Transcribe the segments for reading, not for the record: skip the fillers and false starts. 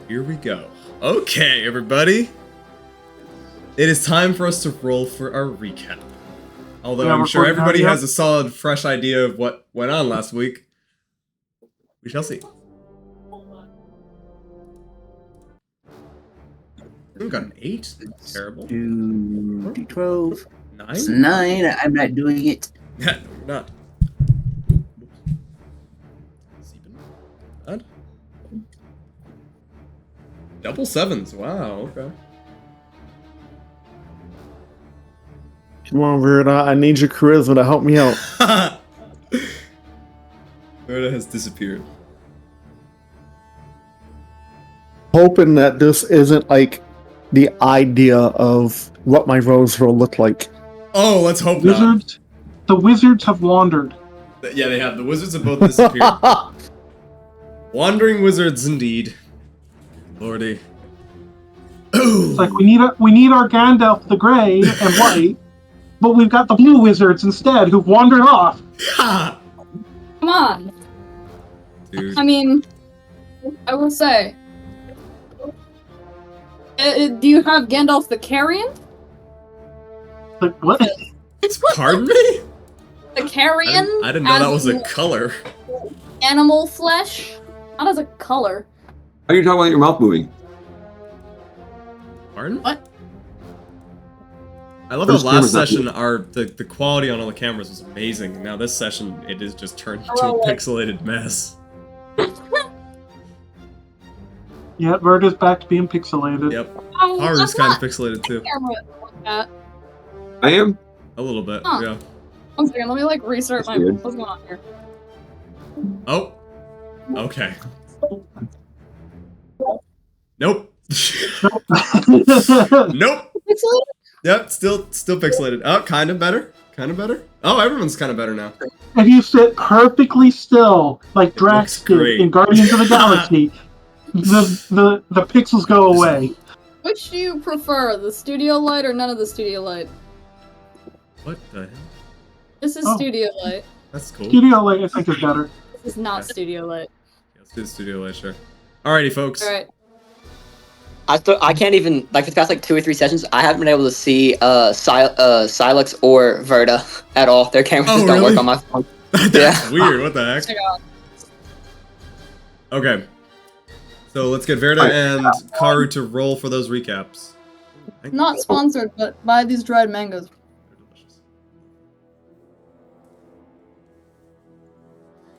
Here we go. Okay, everybody. It is time for us to roll for our recap. Although I'm sure everybody has a solid, fresh idea of what went on last week. We shall see. We got an 8. Terrible. 2d12. 9? It's 9. I'm not doing it. No, you're not. Bad. Double 7s. Wow, okay. Come on, Verda. I need your charisma to help me out. Verda has disappeared. Hoping that this isn't like the idea of what my rose will look like. Oh, let's hope not. The wizards have wandered. Yeah, they have. The wizards have both disappeared. Wandering wizards, indeed. Lordy. It's like we need our Gandalf the Grey and White, but we've got the blue wizards instead who've wandered off. Come on. Dude. I mean, I will say, do you have Gandalf the Carrion? Like what? Pardon me? The Carrion? I didn't know that was a color. Animal flesh? Not as a color. How are you talking about your mouth moving? Pardon? What? I love how last session the quality on all the cameras was amazing. Now this session it is just turned into a pixelated mess. Yeah, Verda's back to being pixelated. Yep. Haru's kind of pixelated too. I am? A little bit, Huh. yeah. 1 second, let me restart my... What's going on here? Oh. Okay. Nope. Nope. Pixelated? Yep, still pixelated. Oh, kind of better. Kind of better. Oh, everyone's kind of better now. If you sit perfectly still, like Drax did in Guardians of the Galaxy, the pixels go away. Which do you prefer, the studio light or none of the studio light? What the hell? This is studio light. That's cool. Studio light, I think, is better. This is not studio light. Yeah, let's do the studio light, sure. Alrighty, folks. Alright. I can't even, for the past 2 or 3 sessions, I haven't been able to see Silex or Verda at all. Their cameras just don't work on my phone. That's weird, what the heck? Okay. So let's get Verda and Karu to roll for those recaps. Not sponsored, but buy these dried mangoes.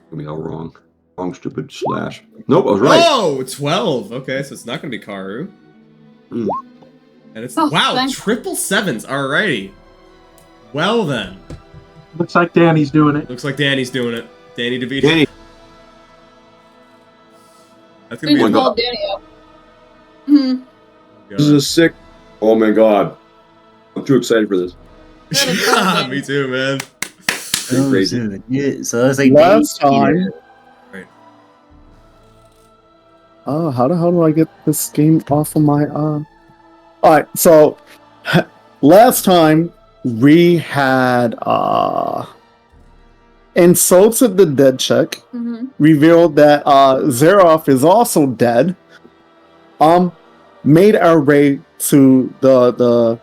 I mean, all wrong. Wrong, stupid slash. Nope, I was right. Oh, 12. Okay, so it's not going to be Karu. Mm. And it's Oh, thanks. triple 7s. Alrighty. Well then. Looks like Danny's doing it. Looks like Danny's doing it. Danny DeVito. Danny. That's going to be call Danny up. Hmm. This is a sick. Oh my god. I'm too excited for this. Yeah, me too, man. Crazy. Yeah, so that's like Last time. Right. Oh, how the hell do I get this game off of my Alright, so last time we had insulted the dead check, revealed that Zeroff is also dead, made our way to the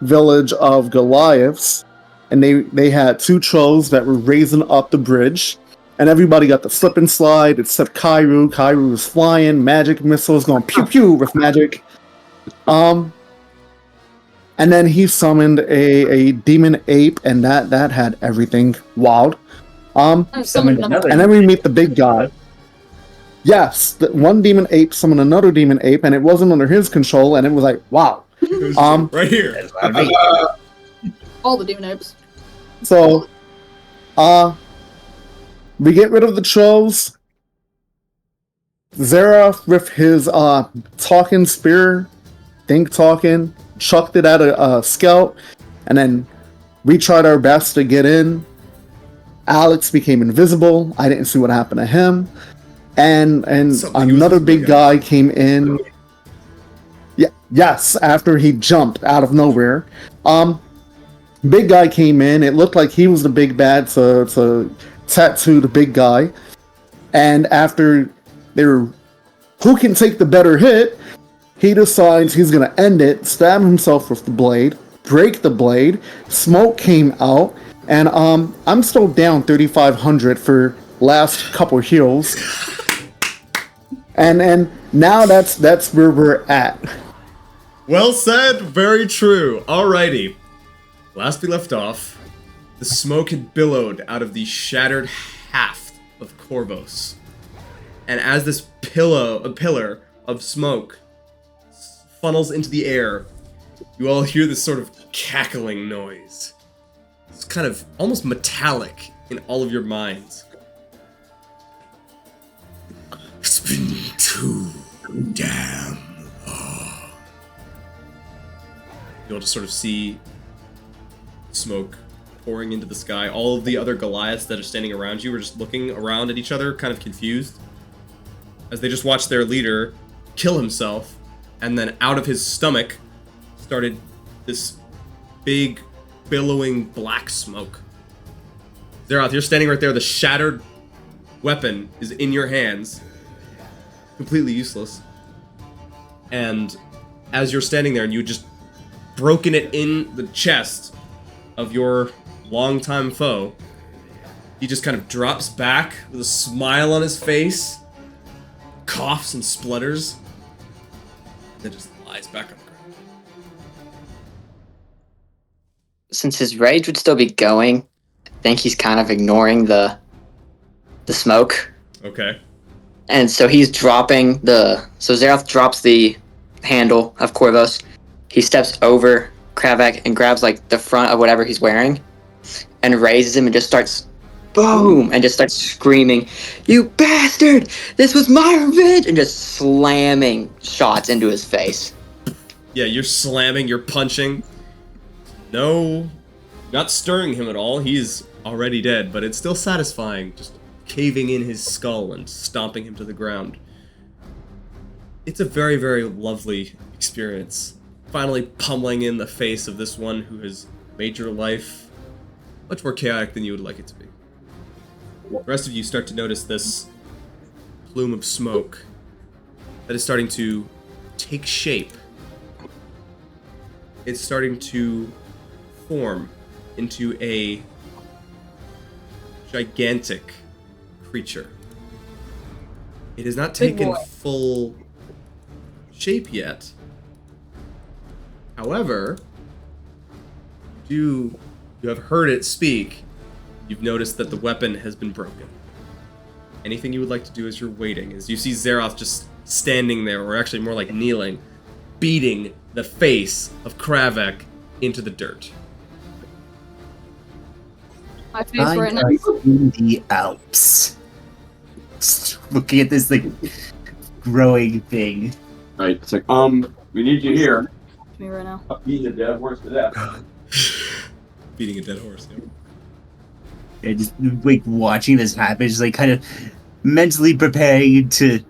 village of Goliaths, and they had 2 trolls that were raising up the bridge, and everybody got the slip and slide except Kairu. Kairu was flying, magic missiles going pew pew with magic. And then he summoned a demon ape, and that had everything wild. Summoned another. And then we meet the big guy. Yes, one demon ape summoned another demon ape, and it wasn't under his control, and it was like, wow. Right here. All the demon apes. So, we get rid of the trolls. Zera, with his talking spear, talking, chucked it at a scout, and then we tried our best to get in. Alex became invisible. I didn't see what happened to him. And another big guy came in. Yeah, yes, after he jumped out of nowhere. Big guy came in. It looked like he was the big bad to tattoo the big guy. And after they were who can take the better hit? He decides he's gonna end it, stab himself with the blade, break the blade. Smoke came out, and I'm still down 3,500 for last couple heals. And now that's where we're at. Well said, very true. Alrighty. Last we left off, the smoke had billowed out of the shattered haft of Khorvos. And as this pillar of smoke funnels into the air, you all hear this sort of cackling noise. It's kind of almost metallic in all of your minds. It's been too damn long. You'll just sort of see smoke pouring into the sky. All of the other Goliaths that are standing around you are just looking around at each other, kind of confused, as they just watch their leader kill himself, and then out of his stomach started this big, billowing black smoke. Zeroth, you're standing right there. The shattered weapon is in your hands, completely useless. And as you're standing there and you just broken it in the chest of your longtime foe, he just kind of drops back with a smile on his face, coughs and splutters, and then just lies back on the ground. Since his rage would still be going, I think he's kind of ignoring the smoke. Okay. And so he's dropping so Zeroth drops the handle of Khorvos. He steps over Kravak and grabs like the front of whatever he's wearing and raises him and just starts boom and just starts screaming, "You bastard! This was my revenge!" and just slamming shots into his face. Yeah, you're slamming, you're punching. No, not stirring him at all. He's already dead, but it's still satisfying, just caving in his skull and stomping him to the ground. It's a very, very lovely experience. Finally pummeling in the face of this one who has made your life much more chaotic than you would like it to be. The rest of you start to notice this plume of smoke that is starting to take shape. It's starting to form into a gigantic creature. It has not taken full shape yet. However, you have heard it speak. You've noticed that the weapon has been broken. Anything you would like to do as you're waiting, as you see Zeroth just standing there, or actually more like kneeling, beating the face of Kravak into the dirt. My face right now. In the Alps. Just looking at this like growing thing. Right. It's like, we need you here. Me right now. Beating a dead horse to death. Beating a dead horse. Yeah. And just like watching this happen, just like kind of mentally preparing to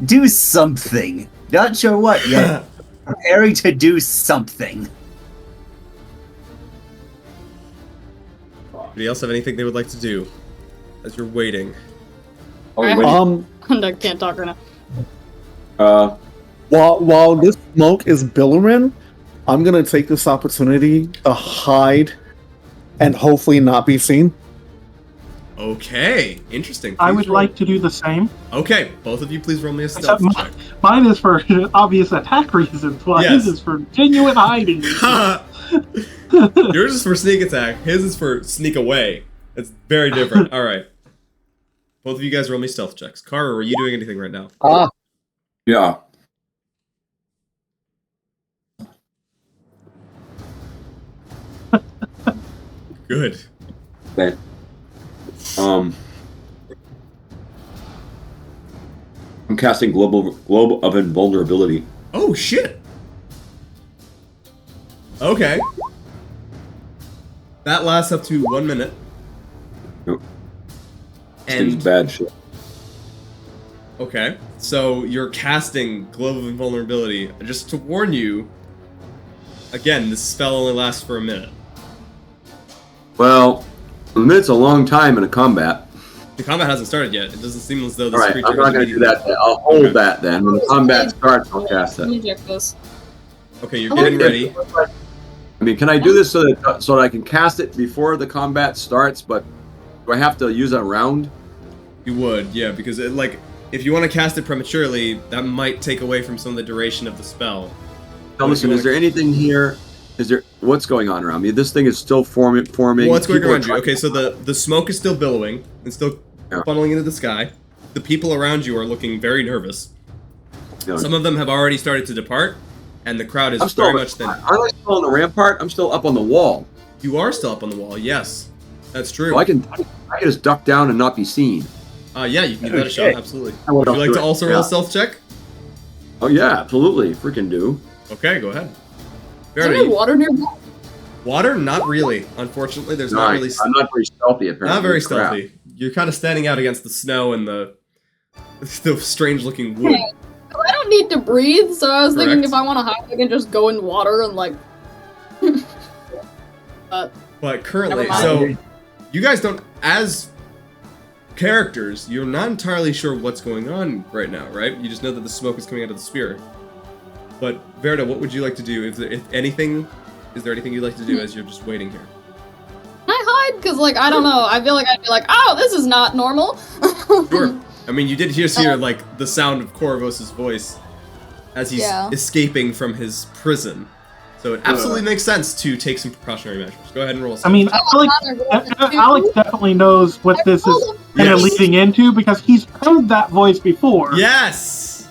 do something. Not sure what yet. Preparing to do something. Anybody else have anything they would like to do as you're waiting? I can't talk right now. While this smoke is billowing, I'm gonna take this opportunity to hide and hopefully not be seen. Okay, interesting. I Please would roll. like to do the same. Okay, both of you please roll me a stealth Except check. mine is for obvious attack reasons, while Yes. his is for genuine hiding. Yours is for sneak attack, his is for sneak away. It's very different. Alright. Both of you guys roll me stealth checks. Carter, are you doing anything right now? Yeah. Good. Okay. I'm casting Globe of Invulnerability. Oh, shit! Okay. That lasts up to 1 minute. Nope. And Seems bad shit. okay, so you're casting Globe of Invulnerability. Just to warn you, again, this spell only lasts for a minute. Well, a minute's a long time in a combat. The combat hasn't started yet. It doesn't seem as though this All right, creature I'm not has going to do immediately- that then. I'll hold Okay. that then. When the combat starts, I'll cast Let me it. check this. Okay, you're getting ready. I mean, can I do this so that I can cast it before the combat starts, but do I have to use a round? You would, yeah, because if you want to cast it prematurely, that might take away from some of the duration of the spell. Now listen, is there anything here? What's going on around me? This thing is still forming. What's going People are around you? Okay, so the smoke is still billowing and still funneling into the sky. The people around you are looking very nervous. Yeah. Some of them have already started to depart, and the crowd is I'm still, very much then. Aren't I still on the rampart? I'm still up on the wall. You are still up on the wall, yes. That's true. So I can just duck down and not be seen. Yeah, you can give that a shot, absolutely. I will Would you like do to it, also yeah. roll a stealth check? Oh yeah, absolutely. Freaking do. Okay, go ahead. Is there any Verity, water nearby? water? Not really. Unfortunately, there's not really. I'm not very stealthy apparently. Not very Crap. stealthy. You're kind of standing out against the snow and the strange-looking wood. I don't need to breathe, so I was thinking Correct. if I want to hide, I can just go in water and like. But currently, Never mind. so you guys don't, as characters, you're not entirely sure what's going on right now, right? You just know that the smoke is coming out of the spear. But Verda, what would you like to do? If anything, is there anything you'd like to do as you're just waiting here? Can I hide? Because like I don't know. I feel like I'd be like, oh, this is not normal. Sure. I mean, you did just hear like the sound of Khorvos' voice as he's escaping from his prison. So it absolutely makes sense to take some precautionary measures. Go ahead and roll. I mean, Alex definitely knows what this is kind of leading into because he's heard that voice before. Yes.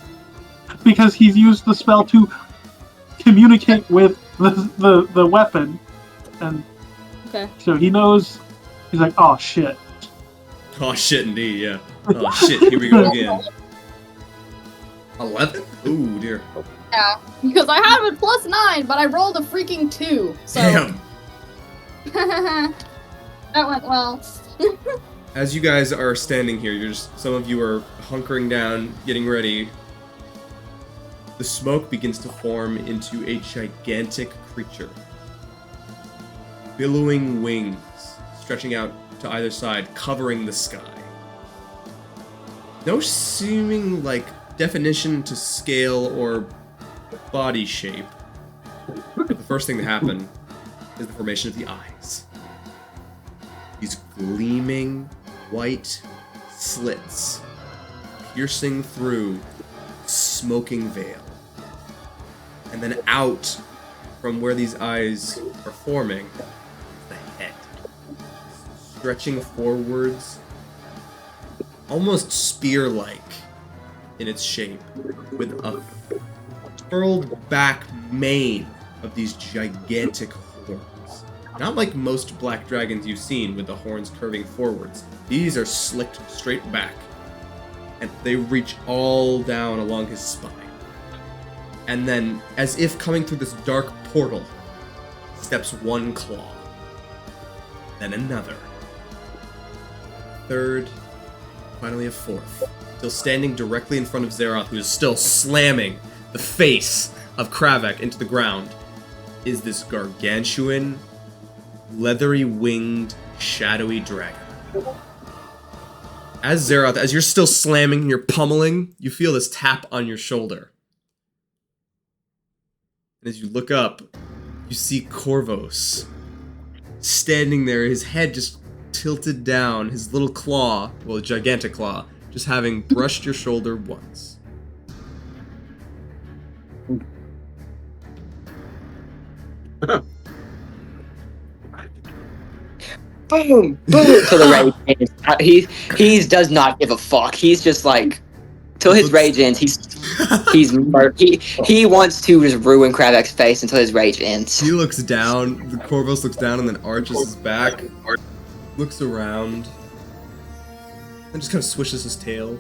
Because he's used the spell to communicate with the weapon, and so he knows. He's like, oh shit. Oh shit, indeed, yeah. Oh shit, here we go again. 11? Ooh, dear. Yeah, because I had it +9, but I rolled a freaking 2. So Damn. that went well. As you guys are standing here, some of you are hunkering down, getting ready. The smoke begins to form into a gigantic creature. Billowing wings stretching out to either side, covering the sky. No seeming definition to scale or body shape. The first thing to happen is the formation of the eyes. These gleaming white slits piercing through smoking veil. And then out from where these eyes are forming, the head. Stretching forwards, almost spear-like in its shape, with a furled back mane of these gigantic horns. Not like most black dragons you've seen with the horns curving forwards. These are slicked straight back, and they reach all down along his spine. And then, as if coming through this dark portal, steps one claw, then another, third, finally a fourth, till standing directly in front of Xerath, who is still slamming the face of Kravak into the ground, is this gargantuan, leathery-winged, shadowy dragon. As Xerath, as you're still slamming and you're pummeling, you feel this tap on your shoulder. And as you look up, you see Khorvos standing there, his head just tilted down, his little claw, well, a gigantic claw, just having brushed your shoulder once. Boom, boom to the rage ends. He does not give a fuck. He's just like, till his rage ends. He wants to just ruin Kravak's face until his rage ends. He looks down. The Khorvos looks down and then arches his back, looks around, and just kind of swishes his tail,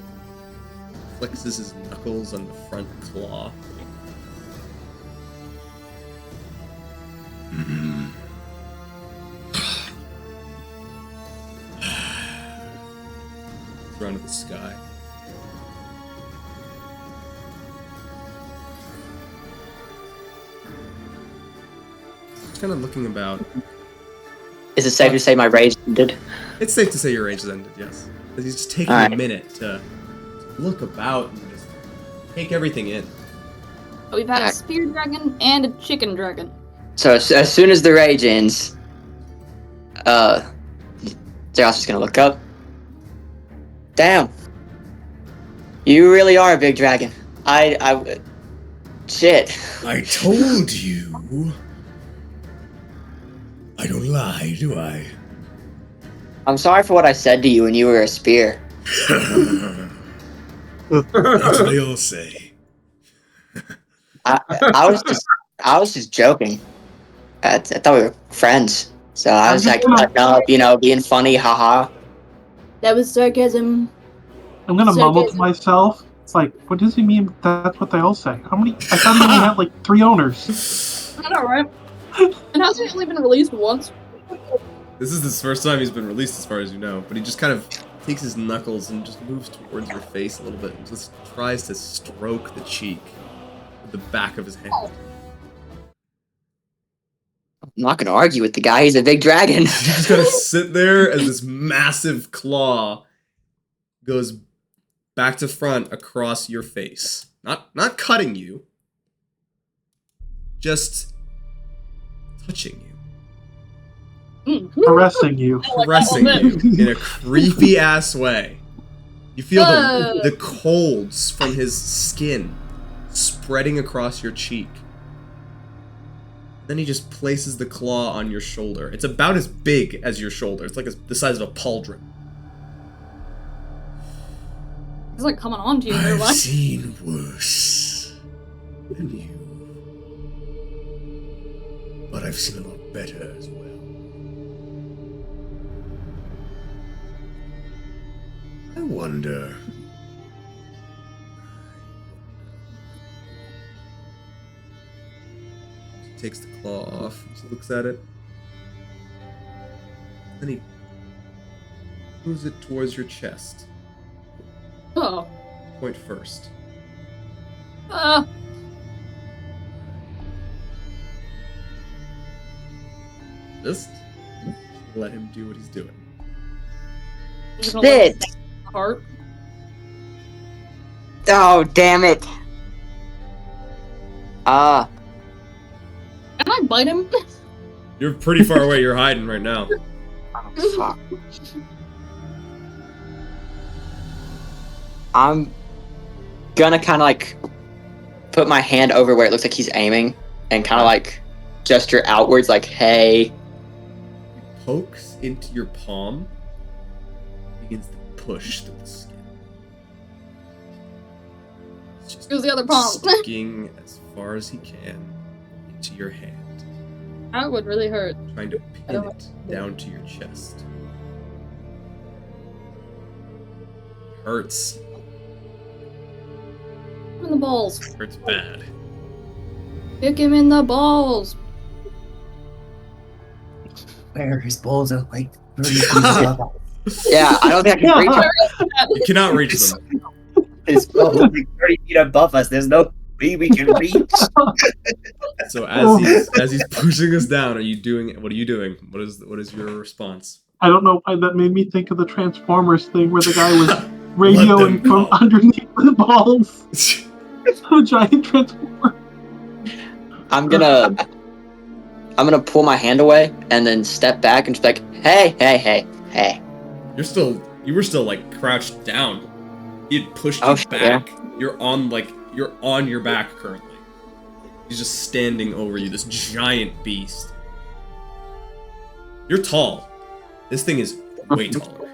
flexes his knuckles on the front claw. Around to the sky. Just kind of looking about. Is it safe to say my rage ended? It's safe to say your rage has ended, yes. Because he's just taking a minute to look about and just take everything in. We've had a spear dragon and a chicken dragon. So as soon as the rage ends, Zeros is gonna look up. Damn. You really are a big dragon. Shit. I told you. I don't lie, do I? I'm sorry for what I said to you when you were a spear. That's what they all say. I was just joking. I thought we were friends. So I was like, cutting up, being funny, haha. That was sarcasm. I'm gonna mumble to myself. It's like, what does he mean? That's what they all say. How many? I thought he only had like 3 owners. I know, right? And hasn't it only been released once? This is the first time he's been released, as far as you know. But he just kind of takes his knuckles and just moves towards your face a little bit and just tries to stroke the cheek with the back of his hand. I'm not gonna argue with the guy. He's a big dragon. You just gotta sit there as this massive claw goes back to front across your face. Not cutting you. Just touching you. Caressing you. Caressing you in a creepy ass way. You feel the colds from his skin spreading across your cheek. Then he just places the claw on your shoulder. It's about as big as your shoulder. It's like the size of a pauldron. He's like coming on to you. I've seen worse than you. But I've seen a lot better as well. I wonder. He takes the claw off, he looks at it. Then he moves it towards your chest. Oh. Point first. Just let him do what he's doing. Shit. Heart. Oh, damn it. Can I bite him? You're pretty far away. You're hiding right now. Oh, fuck. I'm gonna kind of like put my hand over where it looks like he's aiming and kind of like gesture outwards like, hey. He pokes into your palm, begins to push through the skin. It's just Here's the other palm. sticking as far as he can into your hand. That would really hurt. Trying to pin it down to your chest. Hurts. In the balls. Hurts bad. Kick him in the balls. Where his balls are like 30 feet above us. Yeah, I don't think I can reach him. You cannot reach them. His balls are like 30 feet above us. There's no way we can reach. So as he's pushing us down, what are you doing? What is your response? I don't know. That made me think of the Transformers thing where the guy was radioing from underneath the balls. A giant Transformer. I'm gonna pull my hand away and then step back and just be like, hey. You were still like crouched down. He had pushed you back. Yeah. You're on your back currently. He's just standing over you, this giant beast. You're tall. This thing is way taller.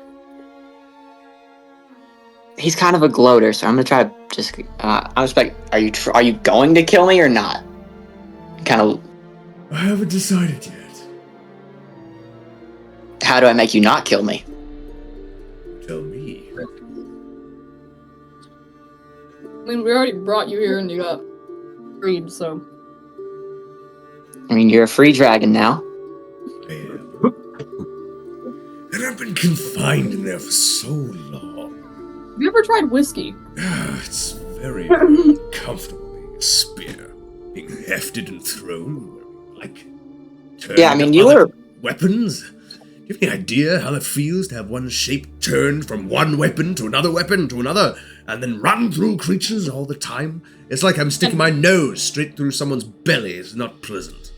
He's kind of a gloater, so I'm gonna try to just. I was like, are you going to kill me or not? Kind of. I haven't decided yet. How do I make you not kill me? Tell me. I mean, we already brought you here and you got freed, so. I mean, you're a free dragon now. I am. And I've been confined in there for so long. Have you ever tried whiskey? It's very comfortable being a spear. Being hefted and thrown where we like. Yeah, I mean, you were. Weapons? you have any idea how it feels to have one shape turned from one weapon to another, and then run through creatures all the time? It's like I'm sticking my nose straight through someone's belly. It's not pleasant.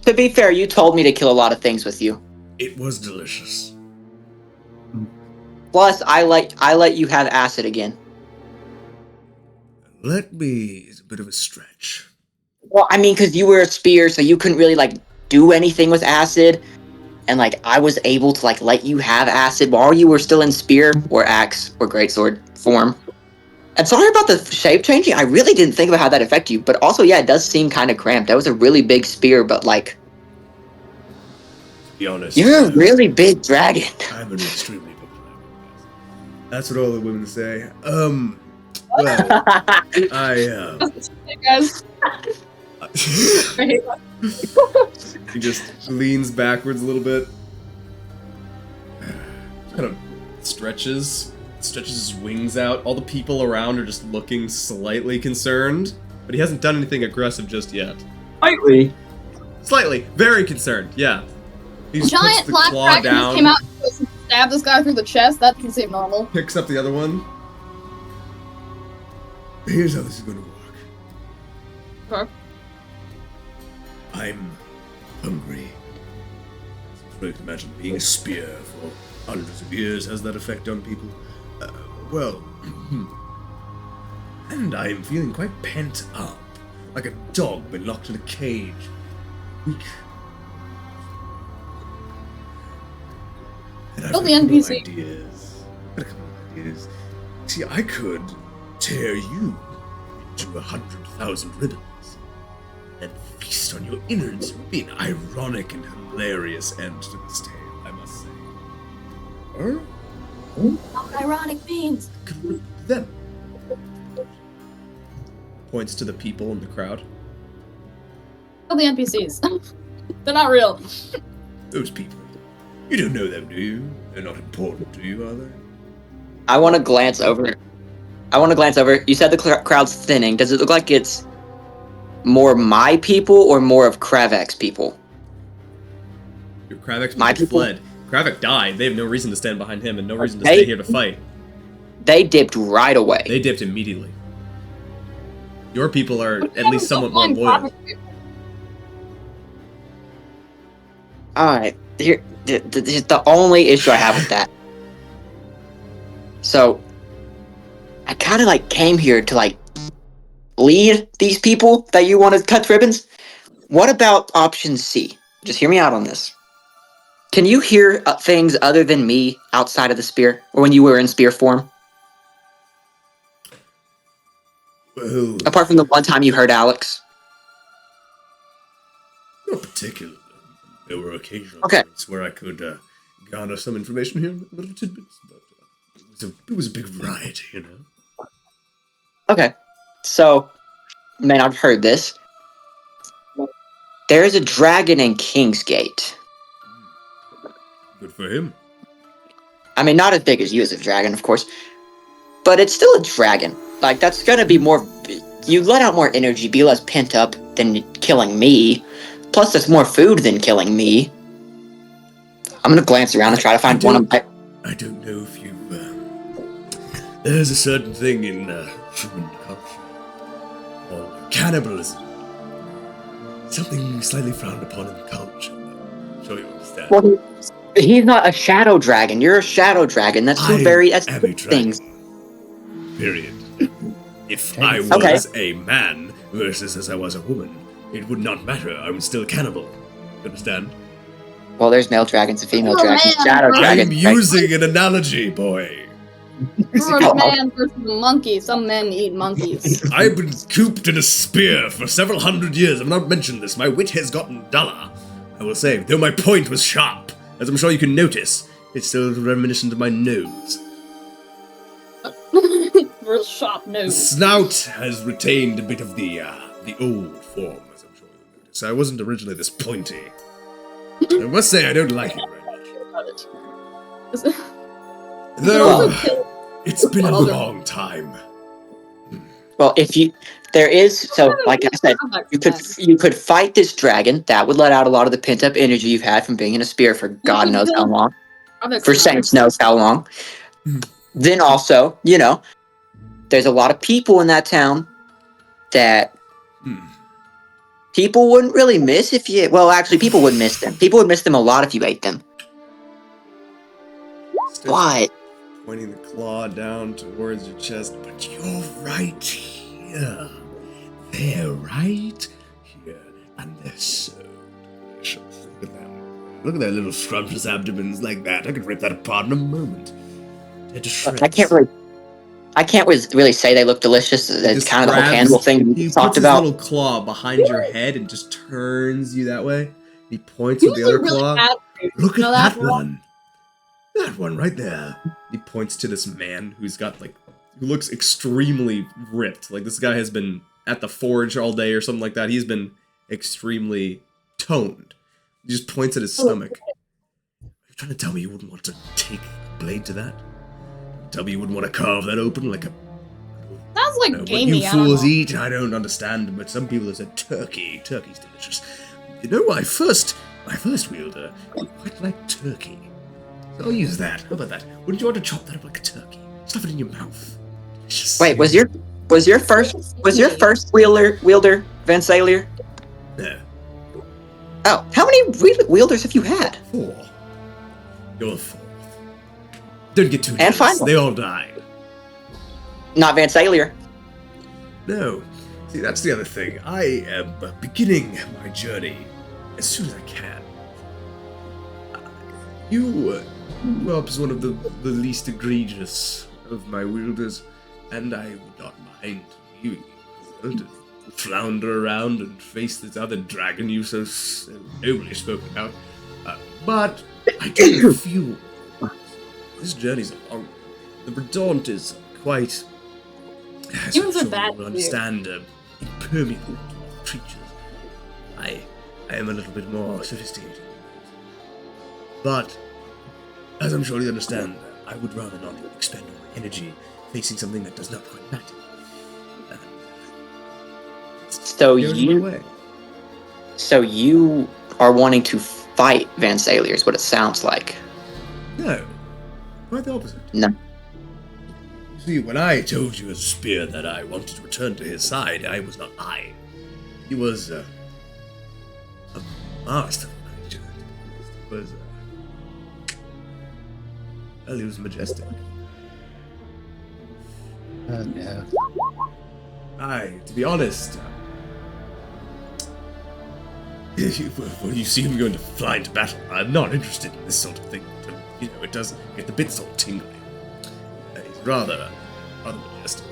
To be fair, you told me to kill a lot of things with you. It was delicious. Plus, I let you have acid again. Let me is a bit of a stretch. Well, I mean, because you were a spear, so you couldn't really, like, do anything with acid. And, like, I was able to, like, let you have acid while you were still in spear or axe or greatsword form. And sorry about the shape changing. I really didn't think about how that affected you. But also, yeah, it does seem kind of cramped. That was a really big spear, but, like... To be honest, you're a really big dragon. I'm an extremely big dragon. That's what all the women say. Well, Hey guys. He just leans backwards a little bit. Kind of stretches his wings out. All the people around are just looking slightly concerned, but he hasn't done anything aggressive just yet. Slightly, very concerned. Yeah. He just Giant puts the black claw dragon down, just came out and stabbed this guy through the chest. That doesn't seem normal. picks up the other one. Here's how this is going to work. Okay. I'm hungry. So you can imagine being a spear for hundreds of years has that effect on people. Well, and I am feeling quite pent up, like a dog been locked in a cage. Weak. And I've Kill the got a couple of NPC. ideas. See, I could tear you into 100,000 ribbons and feast on your innards. It would be an ironic and hilarious end to this tale, I must say. Or What ironic means. could rip them. Points to the people in the crowd. Kill the NPCs. They're not real. Those people. You don't know them, do you? They're not important to you, are they? I want to glance over. You said the crowd's thinning. Does it look like it's more my people or more of Kravek's people? Your Kravek's My people people? fled. Kravek died. They have no reason to stand behind him and no reason to stay here to fight. They dipped right away. They dipped immediately. Your people are at least somewhat more loyal. Alright, here, the only issue I have with that. So, I kind of like came here to like lead these people that you want to cut ribbons. What about option C? Just hear me out on this. Can you hear things other than me outside of the spear, or when you were in spear form? Well, Apart from the one time you heard Alex. not particularly. There were occasional Okay. points where I could garner some information here, little tidbits, but it was a big variety, you know. Okay, so, man, I've heard this. There is a dragon in Kingsgate. Good for him. I mean, not as big as you as a dragon, of course. But it's still a dragon. Like, that's gonna be more... You let out more energy, be less pent up than killing me. Plus, there's more food than killing me. I'm gonna glance around and try to find one of my... I don't know if you've... there's a certain thing in human culture called cannibalism. Something slightly frowned upon in the culture. I'm sure you understand. Well, he's not a shadow dragon. You're a shadow dragon. That's two very... That's am a two things. dragon. Period. If I Okay. was a man versus as I was a woman, it would not matter. I was still a cannibal. You understand? Well, there's male dragons and female Oh, dragons. man. Shadow I'm dragons. right? using an analogy, boy. You're a man versus a monkey. Some men eat monkeys. I've been cooped in a spear for several hundred years. I've not mentioned this. My wit has gotten duller. I will say, though my point was sharp, as I'm sure you can notice, it's still reminiscent of my nose. Real sharp The nose. snout has retained a bit of the old form, as I'm sure you'll notice. I wasn't originally this pointy. I must say I don't like it very much. Though, it's been a long time. Well, if you... There is, so like I said, you could fight this dragon. That would let out a lot of the pent up energy you've had from being in a spear for God knows how long. For Saints knows how long. Then also, there's a lot of people in that town that people wouldn't really miss if you. Well, actually, people would miss them. People would miss them a lot if you ate them. What? Pointing the claw down towards your chest, but you're right here. They're right here, and they're so delicious. Look at them. Look at their little scrumptious abdomens like that. I could rip that apart in a moment. They're just shreds. I can't really say they look delicious. It's kind of the whole candle thing we talked about. He puts his little claw behind your head and just turns you that way. He points with the other claw. Look at that one. That one right there. He points to this man who's got who looks extremely ripped. Like this guy has been at the forge all day or something like that. He's been extremely toned. He just points at his stomach. Are you trying to tell me you wouldn't want to take a blade to that? Tell me you wouldn't want to carve that open like a... Sounds like gamey. What you fools eat, I don't understand, but some people have said turkey. Turkey's delicious. My first wielder quite like turkey. So I'll use that. How about that? Wouldn't you want to chop that up like a turkey? Stuff it in your mouth. Wait, was your first wielder Van Salier? No. Oh, how many wielders have you had? 4. You're the 4th. Don't get too and jealous. They all died. Not Van Salier. No. See, that's the other thing. I am beginning my journey as soon as I can. You perhaps one of the least egregious of my wielders, and I would not mind you to flounder around and face this other dragon you so nobly spoke about. But I do feel this journey's long. The Verdant is quite, as you will understand, impermeable to creatures. I am a little bit more sophisticated. But, as I'm sure you understand, I would rather not expend all my energy facing something that does not quite matter. So you are wanting to fight Van Salier is what it sounds like. No. Quite the opposite. No. See, when I told you as a spear that I wanted to return to his side, I was not I. He was a masterful creature. He was majestic. Yeah. To be honest, when you see him going to fly into battle, I'm not interested in this sort of thing. It does get the bits all tingly. He's rather majestic.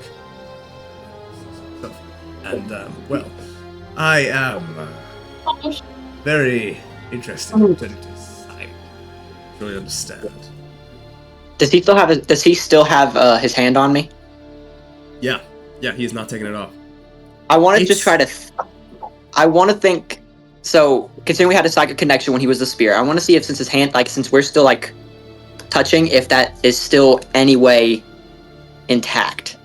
And, I am very interested in returning to his side. I really understand. Does he still have his hand on me? Yeah, he is not taking it off. I want to just try to... I want to think... So, considering we had a psychic connection when he was the spear, I want to see if since his hand, since we're still, touching, if that is still any way intact.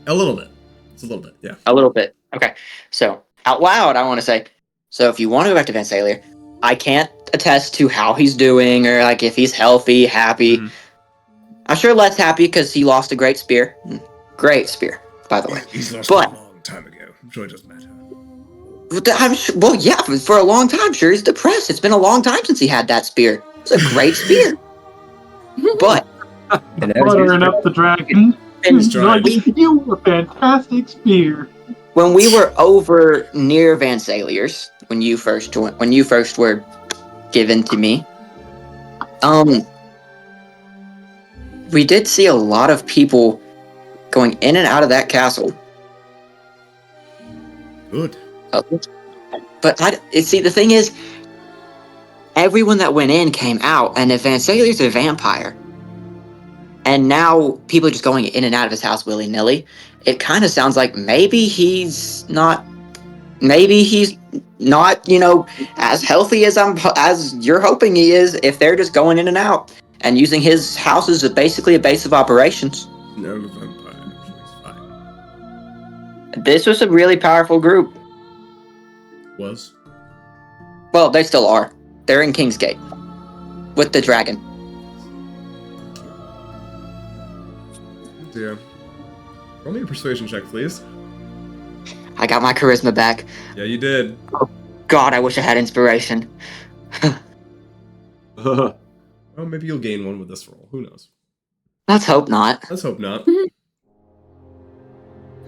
A little bit. It's a little bit, yeah. A little bit. Okay. So, out loud, I want to say, so if you want to go back to Van Salier, I can't attest to how he's doing or, if he's healthy, happy. Mm-hmm. I'm sure Let's happy because he lost a great spear. Great spear, by the way. He's lost a long time ago. I'm sure it doesn't matter. I'm sure, well, yeah, for a long time, sure, he's depressed. It's been a long time since he had that spear. It's a great spear. But buttering up the dragon. You a fantastic spear. When we were over near Van Salier's, when you first were given to me, we did see a lot of people going in and out of that castle. Good. But the thing is, everyone that went in came out, and if Van Salier's a vampire, and now people are just going in and out of his house willy-nilly, it kind of sounds like maybe he's not, as healthy as you're hoping he is, if they're just going in and out and using his house as basically a base of operations. No vampire, he's fine. This was a really powerful group. Was. Well, they still are. They're in Kingsgate with the dragon. Yeah. Roll me a persuasion check, please. I got my charisma back. Yeah, you did. God, I wish I had inspiration. Well, maybe you'll gain one with this roll. Who knows? Let's hope not. Let's hope not.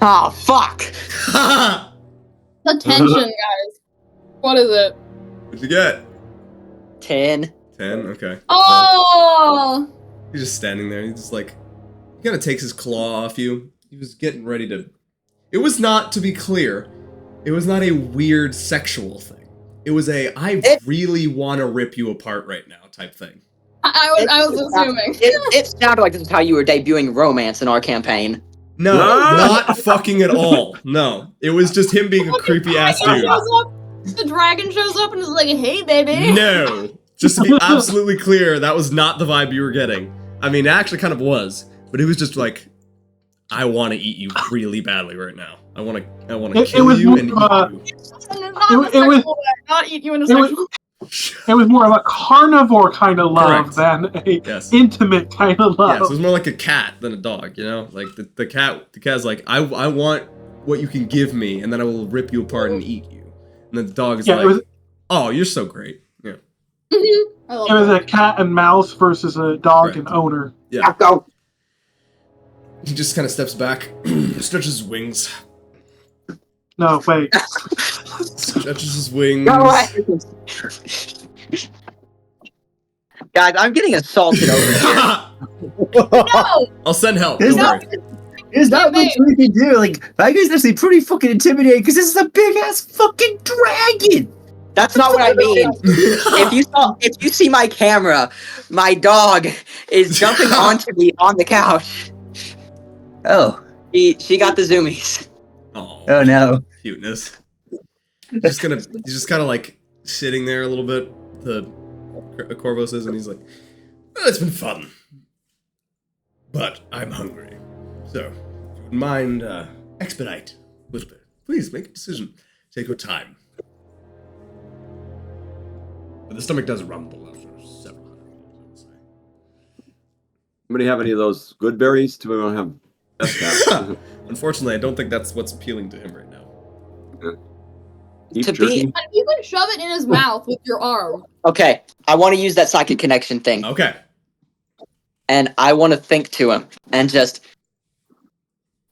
Oh, fuck! The tension, guys. What is it? What'd you get? 10. 10? Okay. Oh! He's just standing there. He's just like, he kind of takes his claw off you. He was getting ready to. It was not, to be clear, it was not a weird sexual thing. It was I really want to rip you apart right now type thing. I was assuming. It sounded like this is how you were debuting romance in our campaign. No, not fucking at all. No. It was just him being a creepy ass dude. The dragon shows up and is like, hey, baby. No. Just to be absolutely clear, that was not the vibe you were getting. I mean, it actually kind of was, but it was just like, I want to eat you really badly right now. I want to kill you and eat you. Not eat you in a sexual. It was more of a carnivore kind of love than a intimate kind of love. Yes, it was more like a cat than a dog, you know? Like the cat's like, I want what you can give me, and then I will rip you apart and eat you. And then the dog is like, oh, you're so great. Yeah. It was a cat and mouse versus a dog and owner. Yeah. He just kind of steps back, stretches his wings. No, wait. Stretches his wings. Guys, I'm getting assaulted over here. No! I'll send help. There's Don't not, worry. there's not much we can do. Like, Viger's actually pretty fucking intimidating because this is a big ass fucking dragon. That's not what I mean. If you see my camera, my dog is jumping onto me on the couch. Oh. She got the zoomies. Oh no. Cuteness. He's just kind of like sitting there a little bit. The Khorvos is, and he's like, well, it's been fun, but I'm hungry. So, if you wouldn't mind, expedite a little bit. Please make a decision. Take your time. But the stomach does rumble after several hundred years, I would say. Anybody have any of those good berries? Do we want to have best cats? Unfortunately, I don't think that's what's appealing to him right now. Beef To jerky? be- You can shove it in his mouth with your arm. Okay, I want to use that psychic connection thing. Okay. And I want to think to him and just,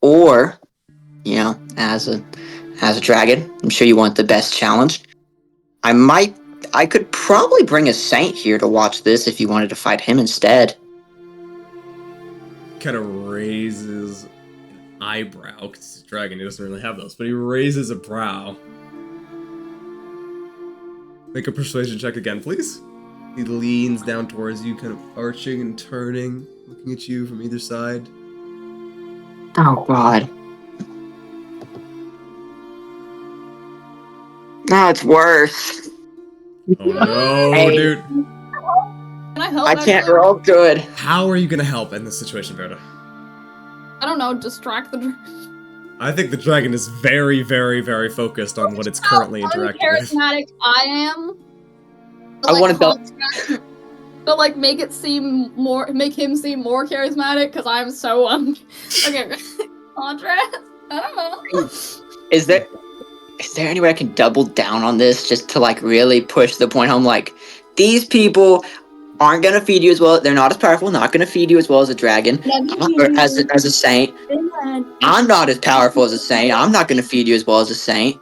or, you know, as a dragon, I'm sure you want the best challenge. I could probably bring a saint here to watch this if you wanted to fight him instead. Kind of raises an eyebrow, because he's a dragon, he doesn't really have those, but he raises a brow. Make a persuasion check again, please. He leans down towards you, kind of arching and turning, looking at you from either side. Oh, God. No, it's worse. Oh no, Hey. dude. Can I help? I can't actually? roll good. How are you gonna help in this situation, Verda? I don't know, distract the I think the dragon is very, very, very focused on what it's currently interacting with. charismatic I am. I wanna go- But like make him seem more charismatic because I'm so okay. Contrast. I don't know. Is there any way I can double down on this just to like really push the point home? Like, these people aren't gonna feed you as well. They're not as powerful. Not gonna feed you as well as a dragon, or as a saint. I'm not as powerful as a saint. I'm not gonna feed you as well as a saint.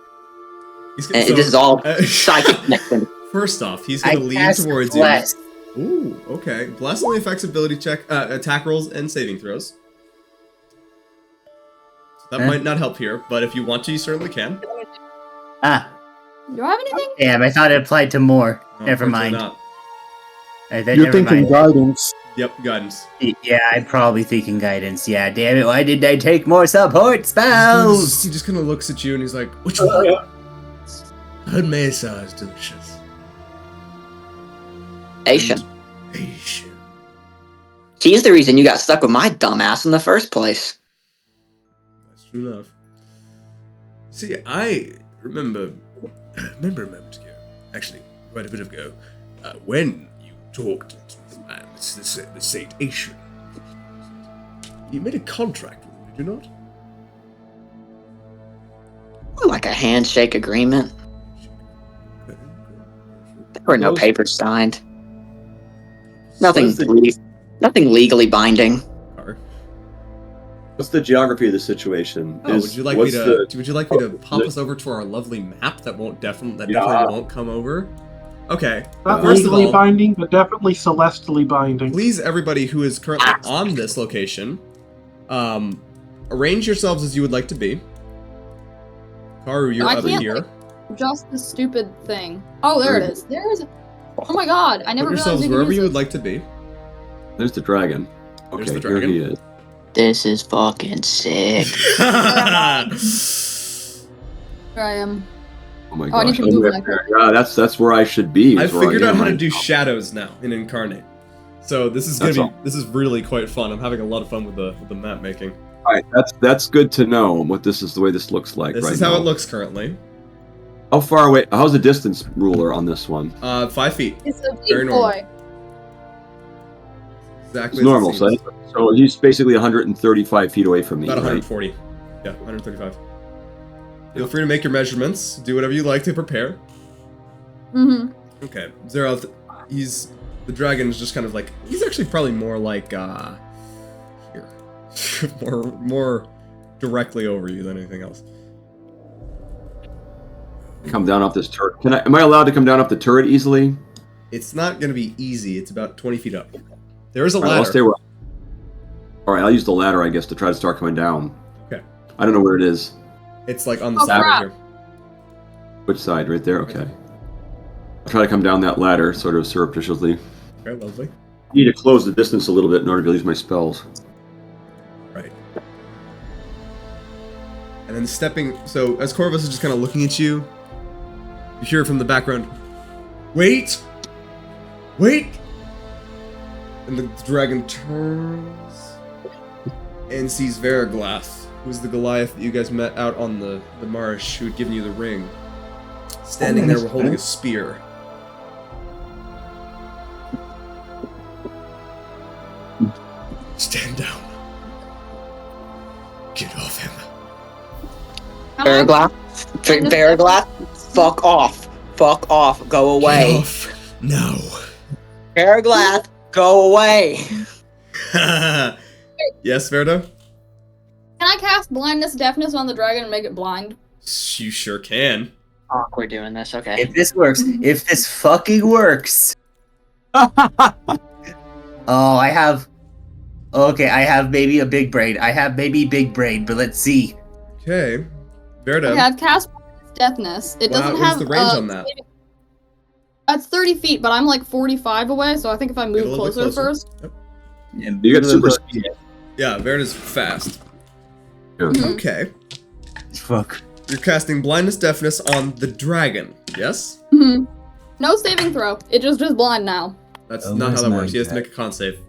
And this is all psychic connection. First off, he's gonna lean towards bless. you. Ooh, okay. Bless only affects ability check, attack rolls, and saving throws. So that might not help here, but if you want to, you certainly can. Ah, Do I have anything? damn! I thought it applied to more. No, Never unfortunately mind. not. Then You're never thinking mind. guidance. Yep, guidance. Yeah, I'm probably thinking guidance. Yeah, damn it! Why did I take more support spells? He just kind of looks at you and he's like, "Which one?" Her mesa is delicious. Asian. Asian. He's the reason you got stuck with my dumb ass in the first place. That's true enough. See, I remember a moment ago, actually, quite a bit ago, when you talked to this man, the Saint Asian. You made a contract with him, did you not? Like a handshake agreement. There were no papers signed. Nothing legally binding. What's the geography of the situation? Oh, would you like me to pop us over to our lovely map that definitely won't come over? Okay. Not First of legally all, binding, but definitely celestially binding. please, everybody who is currently on this location, arrange yourselves as you would like to be. Karu, you're up here. Just the stupid thing. Oh, there it is. Oh my god, I never Put realized yourselves you could wherever use you it. would like to be. There's the dragon. Okay, There's the dragon. here he is. This is fucking sick. There I am. Oh my I need gosh. to move like that. Yeah, that's where I should be. I is where figured out am how to right do now. shadows now in Incarnate. So this is this is really quite fun. I'm having a lot of fun with the map making. All right, that's good to know. What the way this looks like. This right is how now. it looks currently. How far away? How's the distance ruler on this one? 5 feet. It's a Very big normal. boy. Exactly. It's normal. So he's basically 135 feet away from me. About right? 140. Yeah, 135. Feel free to make your measurements. Do whatever you like to prepare. Mm-hmm. Okay, Zeroth, the dragon is just kind of like, he's actually probably more like, here. more directly over you than anything else. Come down off this turret. Am I allowed to come down off the turret easily? It's not going to be easy. It's about 20 feet up. There is a All right, ladder. I'll stay where. All right, I'll use the ladder, I guess, to try to start coming down. Okay. I don't know where it is. It's like on the side crap. right here. Which side? Right there. Okay. I'll try to come down that ladder, sort of surreptitiously. Okay, lovely. I need to close the distance a little bit in order to use my spells. Right. And then stepping, so as Khorvos is just kind of looking at you, you hear from the background, "Wait! Wait!" And the dragon turns and sees Veriglath, who's the Goliath that you guys met out on the marsh, who had given you the ring, standing there holding a spear. Stand down. Get off him. Veriglath, fuck off. Fuck off. Go Get away. off. No. Veriglath, go away. Yes, Verdo? Can I cast blindness, deafness on the dragon and make it blind? You sure can. Oh, we're doing this, okay. If this works, if this fucking works. Oh, I have maybe a big brain. I have maybe big brain, but let's see. Okay. Verdo. Okay, I've cast blindness, deafness. It doesn't What's have the range on that? It's 30 feet, but I'm like 45 away, so I think if I Get a move little bit closer closer. first. Yep. You got super speed. Yeah, Verdo's fast. Yeah. Mhm. Okay. Fuck. You're casting blindness, deafness on the dragon. Yes? Mm-hmm. No saving throw. It just blind now. That's Oh, not how that that's works. He has to nice. make a con save.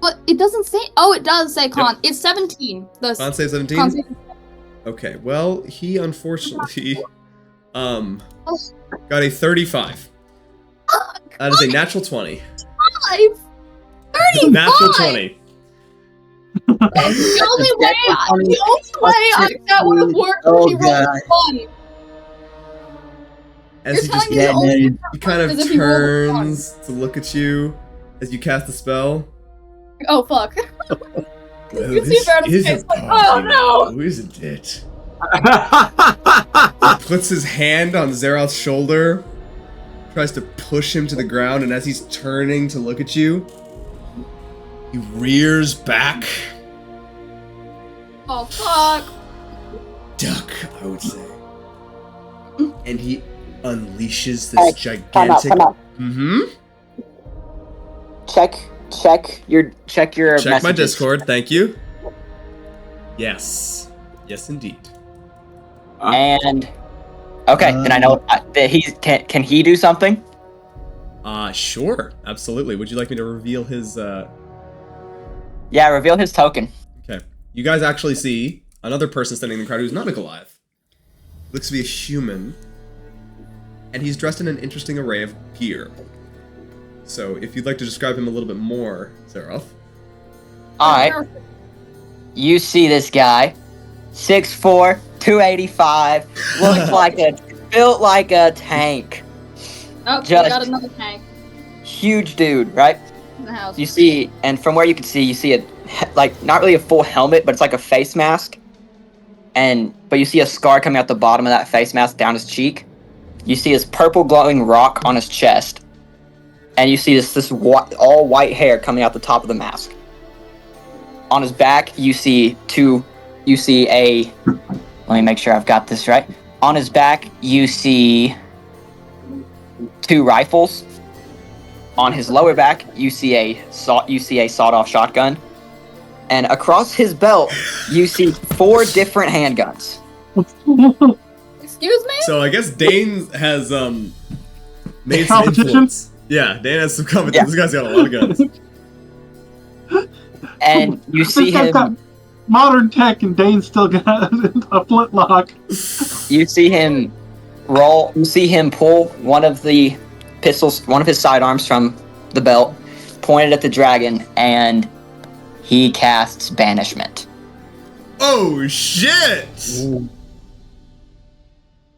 But it doesn't say. Oh, it does say con. It's 17. The Con save 17? con save. Okay, well, he unfortunately got a 35. That is a natural 20. 35. Natural 20. The only way that would have worked Oh, if he rolled God. one. As You're he telling just me the only way he kind of is if he rolled a one. turns to look at you as you cast the spell. Oh fuck. Well, You can see Verda's face like, oh no! Who isn't it? He puts his hand on Zeroth's shoulder, tries to push him to the ground, and as he's turning to look at you, he rears back. Oh fuck. Duck, I would say. And he unleashes Hey, this gigantic. Come out. Mm-hmm. Check your Check messages. my Discord, thank you. Yes. Yes, indeed. And okay, then I know that can he do something? Sure. Absolutely. Would you like me to reveal his, Yeah, reveal his token. Okay. You guys actually see another person standing in the crowd who's not a Goliath. looks to be a human, and he's dressed in an interesting array of gear. So, if you'd like to describe him a little bit more, Seraph. Alright. You see this guy. 6'4", 285, built like a tank. Oh, Just we got another tank huge dude, right? in the house. You see, and from where you can see, you see a, like, not really a full helmet, but it's like a face mask. But you see a scar coming out the bottom of that face mask down his cheek. You see his purple glowing rock on his chest. And you see this all white hair coming out the top of the mask. On his back, you see let me make sure I've got this right. On his back, you see 2 rifles. On his lower back, you see a sawed-off shotgun. And across his belt, you see 4 different handguns. Excuse me? So I guess Dane has made some influence. Yeah, Dane has some competition. This guy's got a lot of guns. And you see This guy's got him. modern tech, and Dane's still got a flintlock. You see him roll. You see him pull one of the pistols, one of his sidearms from the belt, pointed at the dragon, and he casts banishment. Oh shit! Ooh.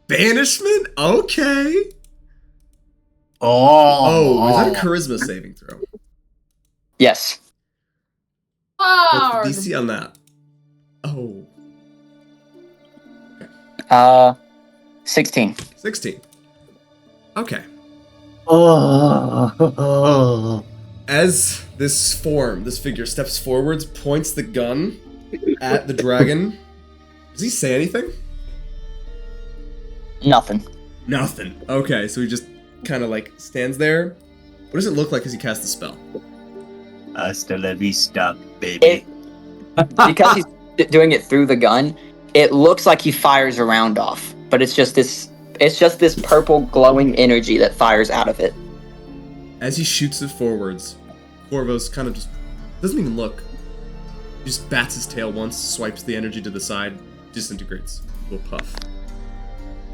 Banishment? Okay. Oh, is that a charisma saving throw? Yes. What's the DC on that? Oh. 16. 16. Okay. Oh. As this figure steps forwards, points the gun at the dragon. Does he say anything? Nothing. Nothing. Okay, so he just kind of like stands there. What does it look like as he casts the spell? Hasta la vista, baby. Because he's doing it through the gun, it looks like he fires a round off, but it's just this purple glowing energy that fires out of it. As he shoots it forwards, Khorvos kind of just doesn't even look. He just bats his tail once, swipes the energy to the side, disintegrates. A little puff.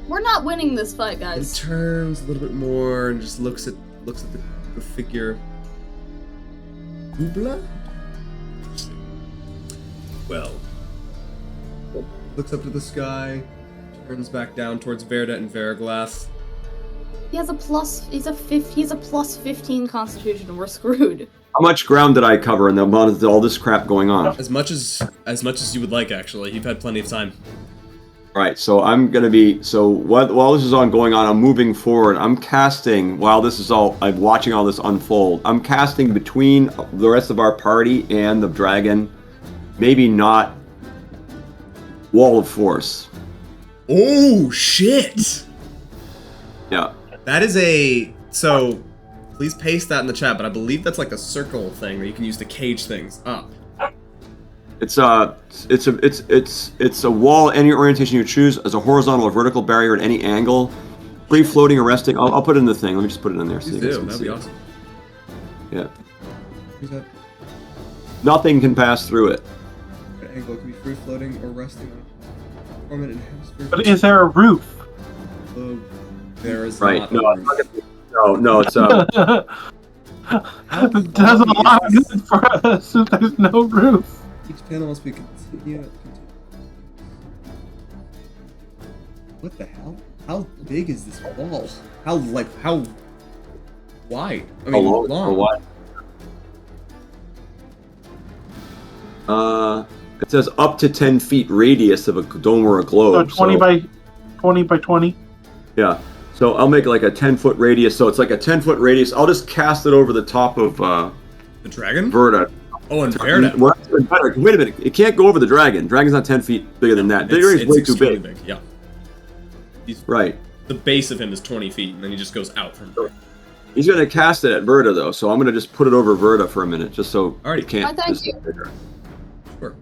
We're not winning this fight, He guys. turns a little bit more and just looks at the figure. Ubla? Well, looks up to the sky, turns back down towards Verda and Veraglass. He's a plus 15 constitution, and we're screwed. How much ground did I cover in the amount of all this crap going on? As much as you would like, actually. You've had plenty of time. Right, so I'm gonna be while this is going on, I'm moving forward. I'm casting while this is I'm watching all this unfold. I'm casting between the rest of our party and the dragon. Maybe not Wall of Force. Oh shit! Yeah. That is so. Please paste that in the chat, but I believe that's like a circle thing that you can use to cage things up. It's a wall, any orientation you choose, as a horizontal or vertical barrier at any angle, free floating or resting. I'll put it in the thing. Let me just put it in there. Please do. That'd be awesome. Yeah. Who's that? Nothing can pass through it. An angle can be free floating or resting on it. But is there a roof? There is right. Not No, it's It does a lot of good for us if there's no roof. Each panel must be continued. What the hell? How big is this wall? How wide? I mean, long. It says up to 10 feet radius of a dome or a globe. So 20 by 20? Yeah. So I'll make like a 10-foot radius. So it's like a 10-foot radius. I'll just cast it over the top of the dragon? Verda. Oh, and Verda. Wait a minute. It can't go over the dragon. Dragon's not 10 feet bigger than that. It's way too big. Yeah. Right. The base of him is 20 feet, and then he just goes out from there. He's going to cast it at Verda, though, so I'm going to just put it over Verda for a minute, just so it can't. Thank you. Sure.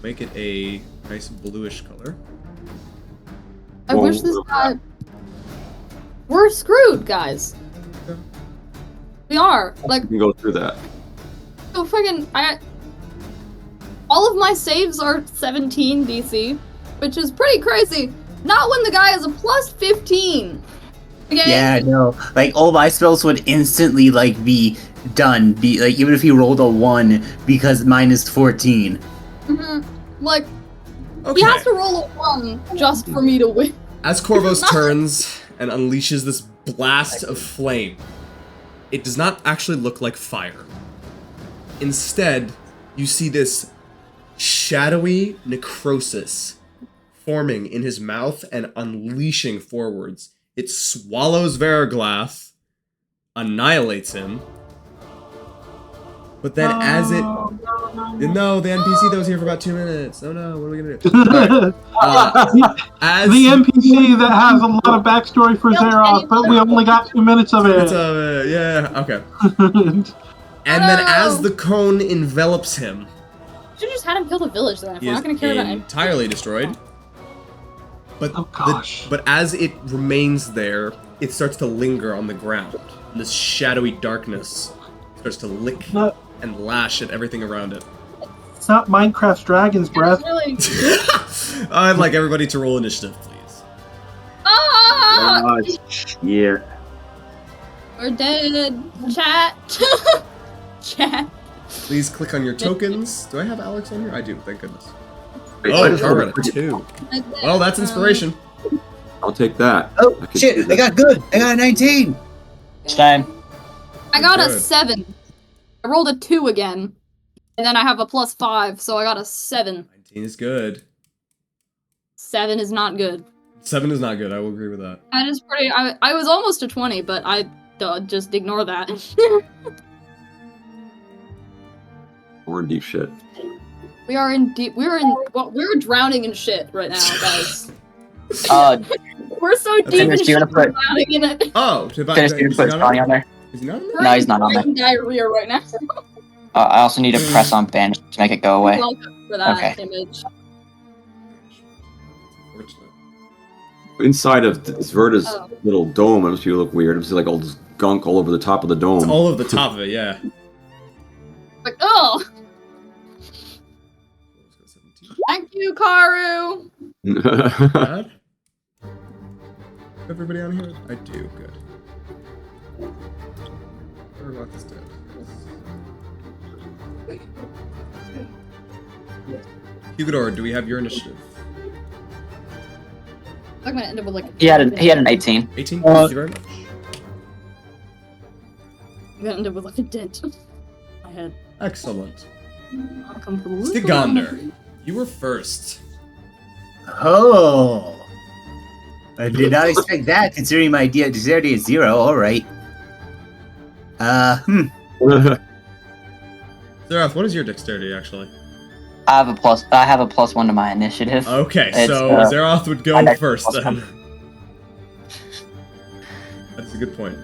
Make it a nice bluish color. I wish this guy... We're screwed, guys. Yeah. We are. Like, You can go through that. so friggin' all of my saves are 17 DC, which is pretty crazy. Not when the guy has a plus 15. Okay? Yeah, no. Like, all my spells would instantly, like, be done. Like, even if he rolled a 1, because mine is 14. Like, Okay. he has to roll a 1 just for me to win. As Khorvos turns and unleashes this blast of flame, it does not actually look like fire. Instead, you see this shadowy necrosis forming in his mouth and unleashing forwards. It swallows Veraglath, annihilates him, but then as it... No, the NPC that was here for about 2 minutes. Oh no, what are we gonna do? As the NPC that has a lot of backstory for Xerath, but we only got 2 minutes of it. Yeah, okay. And then as the cone envelops him, Should've just had him kill the village then. If he we're is not gonna care about entirely destroyed. But Oh, gosh. but as it remains there, it starts to linger on the ground. And this shadowy darkness starts to lick No. and lash at everything around it. It's not Minecraft's Dragon's Breath. Really? I'd like everybody to roll initiative, please. Ah! Yeah. We're dead. Chat. Chat. Please click on your tokens. Do I have Alex on here? I do, thank goodness. Wait, Oh, I just Carver rolled got a 2. Well, that's inspiration. I'll take that. Oh, I could do shit, I that. got good. I got a 19. Same. I got a Good. 7. I rolled a 2 again. And then I have a plus 5, so I got a 7. 19 is good. 7 is not good. 7 is not good, I will agree with that. That is pretty. I was almost a 20, but I just ignore that. We're in deep shit. We are in deep. We're drowning in shit right now, guys. We're so deep in Dennis, do shit. you wanna We're put- drowning in it. Oh, Dennis, do you put Johnny on there? Is he not on there? We're No, he's in not on there. brain diarrhea right now. I also need to press on bandage to make it go away. Welcome for that Okay. image. Unfortunate. Inside of Zverta's Oh. little dome, it must look weird. It's like all this gunk all over the top of the dome. It's all of the top of it, yeah. Like, oh, thank you, Karu. Bad? Everybody on here? I do, good. Warlock is dead. Hugador, do we have your initiative? I'm gonna end up with like. He had an 18. 18? Thank you very much. I'm gonna end up with like a dent in my head. Excellent. I'll come from Stigonder, you were first. Oh. I did not expect that, considering my dexterity is 0. Alright. Zerath, what is your dexterity, actually? I have a +1 to my initiative. Okay, It's, so Zerath would my go next first, plus then. That's a good point.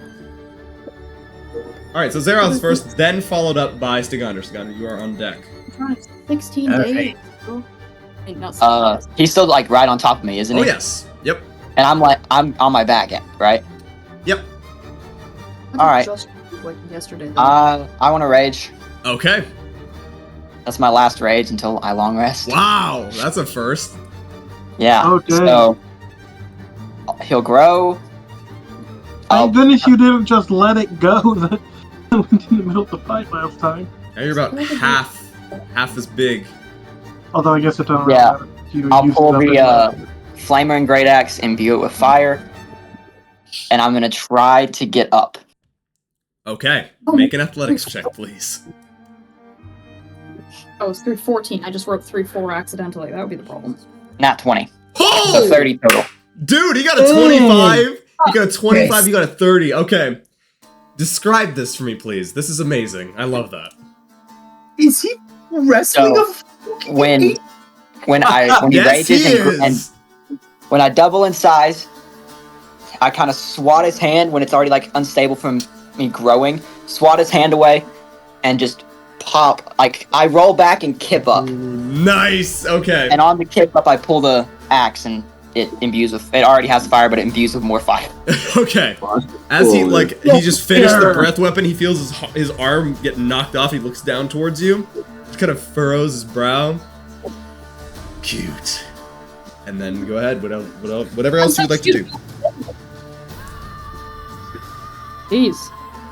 Alright, so Zerath's first, then followed up by Stigonder. Stigonder, you are on deck. 16 Okay. days. Wait, no, He's still like right on top of me, isn't he? Oh, yes. Yep. And I'm on my back, right? Yep. Alright. Just like yesterday. I want to rage. Okay. That's my last rage until I long rest. Wow, that's a first. Yeah. Okay. So he'll grow. Thank goodness you didn't just let it go that went in the middle of the fight last time. Now you're about half as big. Although I guess it doesn't Yeah. really matter. You I'll used pull it the up anyway. Flamer and Great Axe, imbue it with fire, and I'm gonna try to get up. Okay, make an athletics check, please. Oh, it's 314. I just wrote 3-4 accidentally. That would be the problem. Not 20. Oh! So 30 total. Dude, he got a 25. You got a 25, Yes. you got a 30. Okay. Describe this for me, please. This is amazing. I love that. Is he wrestling So, a fucking When ape? he Yes, he rages and is. when I double in size, I kind of swat his hand when it's already like unstable from me growing. Swat his hand away, and just pop. Like I roll back and kip up, Nice. Okay. and on the kip up, I pull the axe and it imbues with. It already has fire, but it imbues with more fire. Okay. As he he just finished the breath weapon, he feels his arm get knocked off. He looks down towards you, just kind of furrows his brow. Cute. And then go ahead. Whatever else you would like to do. Jeez.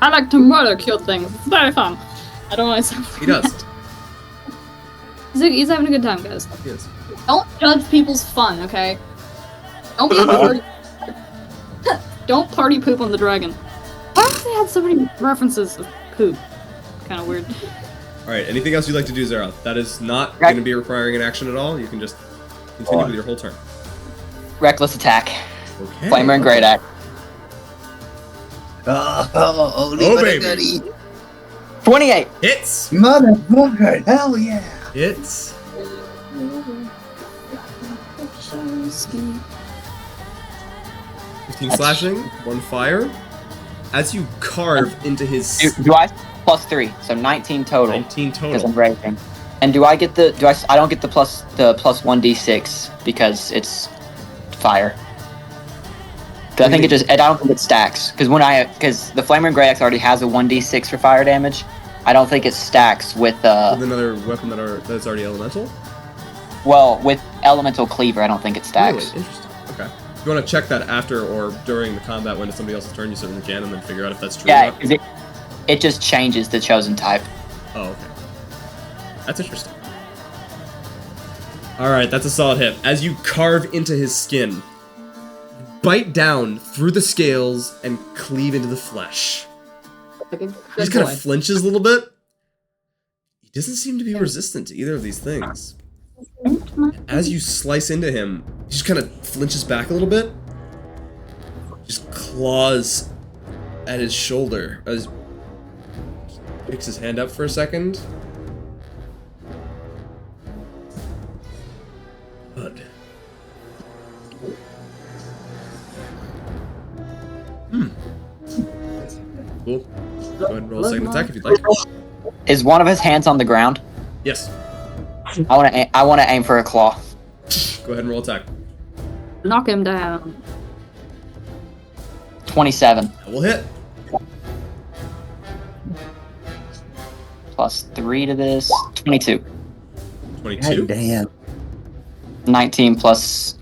I like to murder cute things. It's very fun. I don't want to sound He does. He's having a good time, guys. He is. Don't judge people's fun, okay? Don't be a party. Don't party poop on the dragon. Why have they had so many references of poop? Kind of weird. Alright, anything else you'd like to do, Zeroth? That is not going to be requiring an action at all. You can just continue with your whole turn. Reckless attack. Okay. Flamer and Great Axe. Oh, baby. 28. Hits! Motherfucker, hell yeah. Hits. 15 slashing, 1 fire. As you carve into his... Do I... plus 3, so 19 total. 19 total. Because I'm raging. And do I get the... I don't get the plus 1d6 because it's fire. Because I think it just... I don't think it stacks. Because the Flamer and Grey Axe already has a 1d6 for fire damage. I don't think it stacks with... With another weapon that's already elemental? Well, with Elemental Cleaver, I don't think it stacks. Really? Interesting. Okay. If you want to check that after or during the combat when it's somebody else's turn, you certainly can, and then figure out if that's true Yeah, or not. because it just changes the chosen type. Oh, okay. That's interesting. Alright, that's a solid hit. As you carve into his skin, bite down through the scales and cleave into the flesh. Like a He good just kind boy. of flinches a little bit. He doesn't seem to be resistant to either of these things. As you slice into him, he just kind of flinches back a little bit. Just claws at his shoulder as he picks his hand up for a second. Blood. Cool. Go ahead and roll a second attack if you'd like. Is one of his hands on the ground? Yes. I want to aim for a claw. Go ahead and roll attack. Knock him down. 27 That will hit. plus 3 to this. 22. 22. God damn. 19 plus.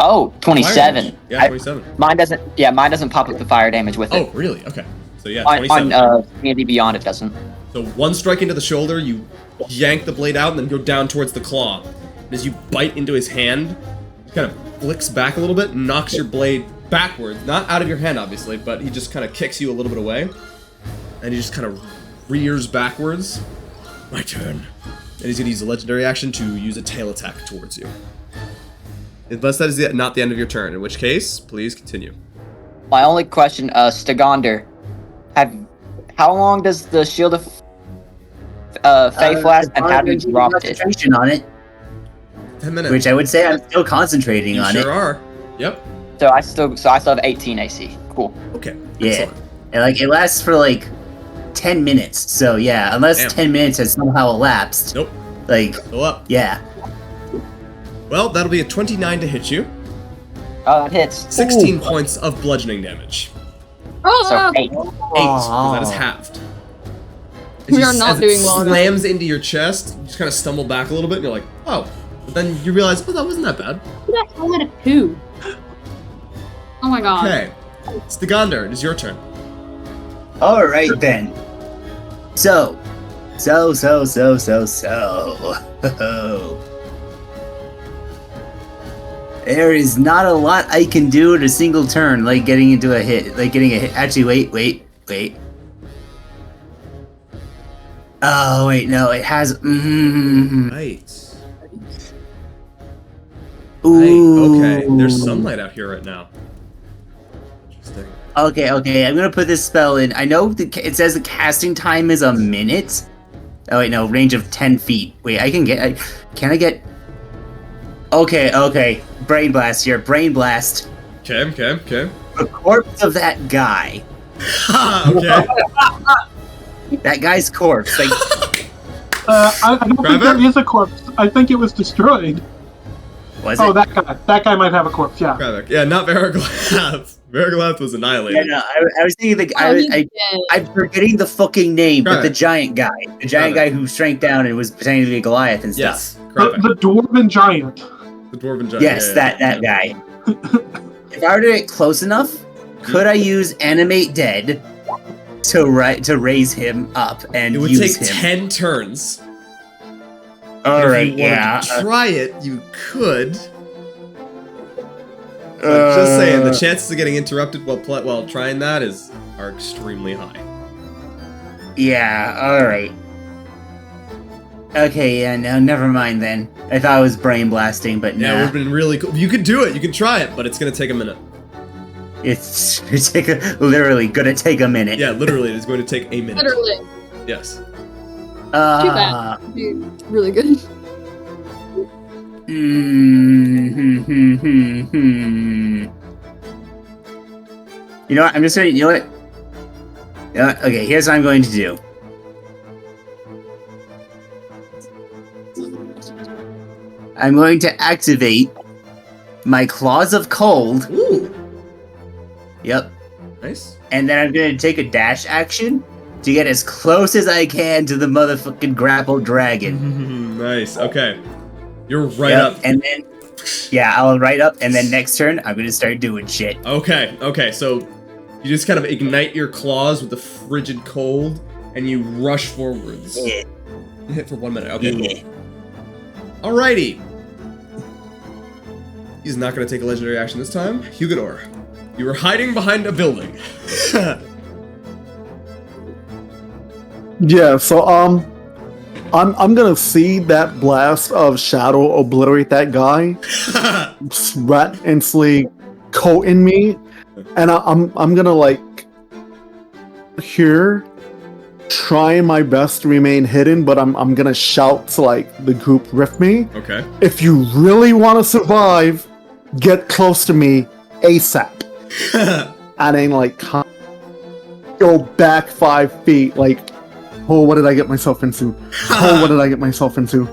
Oh, 27. Yeah, 27. Mine doesn't pop up the fire damage with it. Oh, really? Okay. So yeah, on 27. Community Beyond it doesn't. So one strike into the shoulder, you yank the blade out and then go down towards the claw. And as you bite into his hand, he kind of flicks back a little bit and knocks your blade backwards. Not out of your hand, obviously, but he just kind of kicks you a little bit away. And he just kind of rears backwards. My turn. And he's going to use a legendary action to use a tail attack towards you. Unless that is not the end of your turn, in which case, please continue. My only question, Stagander, how long does the Shield of Faith last, and how do you drop it? Concentration on it, 10 minutes. which I would say I'm still concentrating You on sure it. are. Yep. So I still have 18 AC. Cool. Okay. Yeah. Excellent. And like it lasts for like 10 minutes. So yeah, unless Damn. 10 minutes has somehow elapsed. Nope. Like Go up. yeah. Well, that'll be a 29 to hit you. Oh, that hits. 16 points of bludgeoning damage. So 8. 8, because that is halved. We are not doing well. Slams into your chest, you just kind of stumble back a little bit, and you're like, oh. But then you realize, oh, that wasn't that bad. What the hell did it do? Oh my god. Okay. Stagander, it is your turn. All right then. So. There is not a lot I can do in a single turn, like getting into a hit, Actually, wait. Oh wait, no, it has. Right. Ooh. Right, okay. There's sunlight out here right now. Interesting. Okay, I'm gonna put this spell in. I know it says the casting time is a minute. Oh wait, no, range of 10 feet. Wait, can I get? Okay. Brain blast here. Brain blast. Okay. The corpse of that guy. Okay. That guy's corpse. Like, I don't think Grab there it? is a corpse. I think it was destroyed. was Oh, it? that guy. That guy might have a corpse. Yeah. Kravik. Yeah, not Varaglath. Varaglath was Yeah, annihilated. no, I was thinking Oh, he's dead. I'm forgetting the fucking name, but the Kravik. giant guy Kravik. who shrank down and was pretending to be Goliath and stuff. Yes, Kravik. The dwarven giant. The dwarven giant. Yes, that guy. If I were to get close enough, could I use Animate Dead to raise him up and It would use take him? 10 turns. Alright, If you wanted to try it, you could. But just saying, the chances of getting interrupted while trying that are extremely high. Yeah, alright. Okay, yeah, no, never mind then. I thought it was brain blasting, but Yeah, it would nah. have been really cool. You could do it, you can try it, but it's gonna take a minute. It's literally gonna take a minute. Yeah, literally, it is going to take a minute. Literally. Yes. Too bad. Dude, really good. You know what? I'm just gonna. You know what? Okay, here's what I'm going to do. I'm going to activate my Claws of Cold. Ooh, Yep. nice. And then I'm going to take a dash action to get as close as I can to the motherfucking grappled dragon. Nice, okay. You're right Yep, up. and then, yeah, I'll right up, and then next turn, I'm going to start doing shit. Okay, so you just kind of ignite your claws with the frigid cold, and you rush forwards. Yeah. You hit for 1 minute, okay. Yeah. Alrighty. He's not going to take a legendary action this time. Hugador, you were hiding behind a building. Yeah, so I'm gonna see that blast of shadow obliterate that guy, rat instantly coating me, and I'm gonna like here trying my best to remain hidden, but I'm gonna shout to like the group with me. Okay. If you really want to survive, get close to me ASAP. And then like go back 5 feet, like, oh, what did I get myself into? Oh, what did I get myself into?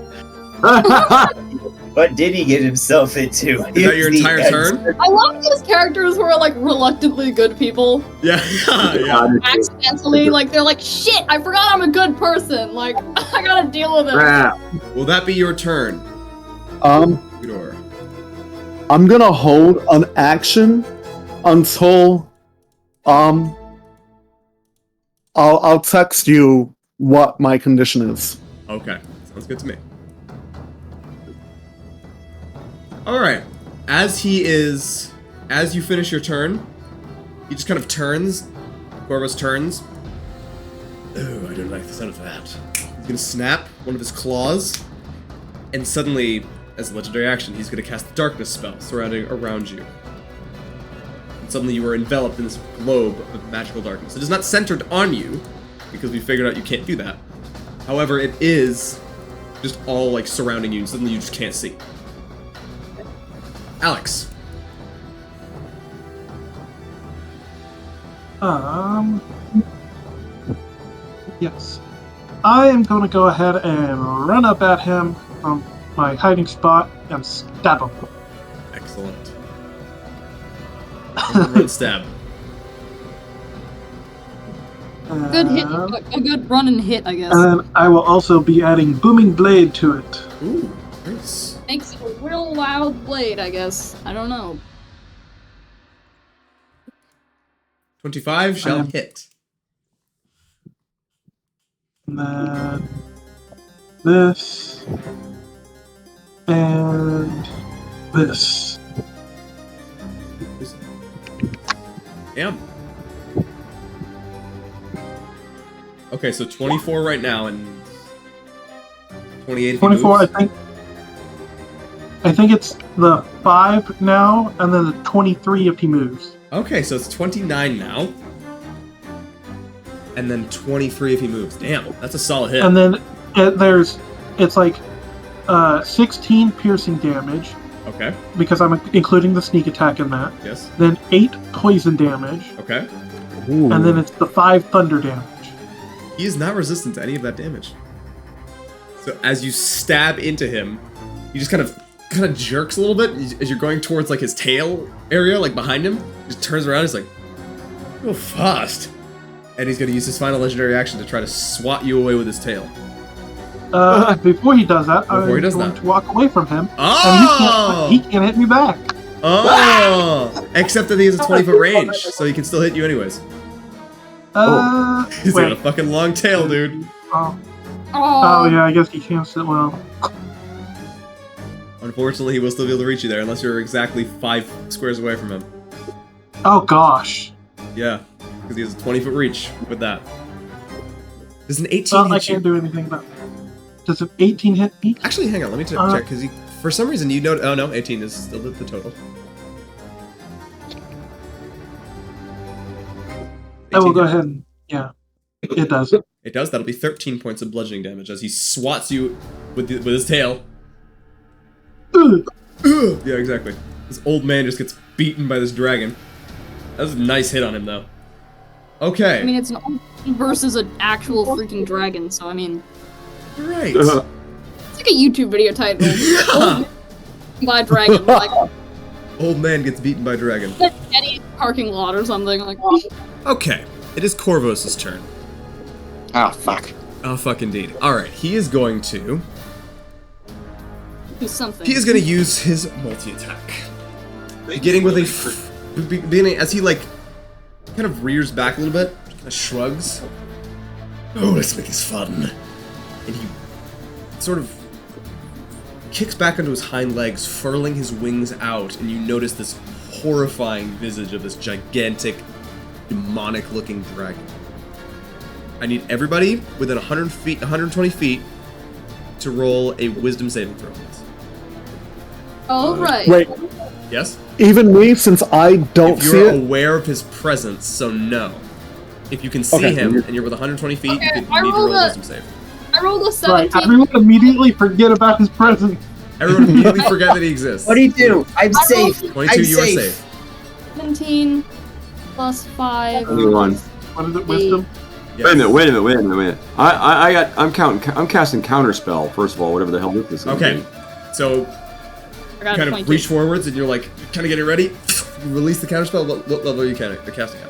What did he get himself into? Is that your entire turn? I love those characters who are like reluctantly good people. Yeah. Yeah. Accidentally, like they're like, shit, I forgot I'm a good person. Like, I gotta deal with it. Will that be your turn? Hugador? I'm gonna hold an action until I'll text you what my condition is. Okay, sounds good to me. Alright, as you finish your turn, he just kind of turns. Khorvos turns. Oh, I don't like the sound of that. He's gonna snap one of his claws, and suddenly, as a legendary action, he's gonna cast the darkness spell surrounding around you. And suddenly you are enveloped in this globe of magical darkness. It is not centered on you, because we figured out you can't do that. However, it is just all like surrounding you, and suddenly you just can't see. Alex. Yes. I am going to go ahead and run up at him from my hiding spot and stab him. Excellent. Run stab. Good hit, a good run and hit, I guess. And then I will also be adding Booming Blade to it. Ooh, nice. Makes it a real loud blade, I guess. I don't know. 25 shall hit. And then this and this. Damn. Okay, so 24 right now and 28 if he 24, moves. I think it's the 5 now, and then the 23 if he moves. Okay, so it's 29 now. And then 23 if he moves. Damn, that's a solid hit. And then it's like 16 piercing damage, Okay, because I'm including the sneak attack in that. yes. Then 8 poison damage, Okay. and then it's the 5 thunder damage. He is not resistant to any of that damage. So as you stab into him, he just kind of jerks a little bit as you're going towards like his tail area, like behind him. He just turns around, he's like, "Go fast." And he's gonna use his final legendary action to try to swat you away with his tail. Before he does that, I'm going to walk away from him. Oh! And he can't hit me back. Oh! Except that he has a 20-foot range, so he can still hit you anyways. He's got a fucking long tail, dude. Oh yeah, I guess he can't sit well. Unfortunately, he will still be able to reach you there, unless you're exactly 5 squares away from him. Oh gosh. Yeah, because he has a 20-foot reach with that. Does an 18 hit you? I can't do anything about it. Does an 18 hit me? Actually, hang on, let me check, because for some reason you know... Oh no, 18 is still the total. I will go ahead and... Yeah, it does. It does, that'll be 13 points of bludgeoning damage as he swats you with his tail. Yeah, exactly. This old man just gets beaten by this dragon. That was a nice hit on him, though. Okay. I mean, it's an versus an actual freaking dragon, so I mean... Right. It's like a YouTube video title. By dragon, like... Old man gets beaten by dragon. Any parking lot or something, like... Okay. It is Khorvos' turn. Oh, fuck. Oh, fuck indeed. Alright, he is going to... Do something. He is going to use his multi-attack. Beginning with beginning as he, like, kind of rears back a little bit, kind of shrugs. Oh, let's make this fun. And he sort of kicks back onto his hind legs, furling his wings out, and you notice this horrifying visage of this gigantic, demonic-looking dragon. I need everybody within 120 feet to roll a wisdom saving throw. All right. Wait. Yes? Even me, since I don't see it? You're aware of his presence, so no. If you can see him and you're with 120 feet, you need to roll a wisdom save. I rolled a 17. Right, everyone immediately forget about his presence. Everyone immediately forget that he exists. What do you do? I'm safe. 22, you are safe. 17 plus 5. 21. What is it, wisdom? Yes. Wait a minute. I'm casting counterspell, first of all, whatever the hell this is. Okay, so kind of 22. reach forwards and you're like, kind of getting ready. You release the counterspell. What level are you casting at?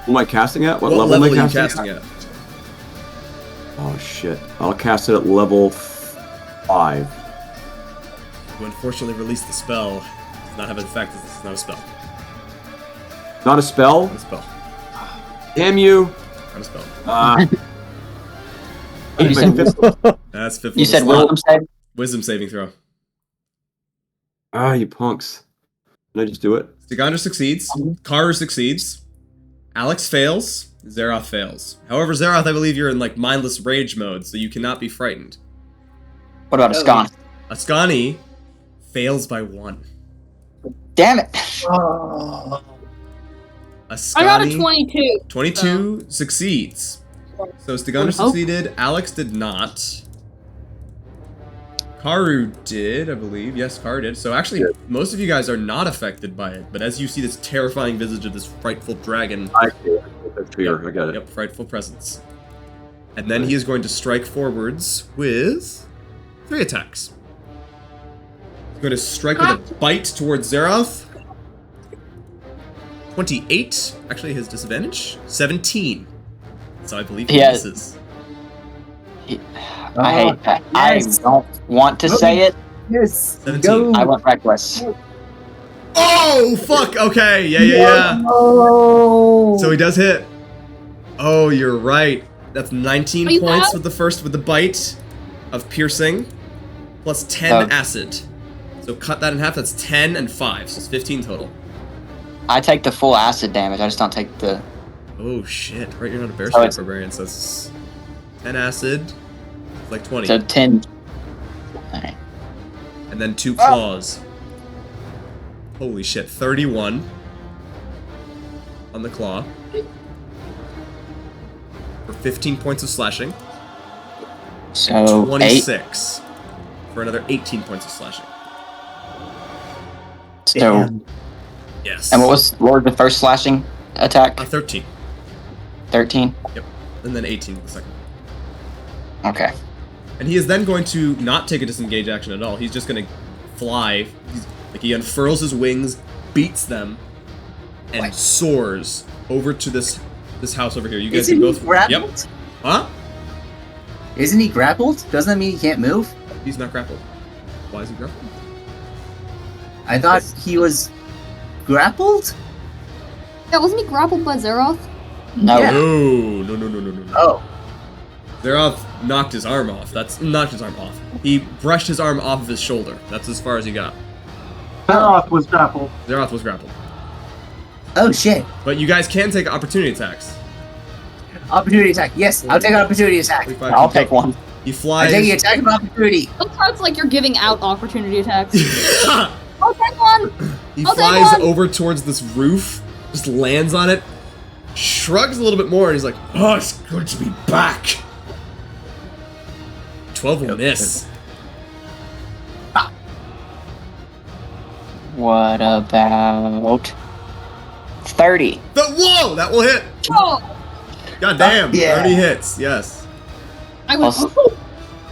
What am I casting at? What level am I casting at? Oh shit. I'll cast it at level 5. You unfortunately release the spell. It does not have an effect. This is not a spell. Not a spell? Not a spell. Damn you. Not a spell. That's fifth. You said wisdom save? Wisdom saving throw. You punks. Can I just do it? Stigandra succeeds. Karu succeeds. Alex fails. Zeroth fails. However, Zeroth, I believe you're in like mindless rage mode, so you cannot be frightened. What about Ascani? Ascani fails by 1. Damn it! Ascani, I got a 22. 22 succeeds. So Stigandra succeeded. Alex did not. Karu did, I believe. Yes, Karu did. So actually, most of you guys are not affected by it. But as you see this terrifying visage of this frightful dragon... I see it. That's fear. I got it. Yep, frightful presence. And then he is going to strike forwards with 3 attacks. He's going to strike with a bite towards Zeroth. 28. Actually, his disadvantage. 17. So I believe he misses. I hate that. Yes. I don't want to say it. Yes. 17. I went reckless. Oh, fuck! Okay, yeah. No. So he does hit. Oh, you're right. That's 19 points with the bite of piercing, plus 10 acid. So cut that in half, that's 10 and 5, so it's 15 total. I take the full acid damage, I just don't take the... Oh shit, right, you're not a bear strike barbarian, so it's 10 acid, like 20. So 10. Alright. And then 2 claws. Holy shit, 31 on the claw. For 15 points of slashing. So 26 for another 18 points of slashing. So... Yes. And what was the first slashing attack? 13. 13? Yep. And then 18 the second. Okay. And he is then going to not take a disengage action at all. He's just going to fly. He unfurls his wings, beats them, and soars over to this house over here. You guys can both... Yep. Huh? Isn't he grappled? Doesn't that mean he can't move? He's not grappled. Why is he grappled? I thought he was grappled? Yeah, wasn't he grappled by Zeroth? No. Yeah. No. Oh. Zeroth knocked his arm off. Knocked his arm off. He brushed his arm off of his shoulder. That's as far as he got. Zeroth was grappled. Zeroth was grappled. Oh shit. But you guys can take opportunity attacks. Opportunity attack. Yes, I'll take an opportunity attack. 45 I'll feet. take one. He I'm flies. taking an attack of opportunity. Sometimes like you're giving out opportunity attacks. He I'll take one! I'll take flies one! over towards this roof, just lands on it, shrugs a little bit more, and he's like, "Oh, it's good to be back." 12 will miss. What about 30? Whoa, that will hit. Oh! God damn, Yeah. 30 hits. Yes. I was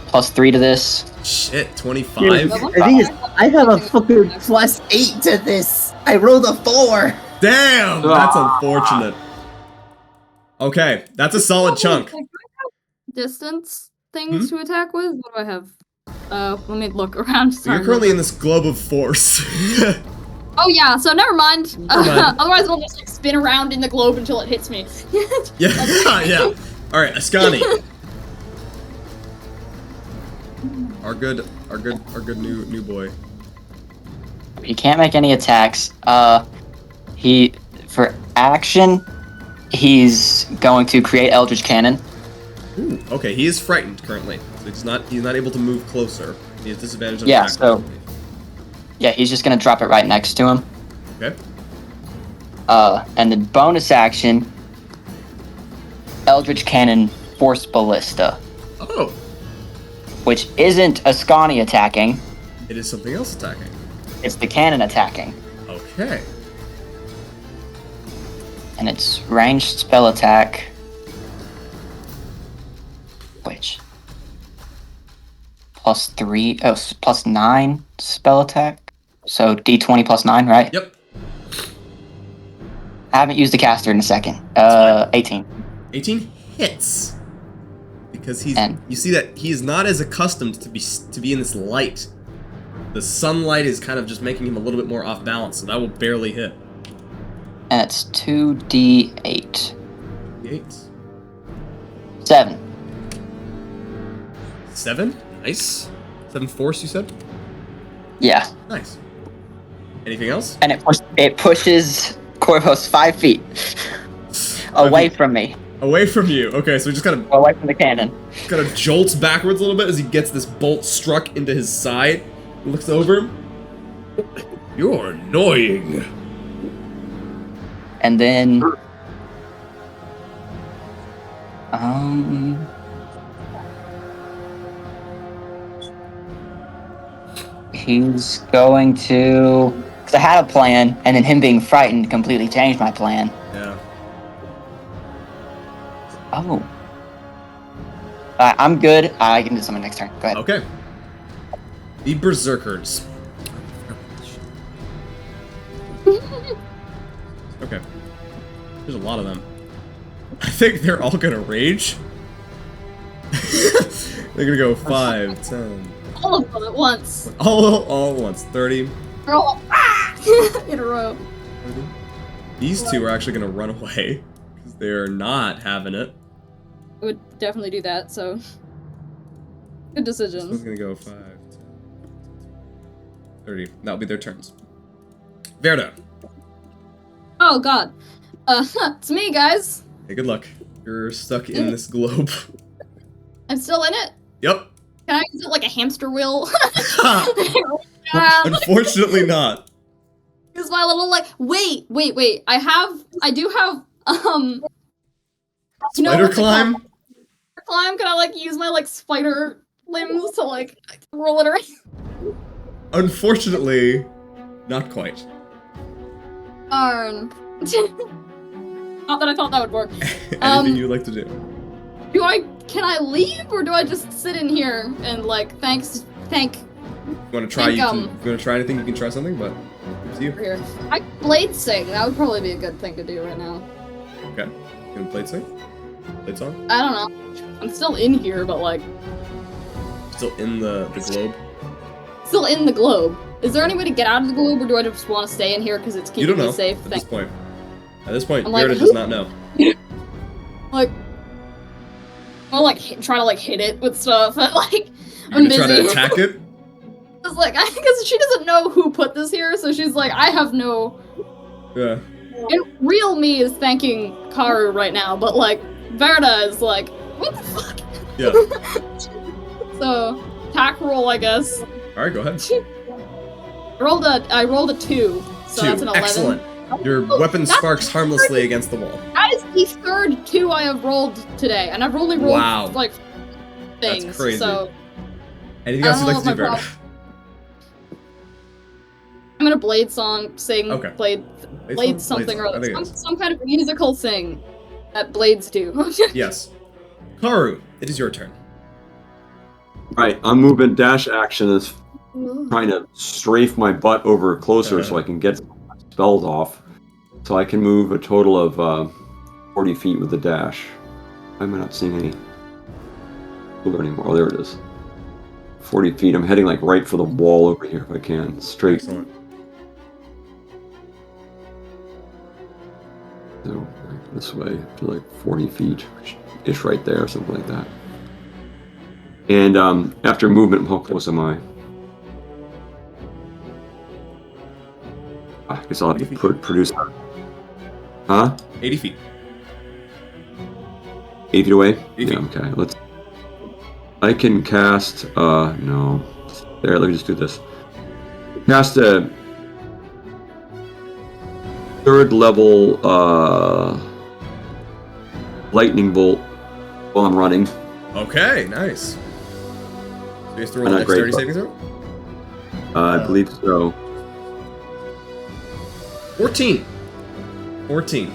Plus 3 to this. Shit, 25. Dude, the thing is, I have a fucking +8 to this. I rolled a 4. Damn, that's unfortunate. Okay, that's a solid chunk. Distance things to attack with? What do I have? Let me look around. So you're currently in this globe of force. Oh yeah, so never mind. Never mind. Otherwise we'll just like spin around in the globe until it hits me. Yeah, yeah. Alright, Ascani. Our good new boy. He can't make any attacks. For action, he's going to create Eldritch Cannon. Ooh, okay, he is frightened currently. So he's not able to move closer. He has disadvantage on Yeah, attack. so- Yeah, he's just gonna drop it right next to him. Okay. And then bonus action, Eldritch Cannon Force Ballista, Oh, which isn't Ascani attacking, it is something else attacking. it's the cannon attacking. Okay. And it's ranged spell attack. Which? Plus 9 spell attack. So D20 plus 9, right? Yep. I haven't used the caster in a second. 18. 18 hits. Because And- you see that he is not as accustomed to be in this light. The sunlight is kind of just making him a little bit more off balance, so that will barely hit. And it's 2d8. 8. 7. 7. Nice. 7 force, you said? Yeah. Nice. Anything else? And it pushes Khorvos 5 feet away from me. Away from you. Okay, so he just kind Away from the cannon. of jolts backwards a little bit as he gets this bolt struck into his side. He looks over. You're annoying. And then... He's going to... Because I had a plan, and then him being frightened completely changed my plan. Yeah. Oh. I'm good. I can do something next turn. Go ahead. Okay. The Berserkers. Okay. There's a lot of them. I think they're all gonna rage. They're gonna go 5, 10. All of them at once. All at once. 30. They're all in a row. 30. These two are actually gonna run away. Because they're not having it. I would definitely do that, so good This one's decisions. gonna go 5, 10, 30. That'll be their turns. Verda. Oh god. It's me, guys. Hey, good luck. You're stuck in this globe. I'm still in it. Yep. Can I use it like a hamster wheel? Unfortunately not. Use my little like wait. I do have you know Spider what's it climb? called? Spider climb? Can I like use my like spider limbs to like roll it around? Unfortunately, not quite. Darn. Not that I thought that would work. Anything you'd like to do? Can I leave or do I just sit in here and like thank You want to try? You want to try anything? You can try something, but it's you. here. I blade sing. That would probably be a good thing to do right now. Okay. You gonna play sing? Play song? I don't know. I'm still in here, but like... Still in the globe? Still in the globe. Is there any way to get out of the globe, or do I just want to stay in here because it's keeping me safe? At this point. At this point, like, Gerda does not know. Like... I'll like try to like hit it with stuff. Like, I'm busy. Try to attack it? It's like, I guess she doesn't know who put this here, so she's like, I have no... Yeah. And real me is thanking Karu right now, but like, Verda is like, what the fuck? Yeah. So, attack roll, I guess. Alright, go ahead. I rolled a 2, so that's an 11. Excellent. Your weapon sparks harmlessly against the wall. That is the third 2 I have rolled today, and I've only rolled like things. That's crazy. So anything else you'd like to do, Verda? I'm gonna blade song, sing, blade something or other. Some kind of musical thing that blades do. Yes. Karu, it is your turn. Right, I'm moving dash action is trying to strafe my butt over closer so I can get spells off. So I can move a total of 40 feet with the dash. Why am I not seeing any cooler anymore? Oh, there it is. 40 feet. I'm heading like right for the wall over here if I can. Straight. Excellent. So like this way to like 40 feet-ish right there, something like that. And after movement, how close am I? I guess I'll have to produce. Huh? 80 feet. 80 feet away? 80 feet. Okay, let's... I can cast... no. There, let me just do this. Cast a... 3rd level, lightning bolt while I'm running. Okay, nice. So you have to roll the dexterity saving throw? I believe so. 14. 14.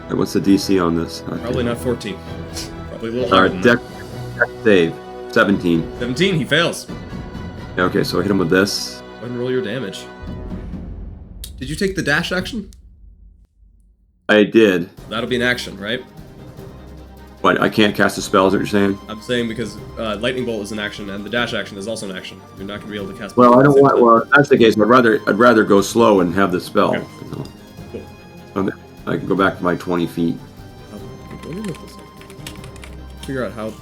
Right, what's the DC on this? Probably not 14. Probably a little higher than dex save. 17. 17, he fails. Okay, so I hit him with this. Go ahead and roll your damage. Did you take the dash action? I did. That'll be an action, right? But I can't cast a spell, is what you're saying? I'm saying because lightning bolt is an action and the dash action is also an action. You're not going to be able to cast. Well, I don't want. Well, if that's the case, I'd rather go slow and have the spell. Okay. So I can go back to my 20 feet. Let me look this up. Figure out how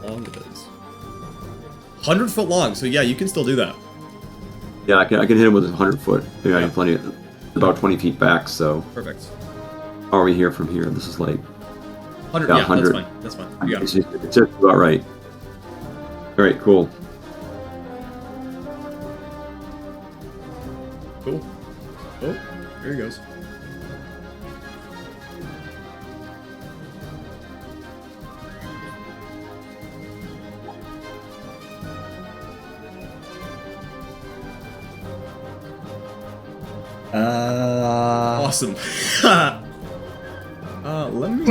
long it is. 100 foot long. So yeah, you can still do that. Yeah, I can hit him with a 100 foot. Maybe I have plenty. About 20 feet back. So. Perfect. How are we here from here? This is like. 100. Yeah, 100. That's fine. You got it. It's just about right. All right, cool. Cool. Oh, here he goes. Awesome. Let me...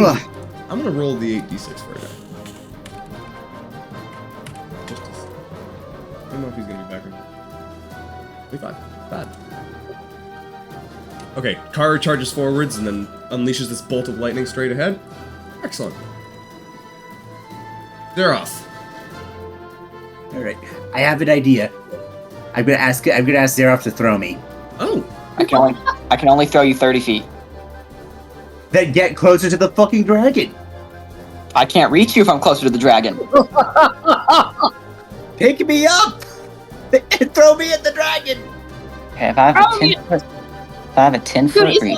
I'm gonna roll the 8d6 for now. Just to see. I don't know if he's gonna be back or not. 25. Bad. Okay, Karu charges forwards and then unleashes this bolt of lightning straight ahead. Excellent. They're off. Alright. I have an idea. I'm gonna ask Xerath to throw me. Oh! I can only throw you 30 feet. Then get closer to the fucking dragon. I can't reach you if I'm closer to the dragon. Pick me up and throw me at the dragon. Okay, if I have a 10 foot Dude, reach.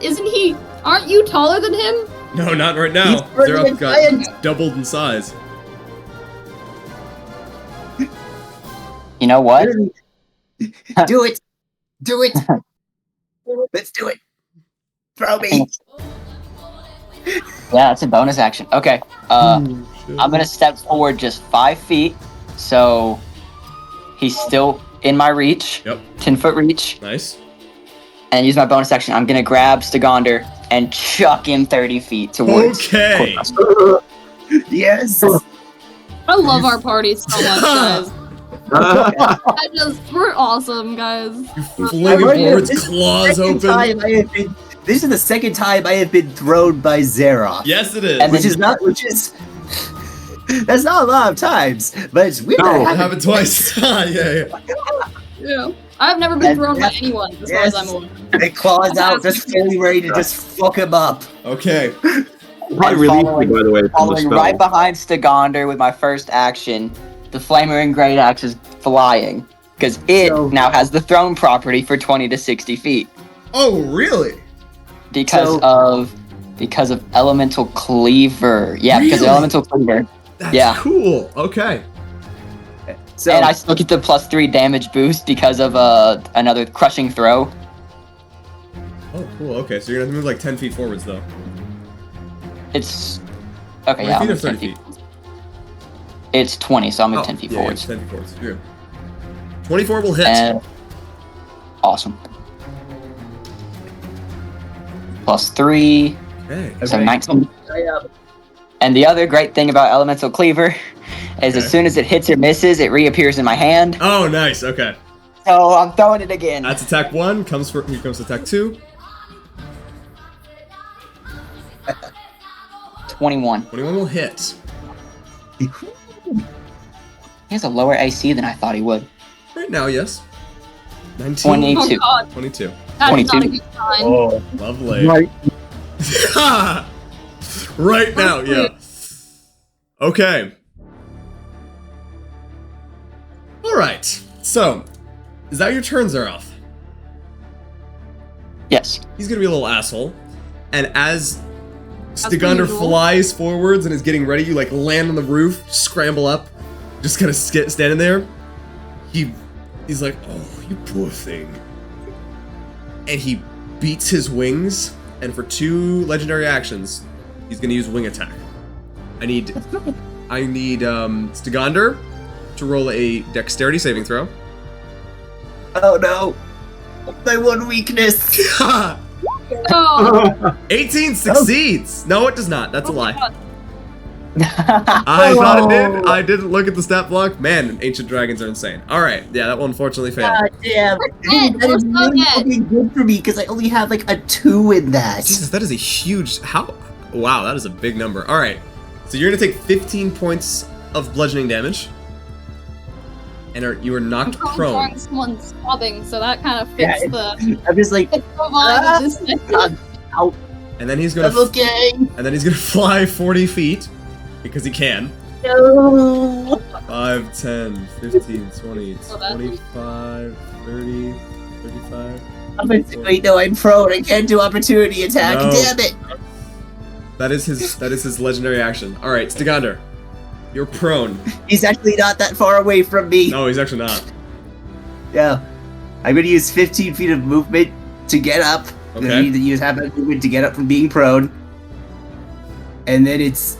Isn't he taller? Aren't you taller than him? No, not right now. Xerath got doubled in size. You know what? Do it. Do it. Let's do it. Throw me. Yeah, that's a bonus action. Okay. I'm gonna step forward just 5 feet, so he's still in my reach. Yep. 10-foot reach. Nice. And use my bonus action. I'm gonna grab Stagander and chuck him 30 feet towards. Okay. Yes. I love our party so much, guys. We're awesome, guys. You fling boards, This is the claws second open. time this is the second time I have been thrown by Xeroth. Yes, it is. And Which is that's not a lot of times, but it's weird. No, that It happened. happened twice. yeah. Yeah. I've never been thrown by anyone, as far as I'm aware. The claws out, just fully ready to just fuck him up. Okay. Probably released you, by the way, from the Following spell. right behind Stigonder with my first action, the Flamering Great Axe is flying. Because it So- now has the throne property for 20 to 60 feet. Oh, really? Because of Elemental Cleaver. Yeah, because of Really? Elemental Cleaver. That's Yeah. cool. Okay. So And I still get the +3 damage boost because of another Crushing Throw. Oh, cool. Okay, so you're gonna have to move like 10 feet forwards, though. It's... Okay, 20 yeah, I'll feet or move 10 30 feet. feet? It's 20, so I'll move Oh, 10 feet yeah, forwards. 10 feet forwards. You're good. 24 will hit. And... Awesome. +3, Okay. so 19. And the other great thing about Elemental Cleaver is Okay. as soon as it hits or misses, it reappears in my hand. Oh, nice. Okay. So I'm throwing it again. That's attack 1. Here comes attack 2. 21. 21 will hit. He has a lower AC than I thought he would. Right now, yes. 19. 20. Oh 22. god, 22. that's 22. not a good sign. Lovely. Right. Right now, yeah. Okay. Alright. So, is that your turn, Xeroth? Yes. He's gonna be a little asshole. And as per Stigonder usual. flies forwards and is getting ready, you like land on the roof, scramble up, just kind of standing there. He's like, oh, you poor thing. And he beats his wings, and for 2 legendary actions, he's gonna use wing attack. I need Stigonder to roll a dexterity saving throw. oh no, my one weakness. 18 succeeds! No, it does not. That's a lie. God. I thought it did. I didn't look at the stat block. Man, ancient dragons are insane. Alright, yeah, that one unfortunately failed. God damn. dead, That we're is so really dead. fucking good for me because I only have like a 2 in that. Jesus, that is a huge... How? Wow, that is a big number. Alright, so you're gonna take 15 points of bludgeoning damage. And you are knocked I'm prone. drawing someone's sobbing, so that kind of fits the I'm just like, it's the vibe of this God, ow, And then he's gonna... I'm okay. And then he's gonna fly 40 feet. Because he can. No. 5, 10, 15, 20, So that- 25, 30, 35. Wait, no, I'm prone. I can't do opportunity attack. No. Damn it. That is his legendary action. Alright, Stigonder. You're prone. He's actually not that far away from me. No, he's actually not. Yeah. I'm gonna use 15 feet of movement to get up. Okay. I need to use half that movement to get up from being prone. And then it's...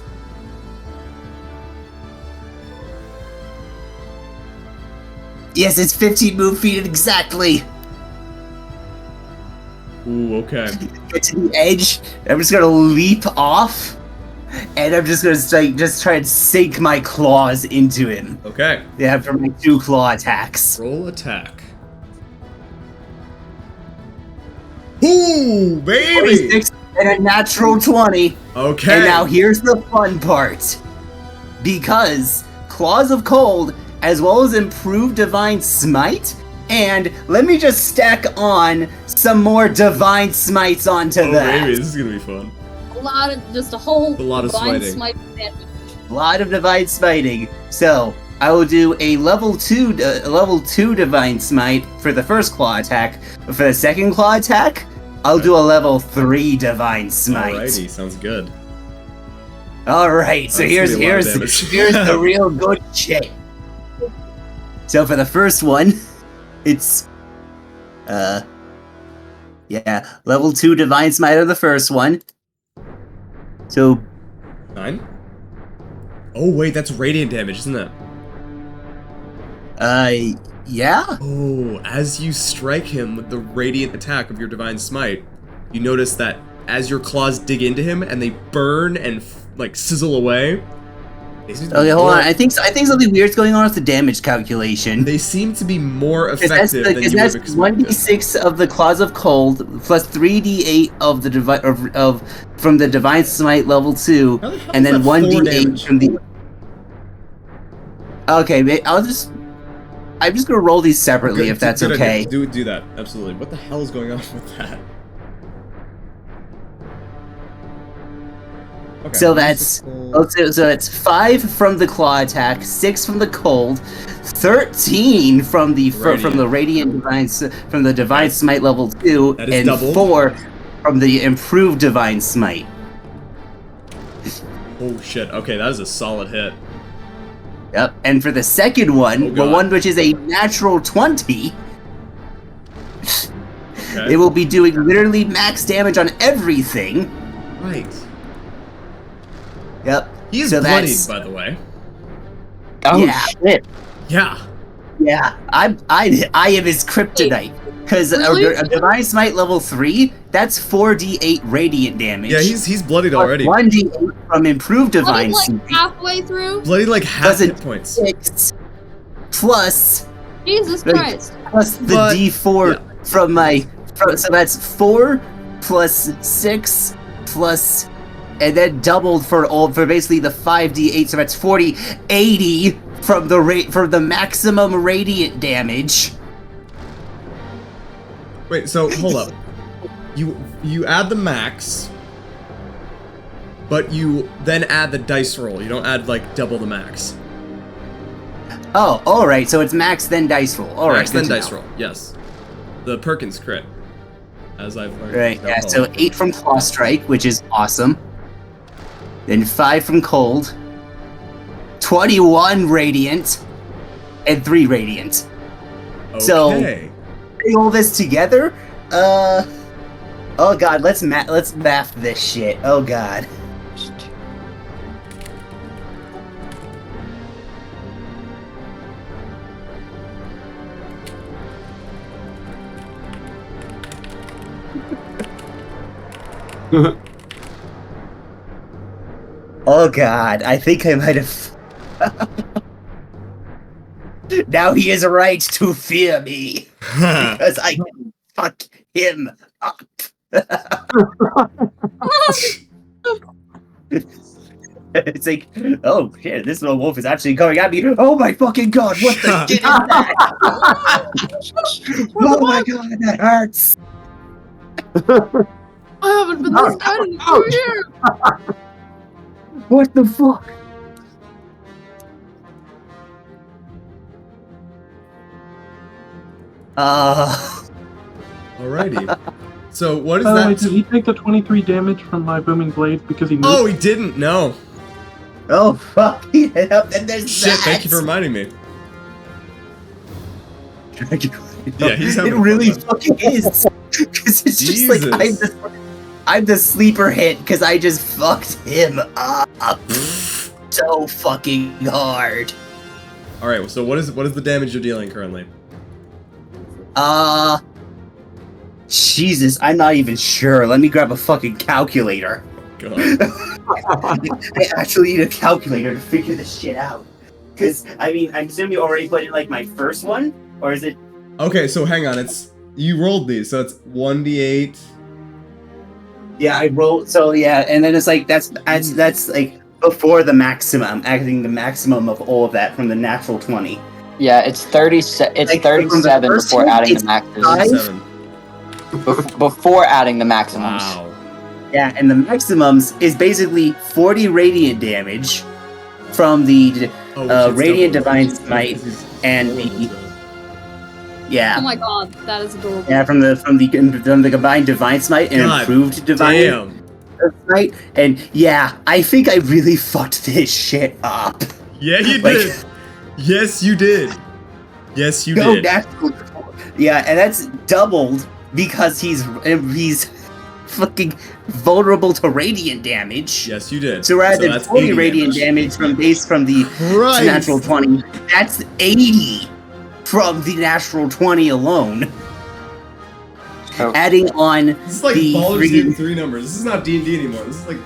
Yes, it's 15 move feet exactly. Ooh, okay. Get to the edge. I'm just gonna leap off. And I'm just gonna try and sink my claws into him. Okay. Yeah, for my 2 claw attacks. Roll attack. Ooh, baby! 26 and a natural 20. Okay. And now here's the fun part. Because Claws of Cold, as well as improved Divine Smite, and let me just stack on some more Divine Smites onto Oh, that. baby, this is gonna be fun. just a whole A lot of divine smiting. smite sandwich. A lot of Divine Smiting. So I will do a level 2 Divine Smite for the first claw attack. But for the second claw attack, I'll do a level 3 Divine Smite. Alrighty, sounds good. Alright, so That's here's gonna be a lot of here's damage. here's the real good shit. So for the first one, it's yeah, level 2 Divine Smite on the first one. So 9? Oh, wait, that's radiant damage, isn't it? yeah. Oh, as you strike him with the radiant attack of your divine smite, you notice that as your claws dig into him and they burn and like sizzle away, Okay, hold on. I think something weird's going on with the damage calculation. They seem to be more effective than you would that's expect. 1d6 of the Claws of Cold plus 3d8 of the from the Divine Smite level 2, and then 1d8 from the. Okay, I'm just gonna roll these separately if that's okay. Do that, absolutely. What the hell is going on with that? Okay, so that's so it's 5 from the claw attack, 6 from the cold, 13 from the Divine Smite level 2, and doubled. 4 from the improved Divine Smite. Oh shit! Okay, that is a solid hit. Yep, and for the second one, the one which is a natural 20, it will be doing literally max damage on everything. Right. Yep. He's bloodied, by the way. Oh shit. Yeah. Yeah. I am his kryptonite. Because a Divine Smite level 3, that's 4d8 radiant damage. Yeah, he's bloodied already. 1d8 from improved Divine Smite. Halfway through? Bloodied like half hit points. 6 plus... Jesus Christ. Plus the d4 from my... so that's 4 plus 6 plus... And then doubled for basically the 5d8, so that's 80 from the maximum radiant damage. Wait, so hold up. You add the max, but you then add the dice roll. You don't add like double the max. Oh, all right. So it's max then dice roll. All right. Max then dice roll. Yes. The Perkins crit, as I've learned. Right. Yeah. So 8 from Claw Strike, which is awesome. Then 5 from Cold, 21 Radiant, and 3 Radiant. Okay. So, putting all this together, oh god, let's math this shit. Oh god. Oh god, I think I might have... Now he is right to fear me, because I can fuck him up. It's like, oh shit, this little wolf is actually going at me. Oh my fucking god, what the shit is that? Oh my god, that hurts. I haven't been this bad in 2 years. What the fuck? Alrighty. So what is that? Wait, did he take the 23 damage from my booming blade because he moved? Oh, he didn't. No. Oh fuck! Then there's shit. That. Thank you for reminding me. Yeah, he's having it really fucking is. Because it's just like I'm the sleeper hit because I just fucked him up so fucking hard. All right. So what is the damage you're dealing currently? Jesus, I'm not even sure. Let me grab a fucking calculator. God. I actually need a calculator to figure this shit out. Because, I mean, I'm assuming you already put in, like, my first one? Or is it... Okay, so hang on. You rolled these, so it's 1d8. Yeah, I rolled... So, yeah, and then it's like, that's like, before the maximum. I'm adding the maximum of all of that from the natural 20. Yeah, it's 37 before adding the maximums. Before adding the maximums. Wow. Yeah, and the maximums is basically 40 radiant damage from the Radiant Divine Smite and the... Yeah. Oh my god, that is adorable. Yeah, from the combined Divine Smite and improved Divine Smite. And yeah, I think I really fucked this shit up. Yeah, you did. Yes, you did. Yes, you did. Yeah, and that's doubled because he's fucking vulnerable to radiant damage. Yes, you did. So rather than 40 radiant damage from the natural 20, that's 80 from the natural 20 alone. Oh. Adding on this is like Baldur's Gate 3 numbers. This is not D&D anymore. This is like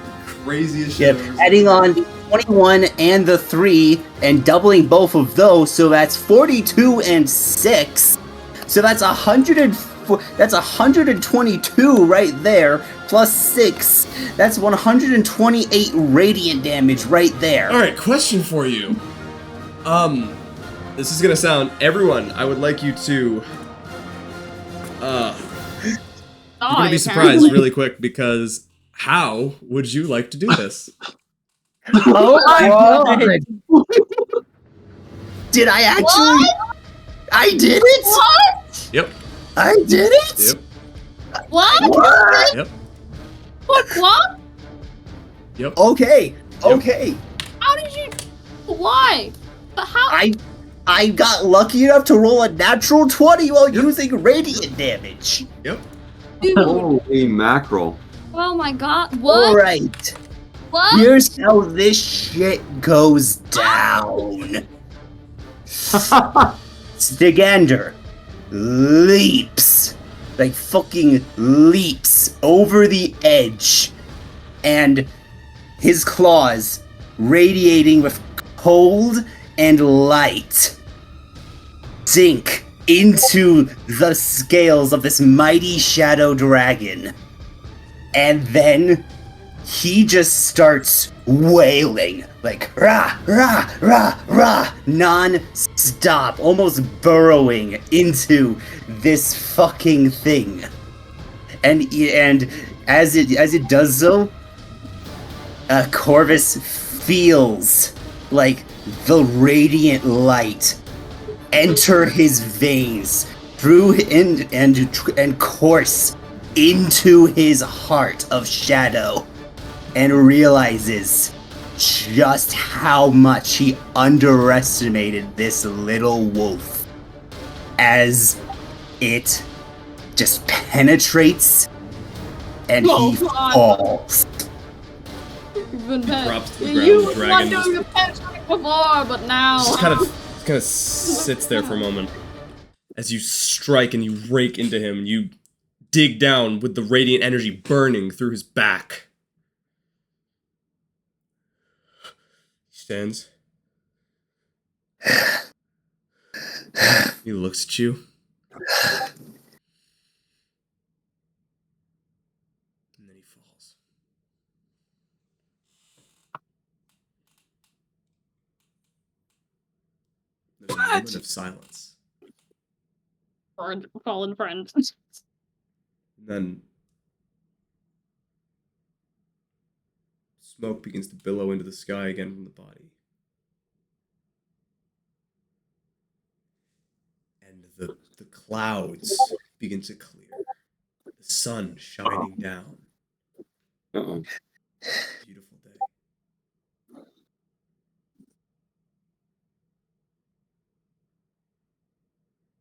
craziest shit. Yeah, adding on 21 and the 3 and doubling both of those, so that's 42 and 6. So that's 122 right there, plus 6. That's 128 radiant damage right there. Alright, question for you. This is gonna sound... Everyone, I would like you to... you're gonna be surprised really quick, because how would you like to do this? Oh my god! Did I actually... What? I did it? What? Yep. I did it? Yep. What? Yep. What? Yep. Okay. How did you... Why? But how... I got lucky enough to roll a natural 20 while using radiant damage. Yep. Dude. Holy mackerel. Oh my god. What? Alright. What? Here's how this shit goes down. Stigander leaps, like fucking leaps over the edge, and his claws, radiating with cold and light, sink into the scales of this mighty shadow dragon. And then he just starts wailing, like rah, rah, rah, rah, non-stop, almost burrowing into this fucking thing. And as it does so, Khorvos feels like the radiant light enter his veins through and course into his heart of shadow, and realizes just how much he underestimated this little wolf as it just penetrates and he falls. You've been Drops to the you ground, were dragon not doing the penetrate before, but now... Just kind of sits there for a moment. As you strike and you rake into him, you dig down with the radiant energy burning through his back. He stands. He looks at you. And then he falls. There's a moment of silence. Fallen friend. And then smoke begins to billow into the sky again from the body. And the clouds begin to clear. The sun shining down. Uh-oh. Beautiful day.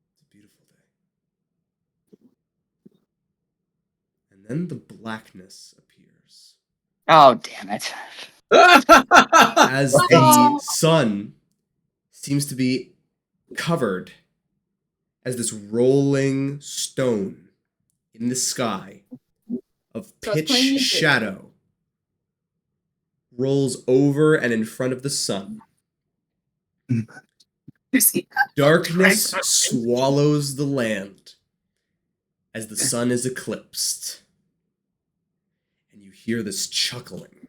It's a beautiful day. And then the blackness appears. Oh, damn it. As the sun seems to be covered as this rolling stone in the sky of pitch shadow rolls over and in front of the sun. Darkness swallows the land as the sun is eclipsed. And you hear this chuckling,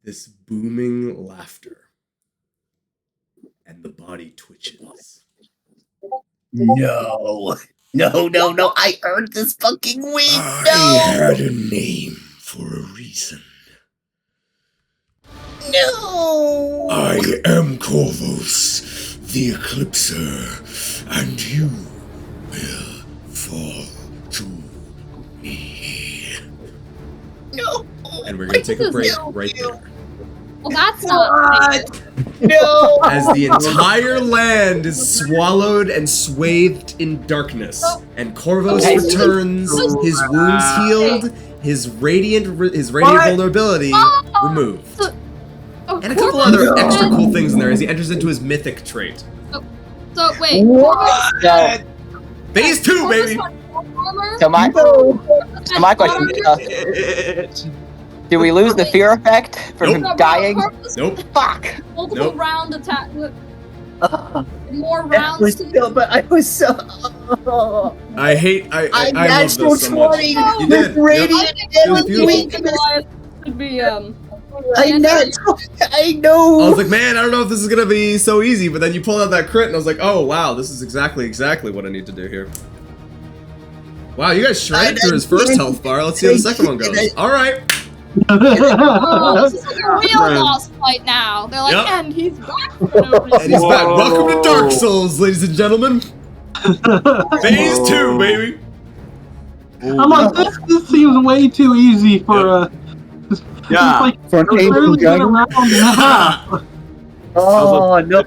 this booming laughter, and the body twitches. No, I earned this fucking win. I had a name for a reason. No. I am Khorvos, the Eclipser, and you will fall to me. No. And we're gonna take a break right there. Well, that's not... No. As the entire land is swallowed and swathed in darkness, and Khorvos returns, his wounds healed, his radiant vulnerability removed. And a couple other extra cool things in there as he enters into his mythic trait. So, wait. Phase 2, baby! So my question, Do we lose the fear effect from him dying? Nope. Fuck! Multiple round attack. More I rounds. was so, but I was so. I love natural this so much. 20 You did. with radiant Yep. It was beautiful. Goliath should be I know. I was like, man, I don't know if this is gonna be so easy, but then you pulled out that crit, and I was like, oh wow, this is exactly what I need to do here. Wow, you guys shredded through his first health bar. Let's see how the second one goes. All right. Oh, this is like a real boss fight now. They're like, Yep. and he's back for no reason. And he's back. Welcome to Dark Souls, ladies and gentlemen. Phase 2, baby. I'm like, this seems way too easy for Yeah. Like, For an we're ancient barely getting gun? around and a half. Oh no!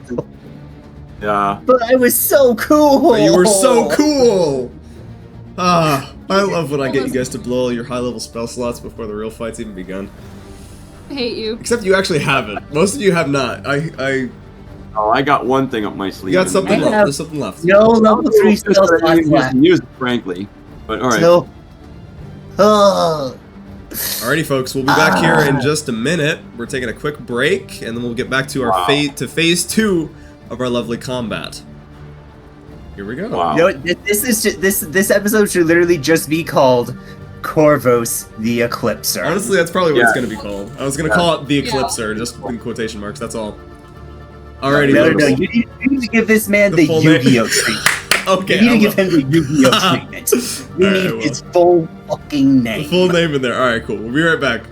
Yeah. But I was so cool. But you were so cool. Ah, I love when I get you guys to blow all your high-level spell slots before the real fight's even begun. I hate you. Except you actually haven't. Most of you have not. Oh, I got one thing up my sleeve. You got something I left. have There's something left. No level 3 spell slots left. Use it, frankly. But all right. So, oh. Alrighty, folks, we'll be back here in just a minute. We're taking a quick break, and then we'll get back to our phase 2 of our lovely combat. Here we go. Wow. You know what? This episode should literally just be called Khorvos the Eclipser. Honestly, that's probably what it's Yeah. going to be called. I was going to call it the Eclipser, just in quotation marks. That's all. Alrighty, No, folks. you need to give this man The the full name. Yu-Gi-Oh treatment. Okay. You need to I'll- give him the Yu-Gi-Oh treatment. You Alright, need I will. his full fucking The name. full name in there. Alright, cool. We'll be right back.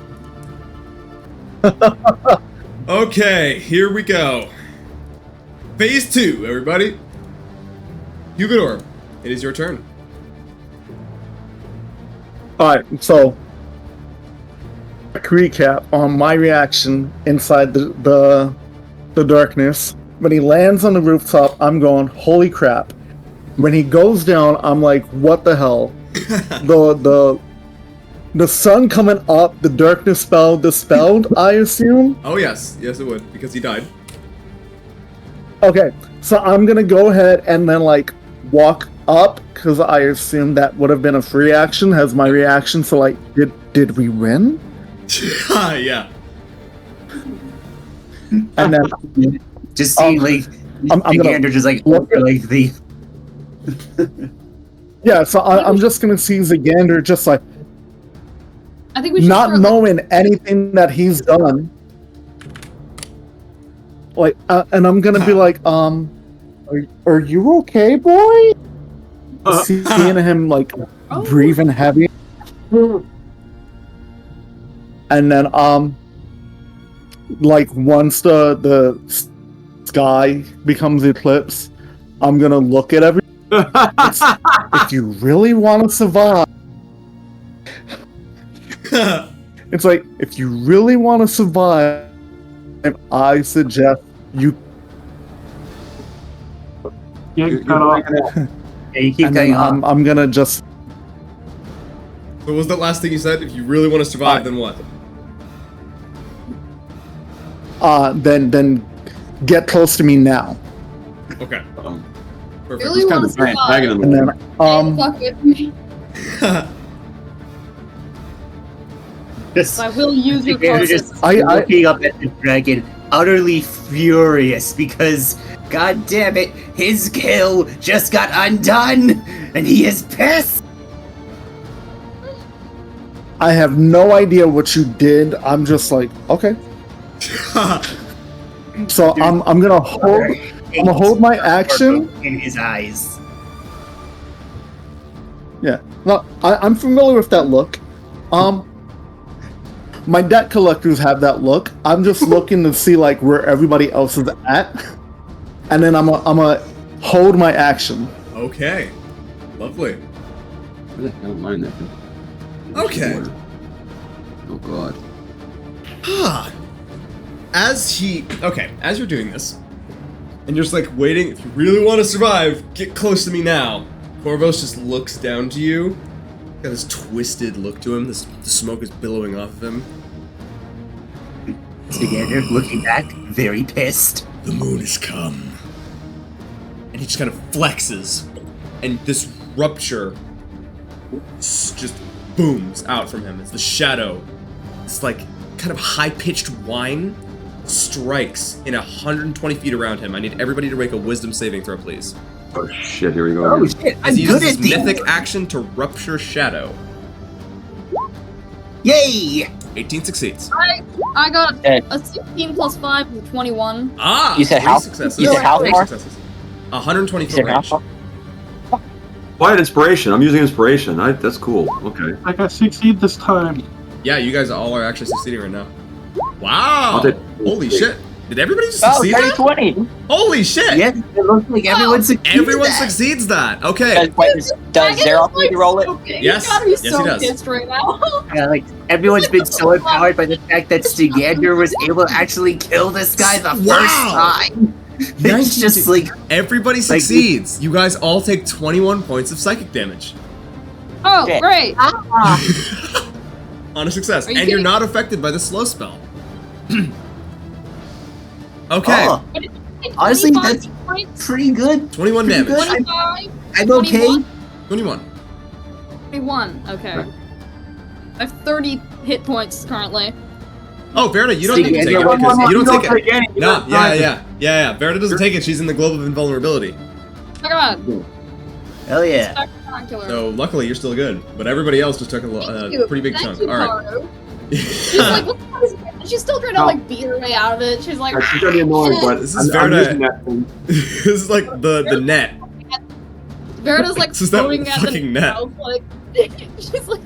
Okay, here we go. Phase 2, everybody. Hugador, it is your turn. Alright, so quick recap on my reaction inside the darkness. When he lands on the rooftop, I'm going, holy crap. When he goes down, I'm like, what the hell? the sun coming up, the darkness spell dispelled, I assume? Oh, yes. Yes, it would, because he died. Okay, so I'm gonna go ahead and then like walk up, because I assume that would have been a free action as my reaction, so like, did we win? Yeah. And then Just see like I'm gonna Gander just like look over like the. yeah, so I'm just gonna see Zagander just like I think we should not start, knowing anything that he's done. Like, and I'm gonna be like, are you okay, boy? Seeing him like breathing heavy, and then like once the sky becomes eclipse, I'm gonna look at every. If you really want to survive, it's like if you really want to survive, I suggest you. Get cut off. Yeah, you keep And cutting then off. I'm gonna just. So what was that last thing you said? If you really want to survive, then what? Then get close to me now. Okay. Perfect. Really It's kind want of to dragging survive. in the And wall. then Fuck with me. Just, I will use your Gander process. just I- looking up at the dragon, utterly furious because, god damn it, his kill just got undone, and he is pissed. I have no idea what you did. I'm just like, okay. So I'm gonna hold my action. In his eyes. Yeah. No, I'm familiar with that look. My debt collectors have that look. I'm just looking to see like where everybody else is at, and then I'm gonna hold my action. Okay. Lovely. I don't mind that. Okay. Oh god. As you're doing this, and you're just like waiting, if you really want to survive, get close to me now. Khorvos just looks down to you. Got this twisted look to him. The smoke is billowing off of him. Together, looking back, very pissed. The moon has come. And he just kind of flexes. And this rupture just booms out from him as the shadow this like kind of high-pitched whine strikes in 120 feet around him. I need everybody to make a wisdom saving throw, please. Oh shit! Here we go. Oh shit! I'm As he good uses at his these. mythic action to rupture shadow. Yay! 18 succeeds. I got Okay. a 16 plus 5 is 21. Ah! You said 3 how- successes. you said how Three far? successes. 120 You foot said range. how- Why an inspiration? I'm using inspiration. That's cool. Okay. I got succeed this time. Yeah, you guys all are actually succeeding right now. Wow! I'll take- Holy shit! Did everybody just Oh, succeed? 30-20. Holy shit! Yes, it looks like everyone succeeds. Everyone that. succeeds that. Okay. Wait, does Xerox need to roll it? Yes. You gotta be Yes, he so does. pissed right now. Yeah, like everyone's been so empowered by the fact that Stigander was able to actually kill this guy the Wow. first time. It's just like Everybody succeeds. You guys all take 21 points of psychic damage. Oh, Shit. great. On a success. Are you And you're kidding? not affected by the slow spell. Okay. oh, What did you say, Honestly, 25 that's- points? pretty good. 21 Pretty damage. good. 25, I'm okay. 21? 21. 21, okay. I have 30 hit points currently. Oh, Verda, you don't See, need to yeah, take no, it because you don't take it. any. No, yeah. Verda doesn't take it. She's in the globe of invulnerability. Oh my god. Hell yeah. Spectacular. So luckily you're still good. But everybody else just took a Thank you. pretty big Thank chunk. you, All right. Karu. She's like, what the fuck is it? She's still trying to like beat her way out of it. She's like, She's gonna be annoying, but This is I'm Verda. using that thing. This is like the net. Verda's like This is that floating at the fucking net. mouth, like, she's like,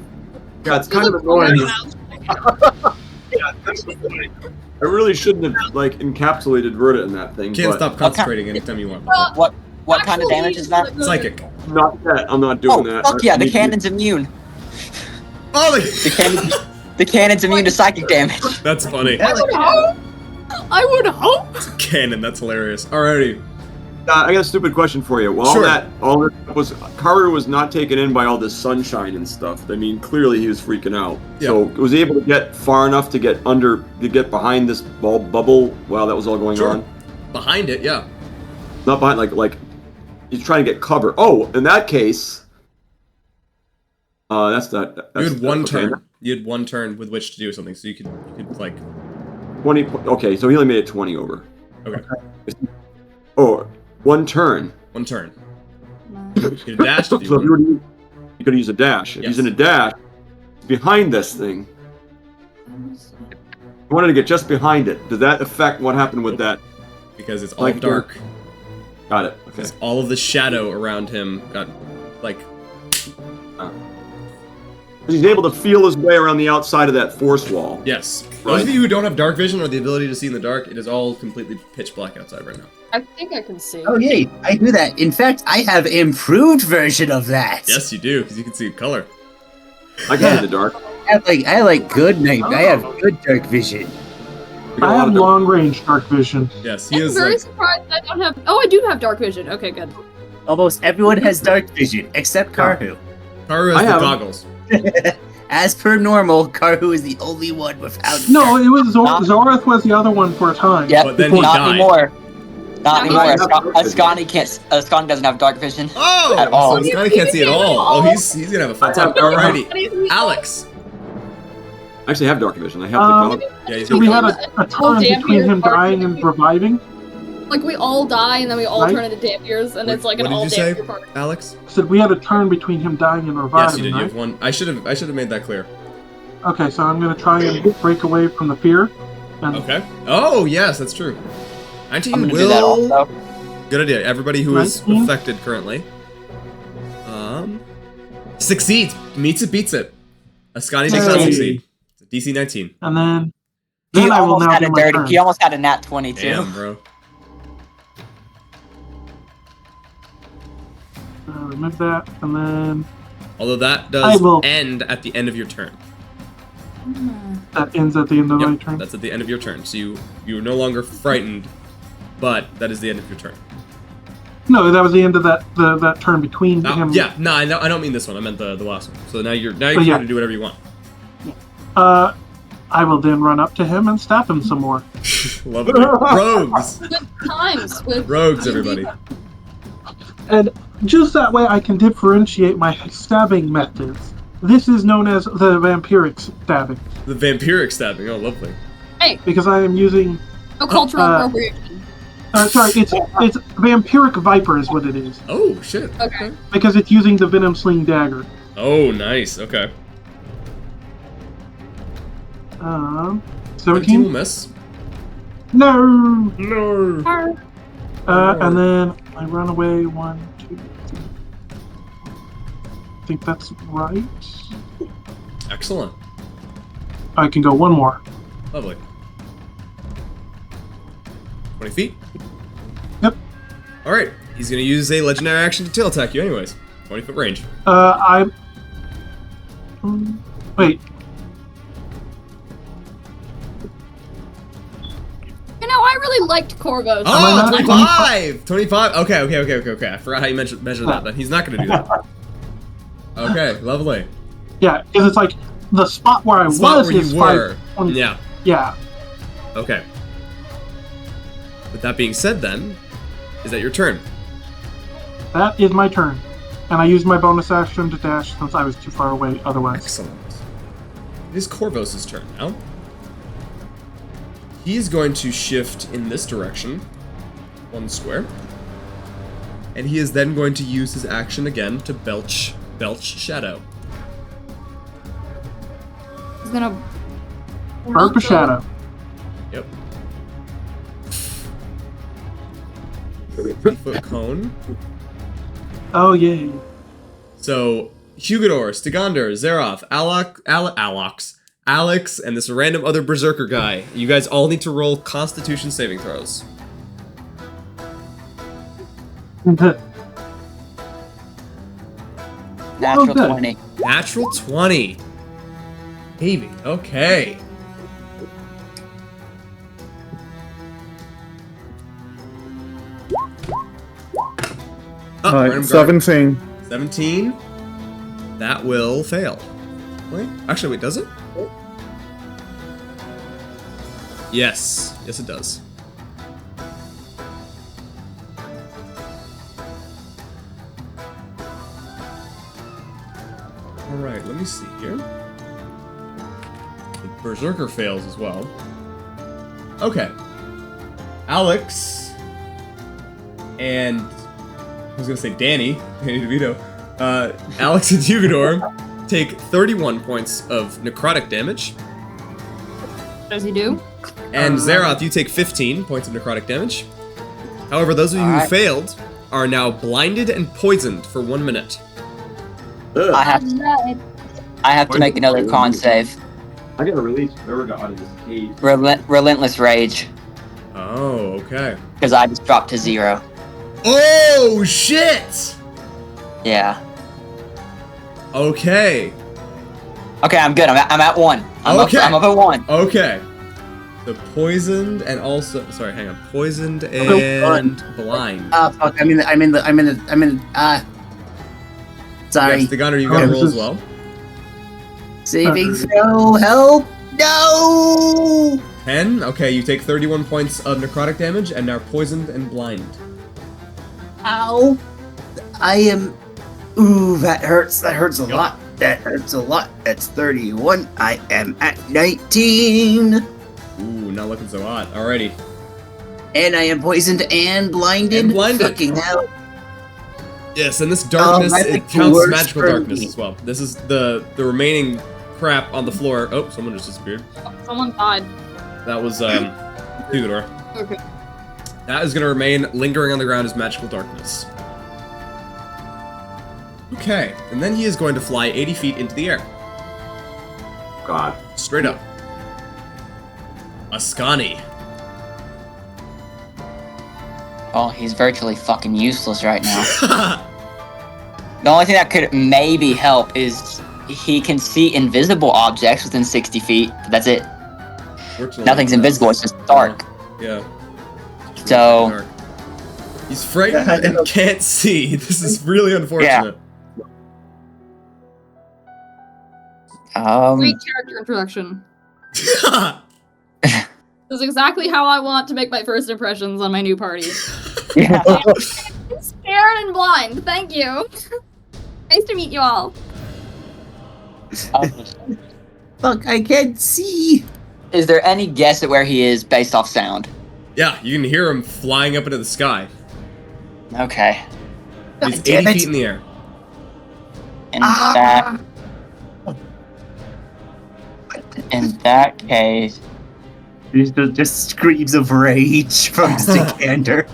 Yeah, it's she's kind of like, annoying. floating out. I really shouldn't have like encapsulated Verda in that thing. You can't but stop concentrating anytime you want. What kind of damage is that? Psychic. Not yet. I'm not doing Oh, that. fuck yeah, I the need to- cannon's immune. Oh, The cannon's immune to psychic damage. that's funny. I would hope. I would hope. Cannon, that's hilarious. Alrighty. I got a stupid question for you. Well, Sure. all this was Karu was not taken in by all this sunshine and stuff. I mean, clearly he was freaking out. Yeah. So was he able to get far enough to get behind this bubble while that was all going Sure. on? Behind it, yeah. Not behind, like he's trying to get cover. Oh, in that case, that's that. You That's, had one okay. turn. You had one turn with which to do something, so you could like 20. Okay, so he only made it 20 over. okay. Oh, one turn. One turn. You could dash if you So if want. you could use a dash. If Yes. he's in a dash, behind this thing. I wanted to get just behind it. Does that affect what happened with that? Because it's all Like, dark. Got it. Okay. Because all of the shadow around him got like He's able to feel his way around the outside of that force wall. yes. Those Right. of you who don't have dark vision or the ability to see in the dark, it is all completely pitch black outside right now. I think I can see. Oh yay, I do that. In fact, I have improved version of that. Yes, you do, because you can see color. I can see the dark. I like good night. I have good dark vision. We got I a lot have of dark- long range dark vision. Yes, he I'm is very like surprised I don't have. Oh, I do have dark vision. Okay, good. Almost everyone has dark vision except Karhu. Karu I has the have- goggles. As per normal, Karhu is the only one without. No, it was Zorath was the other one for a time. Yep, But then he not died. anymore. Not No, anymore. he's not- Ascani can't. Ascani doesn't have dark vision. Oh, At all. so Scotty can't see at all. Oh, he's gonna have a fun time. Alrighty, Alex. I actually have dark vision. I have the color. Yeah, he's So we had gonna a turn between him dying and reviving. Like we all die and then we all Right. turn into dampiers and it's like an What did all you say? dampier party. Alex. So we had a turn between him dying and reviving. Yes, you did. You right? have one. I should have made that clear. Okay, so I'm gonna try and break away from the fear. And Okay. Oh, yes, that's true. I'm 19 gonna will. do that also. Good idea. Everybody who is 19? affected currently. Succeeds. Meets it, beats it. Ascani does not Yay. succeed. It's a DC 19. and then He I will almost now had do a my dirty. turn. He almost had a nat 22. Damn, bro. Remove that, and then Although that I does will- end at the end of your turn. that ends at the end of my Yep, turn. that's at the end of your turn. So you are no longer frightened, but that is the end of your turn. No, that was the end of that turn between Oh, him. yeah, no, I don't mean this one. I meant the last one. So now you're Oh, free yeah. to do whatever you want. I will then run up to him and stab him some more. Lovely. Rogues. Good times with Rogues, everybody. And just that way I can differentiate my stabbing methods. This is known as the vampiric stabbing. The vampiric stabbing. Oh, lovely. Hey, because I am using. no cultural appropriation. Sorry, it's vampiric viper is what it is. Oh shit. Okay. Because it's using the venom sling dagger. Oh, nice. Okay. 17 will miss. No. No. And then I run away 1, 2, 3. I think that's right. Excellent. I can go one more. Lovely. 20 feet. Yep. All right. He's gonna use a legendary action to tail attack you, anyways. 20-foot range. Wait. You know, I really liked Khorvos. Oh, 25! 25! Okay. I forgot how you measure that, but he's not gonna do that. Okay, lovely. Yeah, because it's like the spot where I was is 520. Yeah. Yeah. Okay. With that being said, then, is that your turn? That is my turn. And I used my bonus action to dash since I was too far away otherwise. Excellent. It is Khorvos' turn now. He's going to shift in this direction, 1 square. And he is then going to use his action again to belch shadow. He's gonna Burp a shadow. Yep. 3-foot cone. Oh, yay. So, Hugador, Stigandr, Xerath, Alex, and this random other berserker guy. You guys all need to roll Constitution saving throws. Natural 20. Natural 20. Baby, okay. Alright, 17. 17. That will fail. Wait, actually, wait, does it? Yes. Yes, it does. Alright, let me see here. The Berserker fails as well. Okay. Alex and I was gonna say Danny DeVito. Alex and Hugador take 31 points of necrotic damage. What does he do? And Xerath, you take 15 points of necrotic damage. However, those of you who failed are now blinded and poisoned for 1 minute. I have to make another con save. I gotta release Urga out of this cage. Relentless Rage. Oh, okay. Because I just dropped to 0. Oh, shit! Yeah. Okay. Okay, I'm good. I'm at 1. I'm up at 1. Okay. The poisoned and also sorry, hang on. Poisoned and blind. Fuck! I'm in. Sorry. Yes, the gunner, you gotta roll as well. Saving throw. Help! No! 10. Okay, you take 31 points of necrotic damage and are poisoned and blind. Ow! I am. Ooh, that hurts. That hurts a lot. That hurts a lot. That's 31. I am at 19. Ooh, not looking so hot. Alrighty. And I am poisoned and blinded. And blinded. Fucking hell. Yes, and this darkness, it counts as magical darkness me. as well. This is the remaining crap on the floor. Oh, someone just disappeared. Someone died. That was, Theodore. Okay. That is going to remain lingering on the ground as magical darkness. Okay, and then he is going to fly 80 feet into the air. God. Straight up. Ascani. Oh, he's virtually fucking useless right now. The only thing that could maybe help is he can see invisible objects within 60 feet. But that's it. Nothing's invisible, it's just dark. Yeah. So... Dark. He's frightened and can't see. This is really unfortunate. Great character introduction. This is exactly how I want to make my first impressions on my new party. Yeah. I'm scared and blind. Thank you. Nice to meet you all. Fuck, I can't see. Is there any guess at where he is based off sound? Yeah, you can hear him flying up into the sky. Okay. He's God damn 80 it. feet in the air. In that case, There's just screams of rage from Sticander.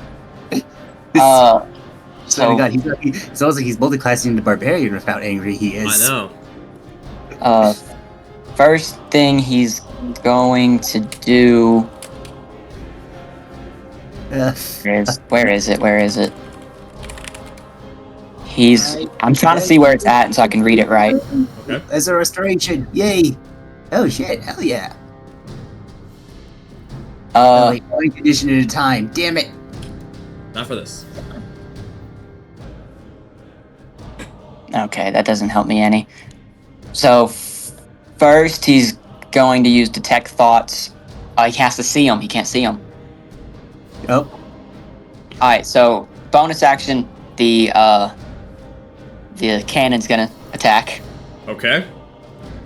so Oh my god, it's almost like he's multiclassing the barbarian with how angry he is. I know. first thing he's going to do. Where is it? I'm trying to see where it's at so I can read it right. Okay. As a restoration, yay! Oh shit, hell yeah! One condition at a time. Damn it! Not for this. Okay, that doesn't help me any. So, first he's going to use Detect Thoughts. He has to see them. He can't see them. Oh. Alright, so bonus action, the cannon's gonna attack. Okay.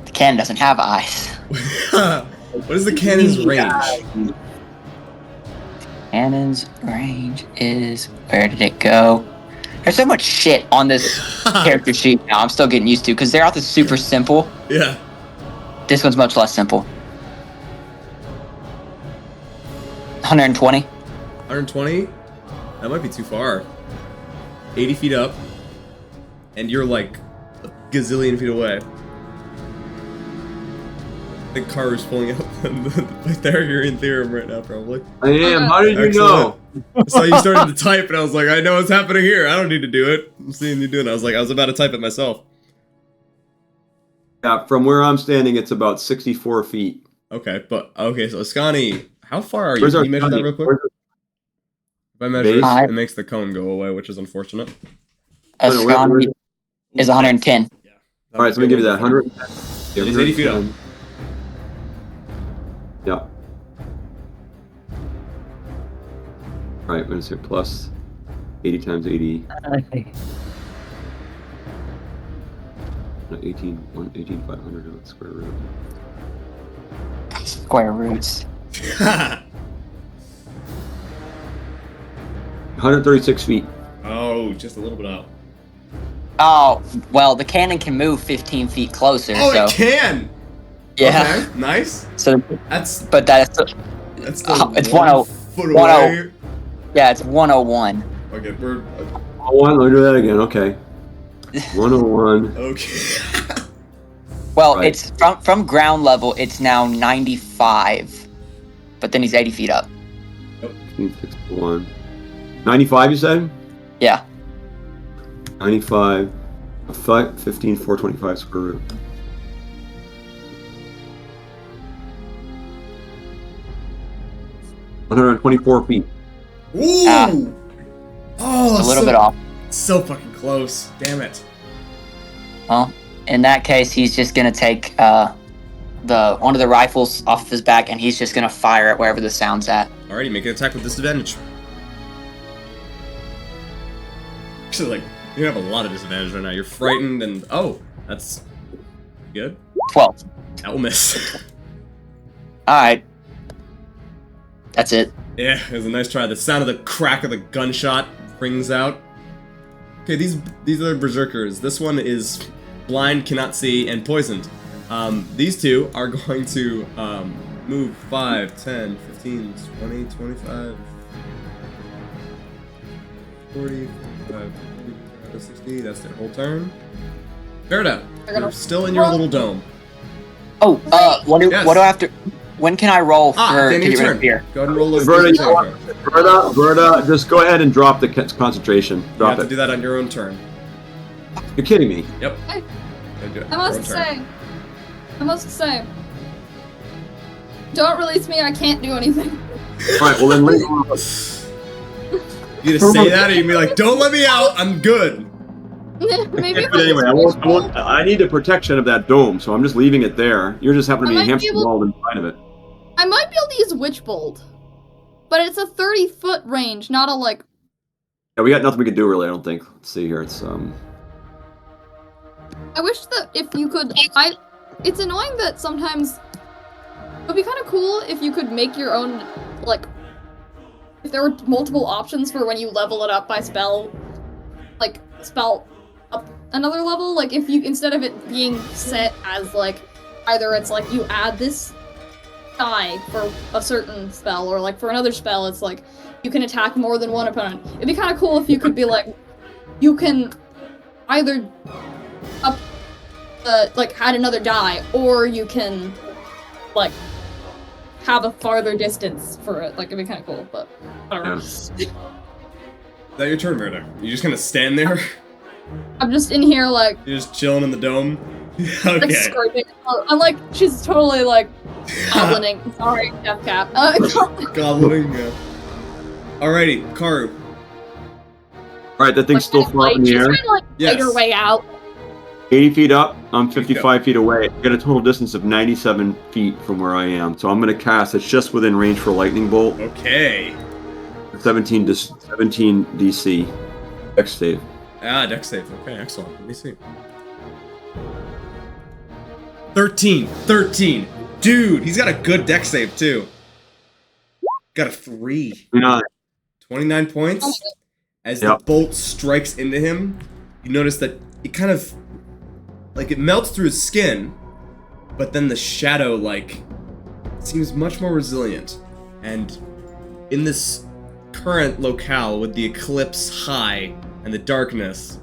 The cannon doesn't have eyes. What is the cannon's range? Cannon's range is... Where did it go? There's so much shit on this character sheet now. I'm still getting used to, because Zeroth is super simple. Yeah. This one's much less simple. 120. 120? That might be too far. 80 feet up. And you're like a gazillion feet away. I think Karu's pulling out the Pythagorean theorem right now, probably. I am. How did you know? I saw you started to type, and I was like, I know what's happening here. I don't need to do it. I'm seeing you doing it. I was about to type it myself. Yeah, from where I'm standing, it's about 64 feet. Okay, so Ascani, how far are you? Where's Can our you measure that real quick? If I measure base? it makes the cone go away, which is unfortunate. Ascani is 110. Yeah. All right, so let me give you that. 100. Yeah, he's 80 feet up. Yeah. All right, what is it? Plus 80 times 80. 18, 500 square root. Square roots. 136 feet. Oh, just a little bit out. Oh, well, the cannon can move 15 feet closer, Oh, so... it can! Yeah. Okay, nice. So, That's that's still it's 1 foot away. Yeah, it's 101. Okay, we're... 101, let me do that again, okay. 101. Okay. Well, Right. it's from ground level, it's now 95. But then he's 80 feet up. 61. 95, you said? Yeah. 95. 15, 425 square root. $124 feet. Ooh! Oh, A little bit off. So fucking close. Damn it. Well, in that case, he's just gonna take one of the rifles off of his back, and he's just gonna fire it wherever the sound's at. Alrighty, make an attack with disadvantage. Actually, like, you have a lot of disadvantage right now. You're frightened and... Oh, that's... good. 12. That will miss. Alright. That's it. Yeah, it was a nice try. The sound of the crack of the gunshot rings out. Okay, these are berserkers. This one is blind, cannot see, and poisoned. These two are going to move 5, 10, 15, 20, 25, 40, 45, 60. That's their whole turn. Verda, you're still in your little dome. Oh, what do Yes. I have to... When can I roll for At the end to of get your rid of turn. fear? Go ahead and roll a Verda, just go ahead and drop the concentration. You Drop have to it. do that on your own turn. You're kidding me. Yep. I- Gotta do it I on your must own turn. say, don't release me, I can't do anything. All right, well then, You gonna say that, or you be like, "Don't let me out. I'm good." Maybe if but anyway, I just I need the protection of that dome, so I'm just leaving it there. You're just happen to I be might be hamster able- walled inside of it. I might be able to use Witch Bolt. But it's a 30-foot range, not a, like... Yeah, we got nothing we can do really. I don't think. Let's see here. It's I wish that if you could, it's annoying that sometimes it would be kind of cool if you could make your own, like, if there were multiple options for when you level it up by spell, like, spell up another level, like, if you, instead of it being set as, like, either it's like you add this die for a certain spell, or like for another spell it's like you can attack more than one opponent. It'd be kind of cool if you could be like, you can either up like add another die, or you can like have a farther distance for it. Like it'd be kind of cool, but I don't know. Yes. Is that your turn, Murder? You just gonna stand there? I'm just in here like You're just chilling in the dome? Okay. like screaming. I'm like, she's totally like goblining. Sorry, Death Cap. Gobbling, yeah. Alrighty, Karu. Alright, that thing's still far in the air. She's trying to like Yes. fight her way out. 80 feet up, I'm 55 feet away. I get a total distance of 97 feet from where I am. So I'm going to cast, it's just within range for a lightning bolt. Okay. 17 DC. Dex save. Ah, dex save. Okay, excellent. Let me see. 13. Dude, he's got a good dex save, too. Got a 3. 29 points. As the bolt strikes into him, you notice that it kind of, like, it melts through his skin, but then the shadow, like, seems much more resilient. And in this current locale with the eclipse high and the darkness,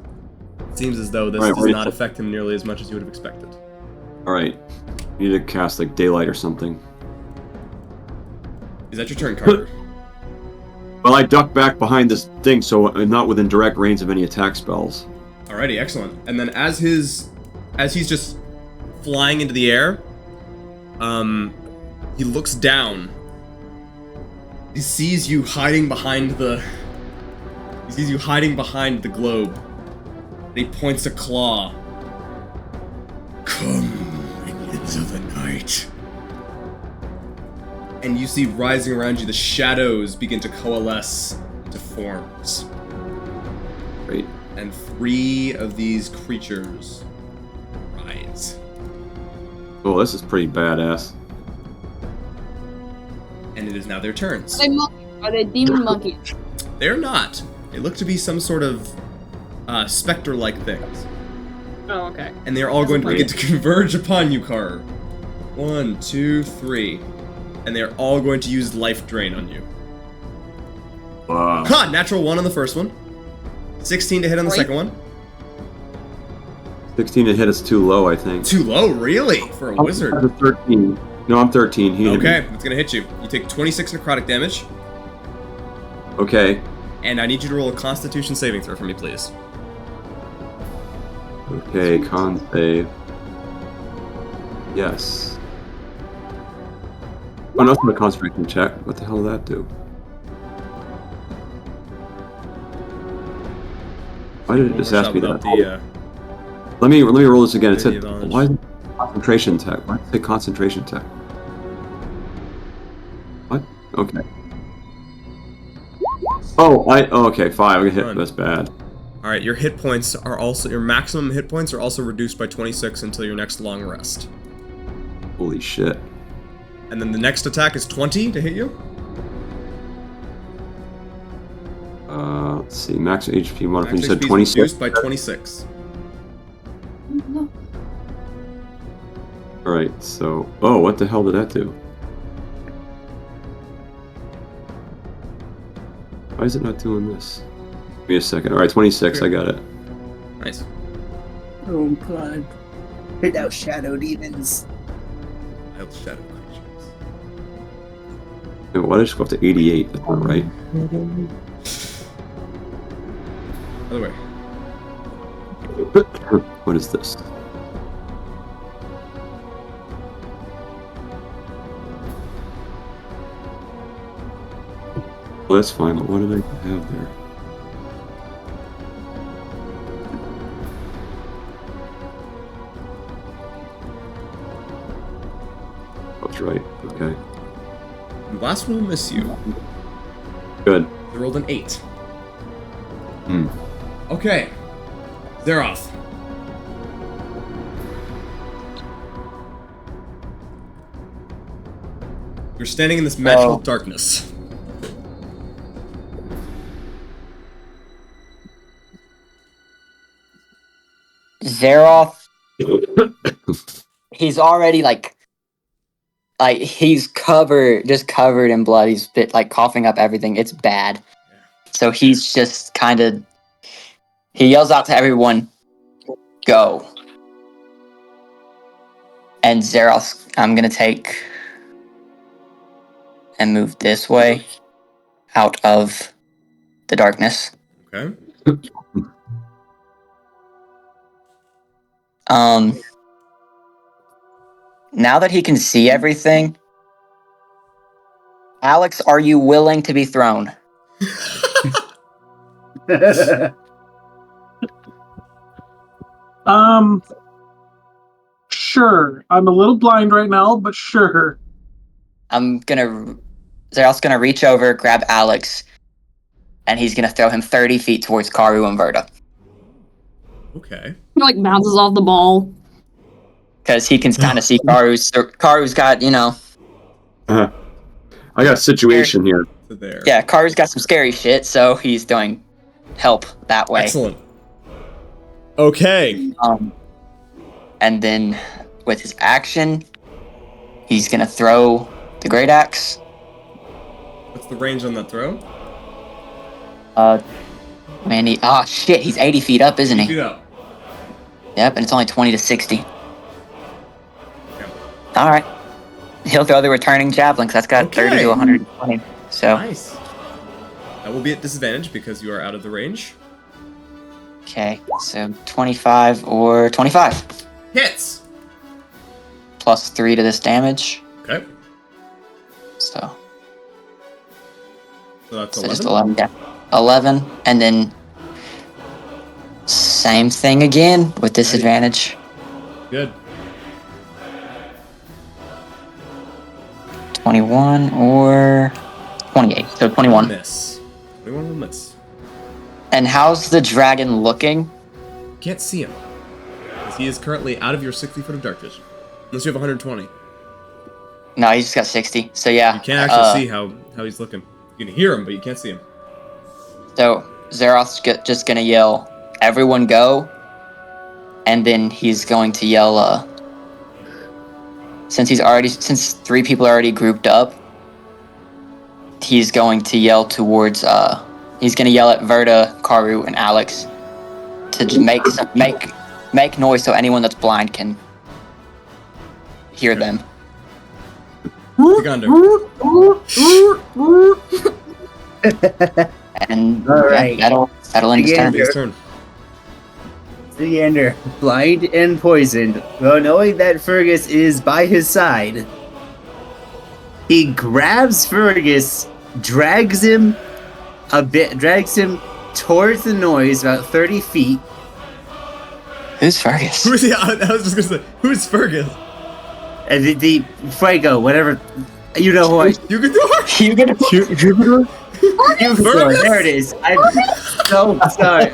it seems as though this does not affect him nearly as much as you would have expected. Alright. You need to cast, like, daylight or something. Is that your turn, Carter? Well, I duck back behind this thing, so I'm not within direct range of any attack spells. Alrighty, excellent. And then as he's just flying into the air, he looks down. He sees you hiding behind the globe. And he points a claw. Come into the night. And you see rising around you, the shadows begin to coalesce into forms. Great. And 3 of these creatures rise. Oh, this is pretty badass. And it is now their turns. Are they monkeys? Are they demon monkeys? They're not. They look to be some sort of specter-like things. Oh, okay. And they're all going to begin to converge upon you, Kar. 1, 2, 3. And they're all going to use life drain on you. Wow. Ha! Natural 1 on the first one. 16 to hit on the second one. 16 to hit is too low, I think. Too low, really? For a wizard. I'm 13. No, I'm 13. He hit me. Okay, it's gonna hit you. You take 26 necrotic damage. Okay. And I need you to roll a Constitution saving throw for me, please. Okay, con save. Yes. Oh, no, it's not a concentration check. What the hell did that do? Why did it just ask me that? Let me roll this again. It said, why is it concentration tech? Why did it say concentration tech? What? Okay. Oh, okay, 5. I get hit. That's bad. Alright, your hit points are also, your maximum hit points are also reduced by 26 until your next long rest. Holy shit. And then the next attack is 20 to hit you? Let's see, max HP modifier. You Max said HP is 26? reduced by 26. No. Alright, so... Oh, what the hell did that do? Why is it not doing this? Give me a second. Alright, 26, I got it. Nice. Oh god. Hit out shadow demons. Wild shadow creatures. Yeah, why did I just go up to 88? That's not right. Other way. What is this? Well, that's fine, but what do they have there? That's right, okay. The last one will miss you. Good. You rolled an 8. Hmm. Okay. Zeroth. You're standing in this magical darkness. Zeroth, he's already like he's covered in blood. He's like coughing up everything. It's bad. So he's just kind of, he yells out to everyone, "Go!" And Zeroth, I'm gonna take and move this way out of the darkness. Okay. Now that he can see everything, Alex, are you willing to be thrown? Sure. I'm a little blind right now, but sure. Zeroth's gonna reach over, grab Alex, and he's gonna throw him 30 feet towards Karu and Verta. Okay. He, like, bounces off the ball. Because he can kind of see Karu's got, you know... I got a situation here. There. Yeah, Karu's got some scary shit, so he's doing help that way. Excellent. Okay. And then, with his action, he's gonna throw the Great Axe. What's the range on that throw? Shit, he's 80 feet up, isn't he? 80 feet up. Yep, and it's only 20 to 60. Yeah. Alright. He'll throw the returning javelin, because that's got 30 to 120. So. Nice. That will be at disadvantage because you are out of the range. Okay, so 25 or 25. Hits! Plus 3 to this damage. Okay. So that's 11? Just 11, yeah. 11, and then same thing again with disadvantage. Good. 21 or 28, so 21. Miss. 21 will miss. And how's the dragon looking? Can't see him. Because he is currently out of your 60 foot of dark vision. Unless you have 120. No, he's just got 60, so yeah. You can't actually see how he's looking. You can hear him, but you can't see him. So Zeroth's just gonna yell, "Everyone go!" And then he's going to yell, since 3 people are already grouped up, he's going to yell towards, he's gonna yell at Verta, Karu, and Alex to make noise so anyone that's blind can hear them. Segunder. And Alright. that'll end his turn. His turn. Leander, blind and poisoned, though knowing that Fergus is by his side, he grabs Fergus, drags him towards the noise about 30 feet. Who's Fergus? Who's he? I was just gonna say, who's Fergus? The Fuego, whatever. You know who I... Jupiter? Fergus? There it is. I'm so sorry.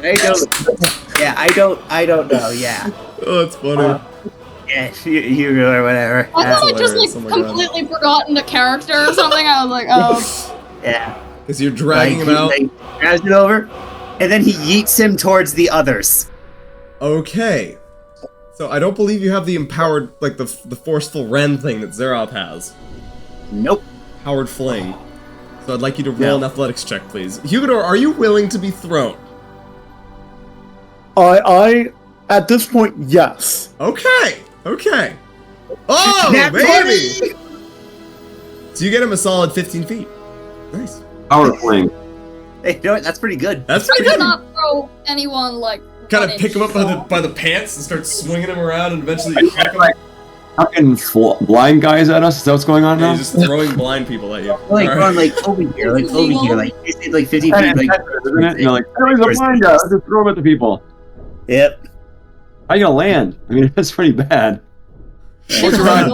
I don't know, yeah. Oh, that's funny. Yeah, Hugo or whatever. I thought I just, like, completely forgotten a character or something. I was like, oh. Yeah. Because you're dragging him out. He grabs it over, and then he yeets him towards the others. Okay. So I don't believe you have the empowered, like, the forceful Ren thing that Zeroth has. Nope. Powered Fling. So I'd like you to roll an athletics check, please. Hugador, are you willing to be thrown? I at this point, yes. Okay. Oh, Nat baby! 20! So you get him a solid 15 feet. Nice. Power fling. Hey, you know what? That's pretty good. That's I pretty did good. not throw anyone, like, Kind of pick him up by the pants and start swinging him around and eventually you kick him. Fucking blind guys at us? Is that what's going on now? He's just throwing blind people at you. Like, All on, like, over here, like 50 feet, like... Isn't it? You're like, oh, he's a blind guy. Let's just throw him at the people. Yep. How you gonna land? I mean, that's pretty bad. What's your ride?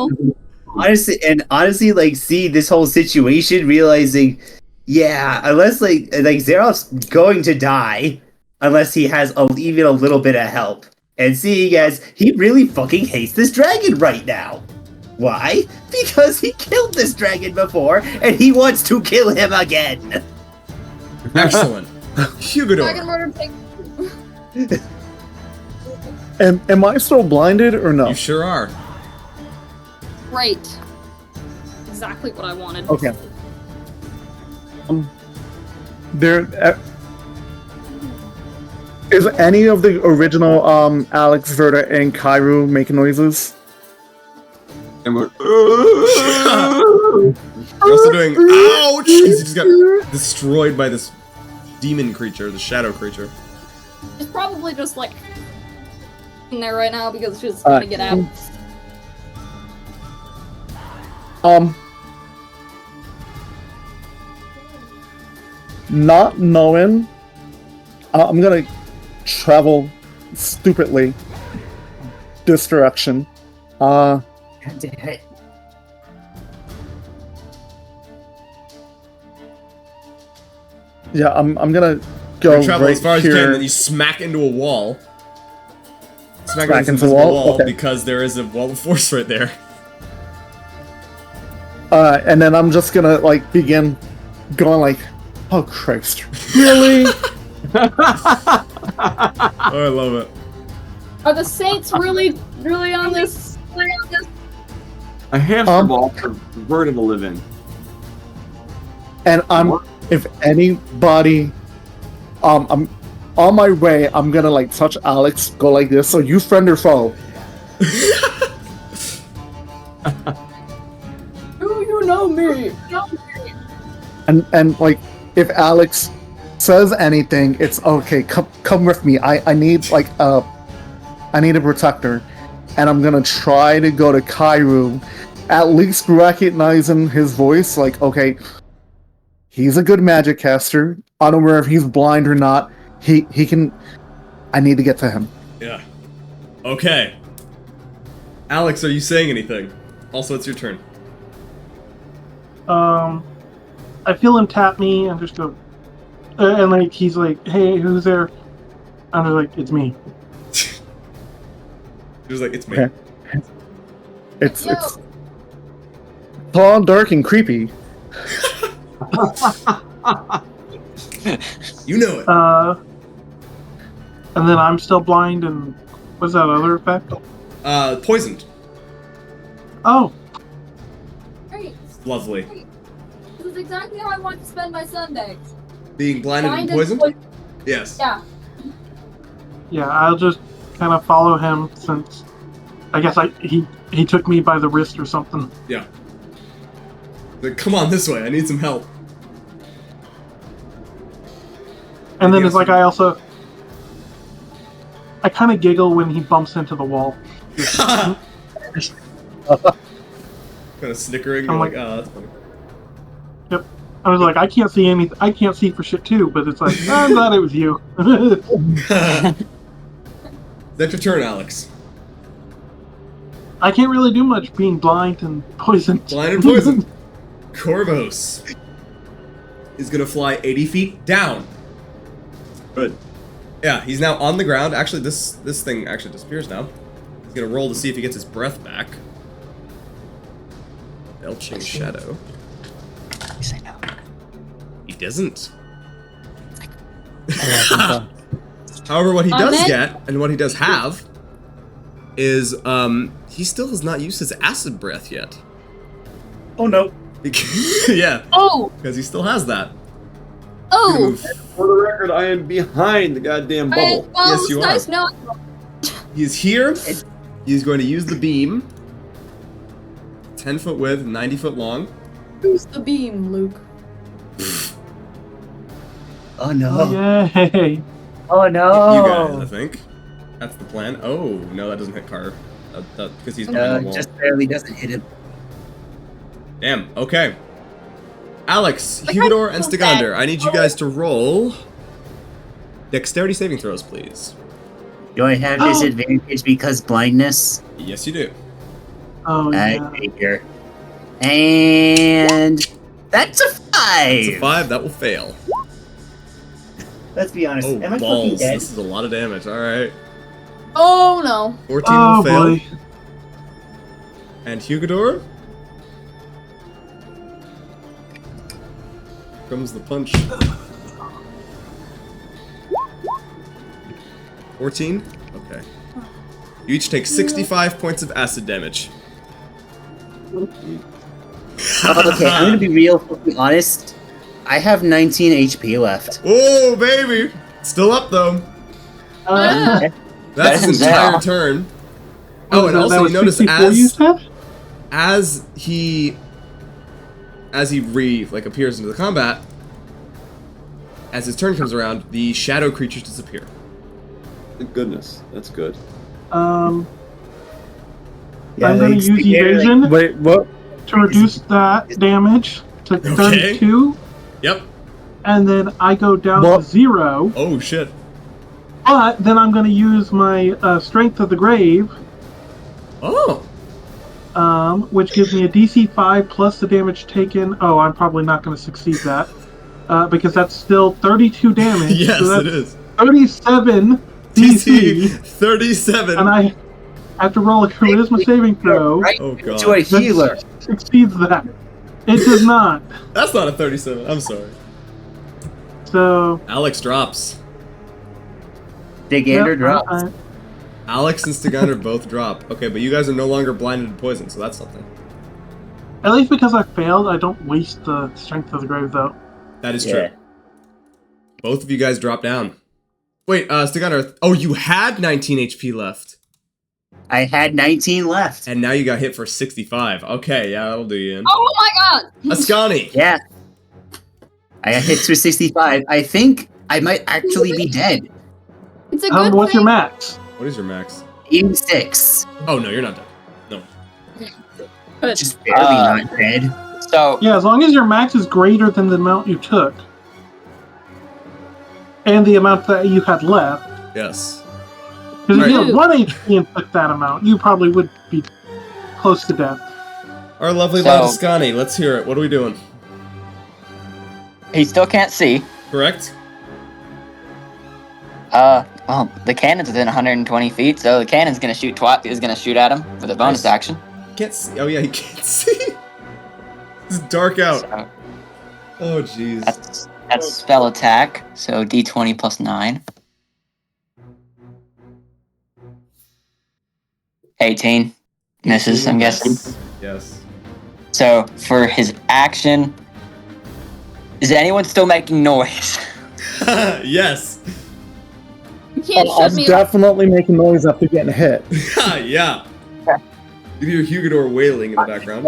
Honestly, like, see this whole situation, realizing, yeah, unless, like Zeroth's going to die, unless he has even a little bit of help. And seeing as he really fucking hates this dragon right now. Why? Because he killed this dragon before, and he wants to kill him again. Excellent. Dragon Hugador. murder take. Am I still blinded or no? You sure are. Right. Exactly what I wanted. Okay. There is any of the original Alex, Verta, and Kairu making noises? And we're. You're also doing. Ouch! He just got destroyed by this demon creature, the shadow creature. It's probably just like in there right now because she's trying to get out. Not knowing, I'm gonna travel stupidly this direction. Yeah, I'm gonna go You travel right as far as here. you can, then you smack into a wall. Smack Smack into into a the wall? wall Okay. because there is a wall of force right there. And then I'm just gonna like begin going like, oh Christ, really? Oh, I love it. Are the Saints really on this? A hamster ball for Verta to live in. And if anybody, I'm on my way. I'm gonna like touch Alex, go like this. So you friend or foe? Do you know me? And like if Alex says anything, it's okay. Come with me. I need like I need a protector, and I'm gonna try to go to Kairu, at least recognizing his voice. Like okay, he's a good magic caster. Unaware if he's blind or not. He can. I need to get to him. Yeah. Okay. Alex, are you saying anything? Also, it's your turn. I feel him tap me and just go, and like he's like, "Hey, who's there?" I'm just like, "It's me." He was like, it's me. Okay. It's tall, dark, and creepy. You know it. And then I'm still blind, and what's that other effect? Poisoned. Oh, Great. Lovely. This is exactly how I want to spend my Sunday. Being blinded and poisoned? Yes. Yeah. yeah. I'll just kind of follow him since I guess he took me by the wrist or something. Yeah. Like, come on this way, I need some help. And then Yes. it's like I kind of giggle when he bumps into the wall. Kind of snickering, you're I'm like, like- oh, that's funny. Yep. I was like, I can't see anything. I can't see for shit too. But it's like, I'm glad it was you. That's your turn, Alex. I can't really do much being blind and poisoned. Blind and poisoned. Khorvos is gonna fly 80 feet down. Good. Yeah, he's now on the ground. Actually, this thing actually disappears now. He's gonna roll to see if he gets his breath back. Belching shadow. Say no. He doesn't. However, what he does get, and what he does have, is he still has not used his acid breath yet. Oh no. Yeah, Oh. because he still has that. Oh. For the record, I am behind the goddamn bubble. Well, Yes, it's you nice are. knowing. He's here. He's going to use the beam. 10 foot width, 90 foot long. Who's the beam, Luke? Oh no. Yay! Oh no. You guys, I think. That's the plan. Oh, no, that doesn't hit Carter. Because he's behind the wall. Just barely doesn't hit him. Damn, okay. Alex, Like, Hugador, I and feel Stagander, bad. I need you guys to roll dexterity saving throws, please. Do I have disadvantage because blindness? Yes, you do. Oh I yeah. figure. And that's a 5. It's a 5, that will fail. Let's be honest. Oh, Am I fucking balls. dead? This is a lot of damage, alright. Oh no. 14 Oh will fail. boy. And Hugador. Comes the punch. 14? Okay. You each take 65 points of acid damage. Okay, I'm gonna be real honest. I have 19 HP left. Oh, baby! Still up, though. That's his entire turn. Oh, and also you notice as he appears into the combat, as his turn comes around, the shadow creatures disappear. Thank goodness, that's good. I'm going to use evasion. Wait, what? To reduce that damage to 32. Yep. And then I go down to 0. Oh shit. But then I'm going to use my Strength of the Grave. Oh. Which gives me a DC 5 plus the damage taken. Oh, I'm probably not going to succeed that. Because that's still 32 damage. Yes, so that's it is. 37 DC. 37. And I have to roll a charisma saving throw. Oh god. To a healer. Succeeds that. It does not. That's not a 37. I'm sorry. So Alex drops. Stigander drops. Alex and Stigander both drop. Okay, but you guys are no longer blinded to poison, so that's something. At least because I failed, I don't waste the Strength of the Grave, though. That is true. Both of you guys drop down. Wait, Stigander. Oh, you had 19 HP left. I had 19 left. And now you got hit for 65. Okay, yeah, that'll do you in. Oh my god! Ascani! Yeah. I got hit for 65. I think I might actually be dead. It's a good What's your thing. max? What is your max? 86. Oh, no, you're not dead. No. Good. Just barely not dead. So Yeah, as long as your max is greater than the amount you took. And the amount that you had left. Yes. Because if you Right. had 1 HP and took that amount, you probably would be close to death. Our lovely So- lad Ascani, let's hear it. What are we doing? he still can't see. Correct? Well, the cannon's within 120 feet, so the cannon's gonna shoot at him with a bonus Nice. action. Can't see. Oh, yeah, he can't see. It's dark out. So Oh, jeez. that's spell attack. So D20 plus 9. 18 misses, I'm guessing. Yes. So for his action, is anyone still making noise? Yes. You can't shut I'm me up. definitely making noise after getting hit. Yeah. You hear Hugador wailing in the background.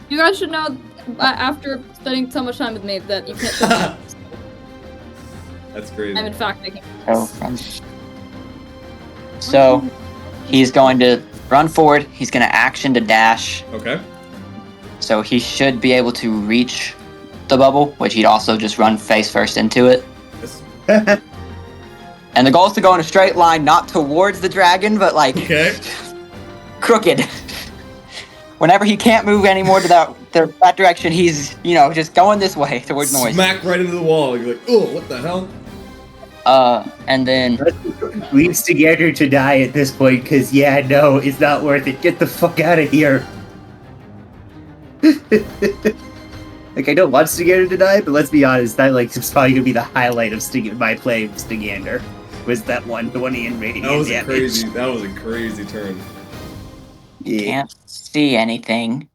You guys should know, after spending so much time with me, that you can't shut me up. That's crazy. I'm in fact making So he's going to run forward. He's going to action to dash. Okay. So he should be able to reach the bubble, which he'd also just run face first into it. Yes. And the goal is to go in a straight line, not towards the dragon, but like Okay. crooked. Whenever he can't move anymore to that direction, he's, just going this way towards noise. Smack right into the wall. You're like, oh, what the hell? And then Leaves together to die at this point, because, no, it's not worth it. Get the fuck out of here. I don't want Stigander to die, but let's be honest, that it's probably gonna be the highlight of my play of Stigander. Was that 120 in radiant damage. That was a crazy turn. Yeah, can't see anything.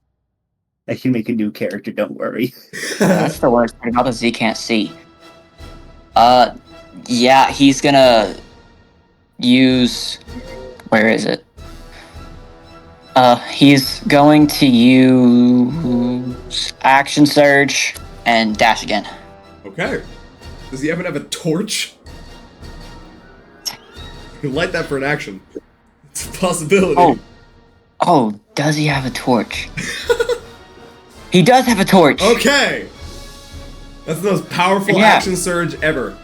I can make a new character, don't worry. That's the worst part about this, he can't see. He's gonna use... Where is it? He's going to use Action Surge and dash again. Okay. Does he happen to have a torch? You can light that for an action. It's a possibility. Oh, does he have a torch? He does have a torch! Okay! That's the most powerful Yeah. action surge ever.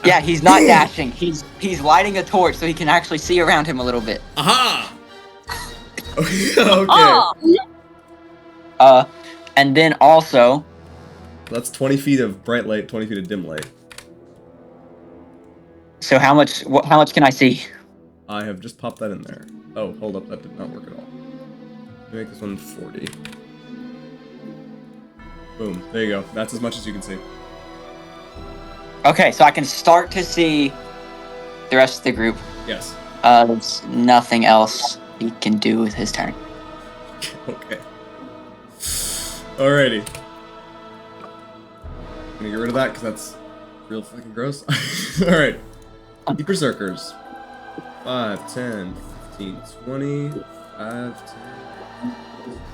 Yeah, he's not dashing. He's lighting a torch so he can actually see around him a little bit. Aha! Okay. Oh! And then also... That's 20 feet of bright light, 20 feet of dim light. So how much can I see? I have just popped that in there. Oh, hold up, that did not work at all. Make this one 40. Boom, there you go. That's as much as you can see. Okay, so I can start to see the rest of the group. Yes. There's nothing else he can do with his turn. Okay. Alrighty. I'm gonna get rid of that because that's real fucking gross. Alright. Keep Berserkers. 5, 10, 15, 20. 5, 10,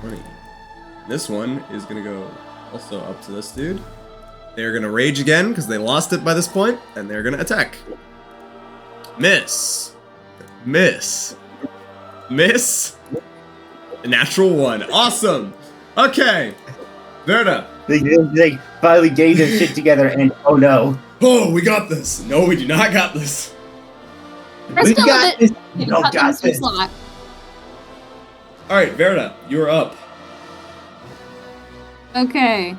20. This one is gonna go also up to this dude. They're gonna rage again because they lost it by this point, and they're gonna attack. Miss. Miss. Miss. A natural 1. Awesome. Okay. Verda. They finally gained their shit together, and oh no. Oh, we got this. No, we do not got this. We got this. You No, cut got them some this. slack. Alright, Verda, you are up. Okay.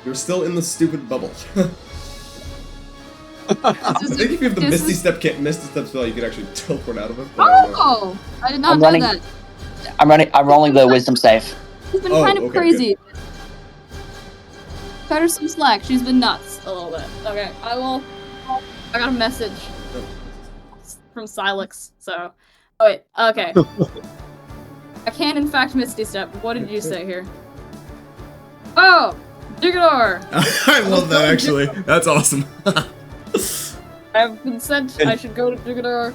You're still in the stupid bubble. I think if you have the Misty Step spell, you could actually teleport out of it. but I don't know. Oh! I did not I'm know running- that. I'm rolling the wisdom save. She's been Oh, kind of okay, crazy. Cut her some slack. She's been nuts a little bit. Okay, I got a message from Silex, so. Oh, wait, okay. I can, in fact, Misty Step. What did you say here? Oh! Jigador! I love that, actually. That's awesome. I've been sent. I should go to Jigador.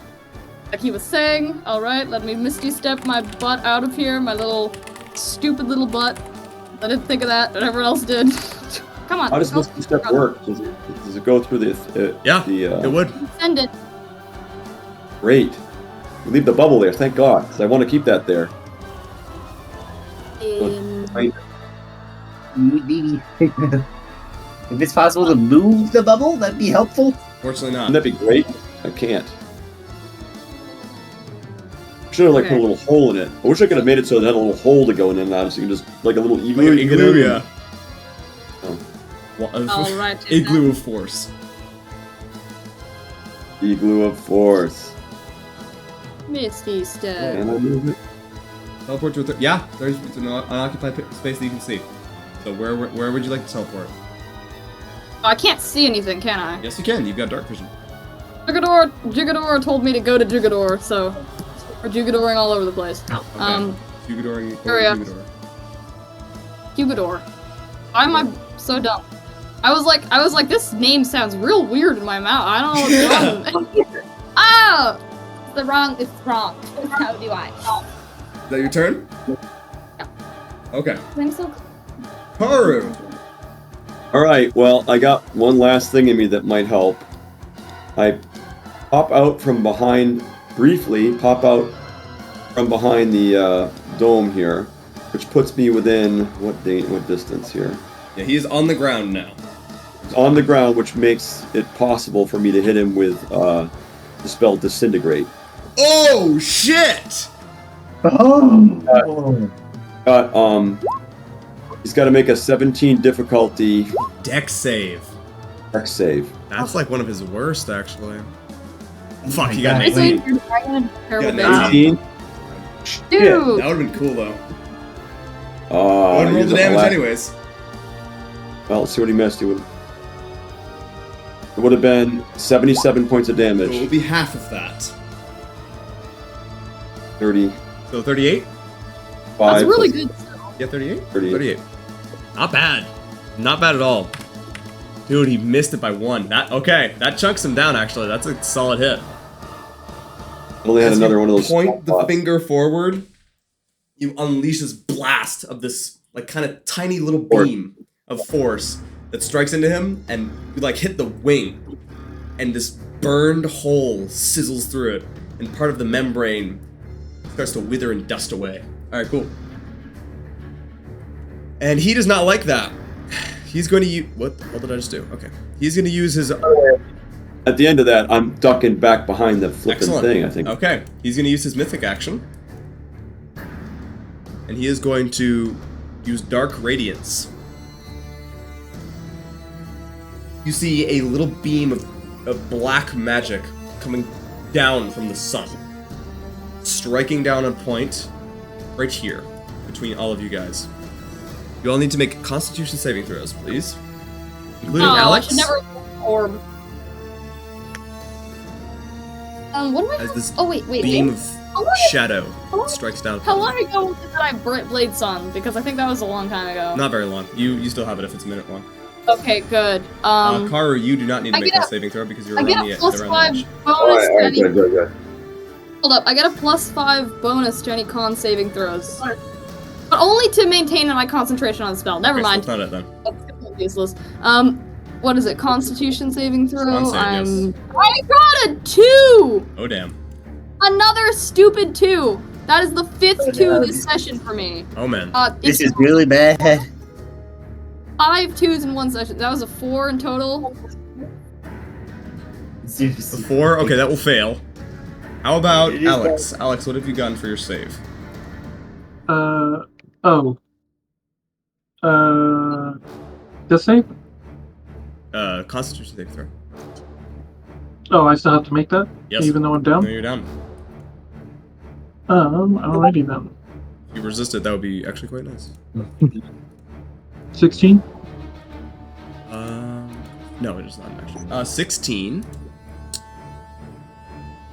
Like he was saying. Alright, let me Misty Step my butt out of here. My little stupid little butt. I didn't think of that, but everyone else did. Come on. How does Misty Step work? Does it go through the... Yeah, it would. Send it. Great. You leave the bubble there, thank God, because I want to keep that there. Right. Maybe. If it's possible to move the bubble, that'd be helpful. Fortunately not. Wouldn't that be great? I can't. Should have put a little hole in it. I wish I could have made it so it had a little hole to go in and out, so you can just like a little igloo. Like an igloo, yeah. Oh. All right. Igloo of force. Igloo of force. Misty Step. Can I move it? Teleport to a yeah, there's an unoccupied space that you can see. So where would you like to teleport? Oh, I can't see anything, can I? Yes, you can. You've got dark vision. Jigador told me to go to Jigador, so we're Jigadoring all over the place. Okay. Jugadoring hurry up. Jugador. Jigador. Why am I so dumb? I was like, this name sounds real weird in my mouth. I don't know what's wrong. Oh! It's wrong. How do I? Is that your turn? Yeah. Okay. I'm so Haru. Alright, well, I got one last thing in me that might help. I pop out from behind, briefly, pop out from behind the dome here, which puts me within, what distance here? Yeah, he's on the ground now. It's on the ground, which makes it possible for me to hit him with the spell Disintegrate. Oh, shit! Oh! He's got to make a 17 difficulty Dex save. dex save. That's like one of his worst, actually. Fuck, my you got God. Seriously, 19. you're dragging a terrible Yeah, bit. 19? Dude! That would've been cool, though. I I would've rolled the damage anyways. Well, let's see what he missed you with. It would have been 77 points of So it damage. will be half of that. 30. So 38? That's really plus good. Yeah, 38? 38. Not bad. Not bad at all. Dude, he missed it by 1. That chunks him down, actually. That's a solid hit. Only had As another you one of those. point the spots. finger forward, you unleash this blast of this, like, kind of tiny little beam of force that strikes into him, and you, like, hit the wing, and this burned hole sizzles through it, and part of the membrane starts to wither and dust away. Alright, cool. And he does not like that. He's going to use... What the hell did I just do? Okay. He's going to use his... At the end of that, I'm ducking back behind the flipping Excellent. thing, I think. Okay. He's going to use his mythic action. And he is going to use Dark Radiance. You see a little beam of black magic coming down from the sun. striking down a point right here between all of you guys. You all need to make Constitution saving throws, please. Including Alex. I should never orb. What am I? As this wait. beam of shadow strikes down. How long ago did I blade sun? Because I think that was a long time ago. Not very long. You still have it if it's a minute long. Okay, good. Karu, you do not need to make that saving throw because you're around the edge. I get a +5 bonus to any... Good. Hold up, I get a +5 bonus to any con saving throws. But only to maintain my concentration on the spell. Never mind. That's not it then. That's useless. What is it? Constitution saving throw? Yes. I got a 2! Oh, damn. Another stupid 2! That is the 5th 2 this session for me. Oh, man. This is really bad. 5 2s in one session. That was a 4 in total. Seriously. A 4? Okay, that will fail. How about Alex? Alex, what have you gotten for your save? Death save? Constitution saving throw. Oh, I still have to make that? Yes. Even though I'm down? No, you're down. Alrighty then. If you resist it, that would be actually quite nice. 16? No, it is not actually. 16.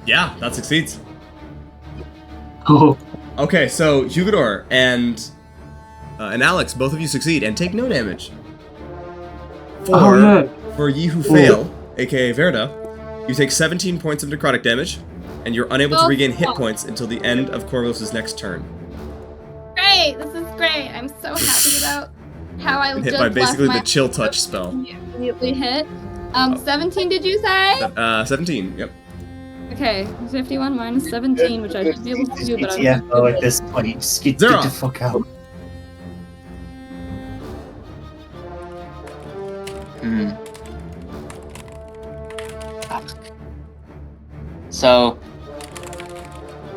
Yeah, that succeeds. Oh. Okay, so Hugador and Alex, both of you succeed and take no damage. For ye who fail, aka Verda, you take 17 points of necrotic damage, and you're unable to regain hit points until the end of Khorvos' next turn. Great! This is great! I'm so happy about how I And just hit by basically left the chill touch spell. Immediately hit. 17 did you say? 17, yep. Okay, 51 minus 17, which I should be able to do, but I'm Yeah, at this point, just get Zero. the fuck out. So,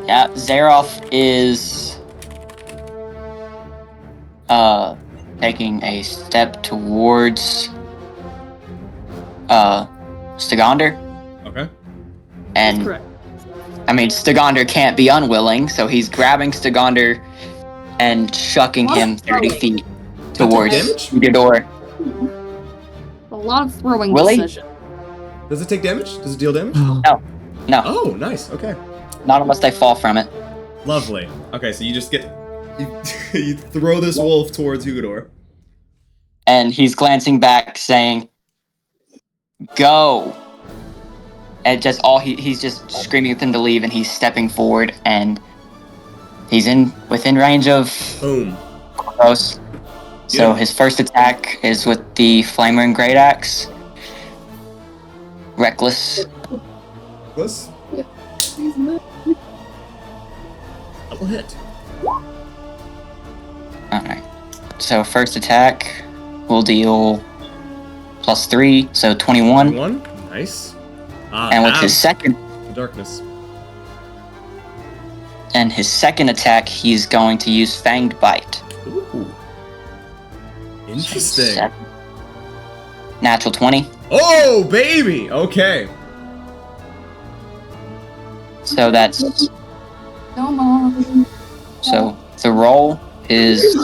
yeah, Zeroth is taking a step towards Stigonder. Okay. And correct. I mean, Stigonder can't be unwilling, so he's grabbing Stigonder and chucking him 30 feet towards Hugador. A lot of throwing Willie? decision. Does it take damage? Does it deal damage? No. Oh, nice. Okay. Not unless they fall from it. Lovely. Okay, so you just get... You throw this wolf towards Hugador. And he's glancing back, saying, "Go!" And just he's just screaming at them to leave, and he's stepping forward, and he's within range of Boom. Khorvos. So his first attack is with the Flamer and Great Axe. Reckless. Reckless? Double hit. Alright. So first attack will deal +3, so 21. 1. Nice. And with his second The darkness. and his second attack, he's going to use Fanged Bite. Ooh. Interesting. Natural 20. Oh, baby! Okay. So that's No more. so the roll is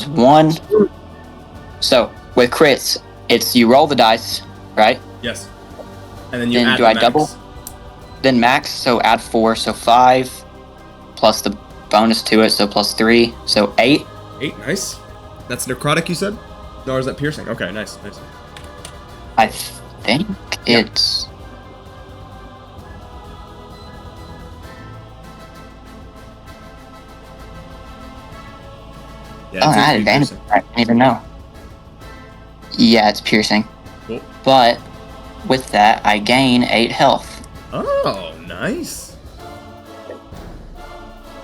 1. So with crits, it's you roll the dice, right? Yes. And then you Then add do the I max. double? Then max, so add 4, so 5, plus the bonus to it, so +3, so 8. 8, nice. That's necrotic, you said? No, or is that piercing? Okay, nice. I think it's. Yeah, Oh, it I seems had to be advantage. piercing. I didn't even know. Yeah, it's piercing. Cool. But with that, I gain 8 health. Oh, nice.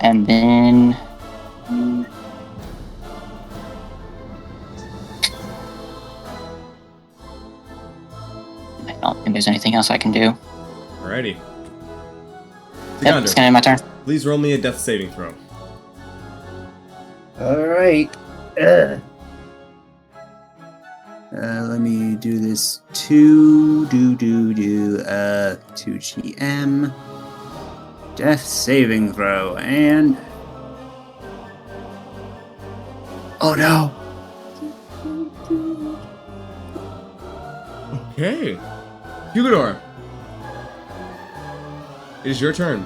And then. I don't think there's anything else I can do. Alrighty. Yep, it's gonna be my turn. Please roll me a death saving throw. Alright. Let me do this. 2 GM. Death saving throw, and... Oh no! Okay. Hugador. It is your turn.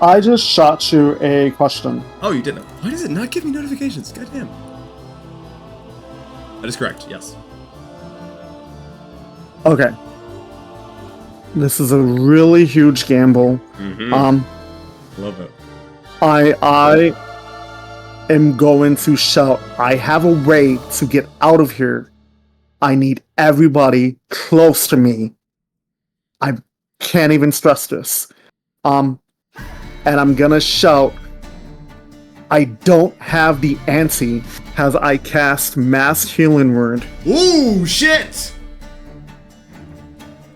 I just shot you a question. Oh, you didn't. Why does it not give me notifications? Goddamn. That is correct, yes. Okay. This is a really huge gamble. Mm-hmm. Love it. I am going to shout, I have a way to get out of here. I need everybody close to me. I can't even stress this. And I'm gonna shout, I don't have the ante as I cast Mass Healing Word. Ooh, shit!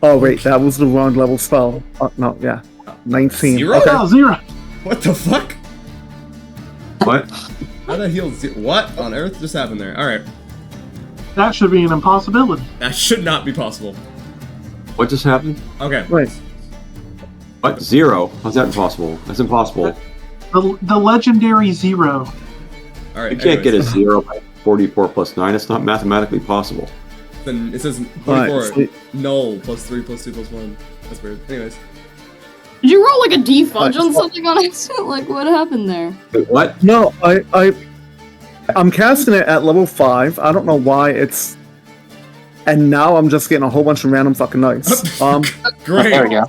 Oh wait, that was the wrong level spell. No, yeah. 19. Zero? Okay. Oh, 0. What the fuck? What? How the hell what on earth just happened there? Alright. That should be an impossibility. That should not be possible. What just happened? Okay. Wait. What? 0? How's that impossible? That's impossible. The legendary 0. Alright. You can't get a 0 by 44 plus 9. It's not mathematically possible. Then it says 44. Alright, null plus 3 plus 2 plus 1. That's weird. Anyways. Did you roll like a defudge on something on accident? Like, what happened there? Wait, what? No, I'm casting it at level 5. I don't know why it's... And now I'm just getting a whole bunch of random fucking dice. Great. There we go.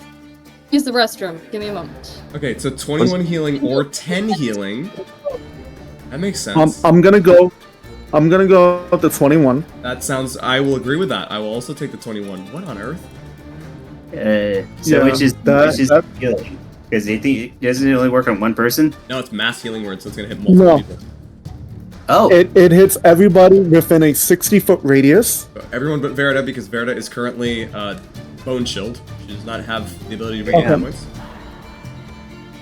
Use the restroom. Give me a moment. Okay, so 21 healing or 10 healing. That makes sense. I'm gonna go up to 21. That sounds... I will agree with that. I will also take the 21. What on earth? So which is healing? Because doesn't it only work on one person? No, it's mass healing word, so it's gonna hit multiple people. Oh. It hits everybody within a 60-foot radius. Everyone but Verida, because Verida is currently bone chilled. She does not have the ability to regain hit points.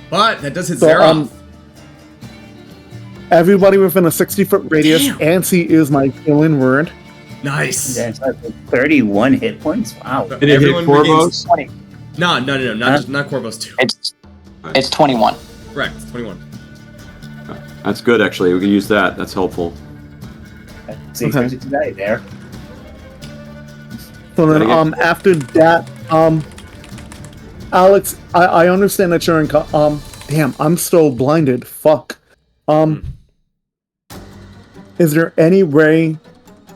But that does hit Xerath. Everybody within a 60-foot radius. Ante is my healing word. Nice. That's like 31 hit points. Wow. Did it hit Khorvos? No, not Khorvos 2. It's 21. Correct, it's 21. That's good, actually. We can use that. That's helpful. So expected to die there. So then, after that, Alex, I understand that you're in. Damn, I'm still blinded. Fuck. Is there any way?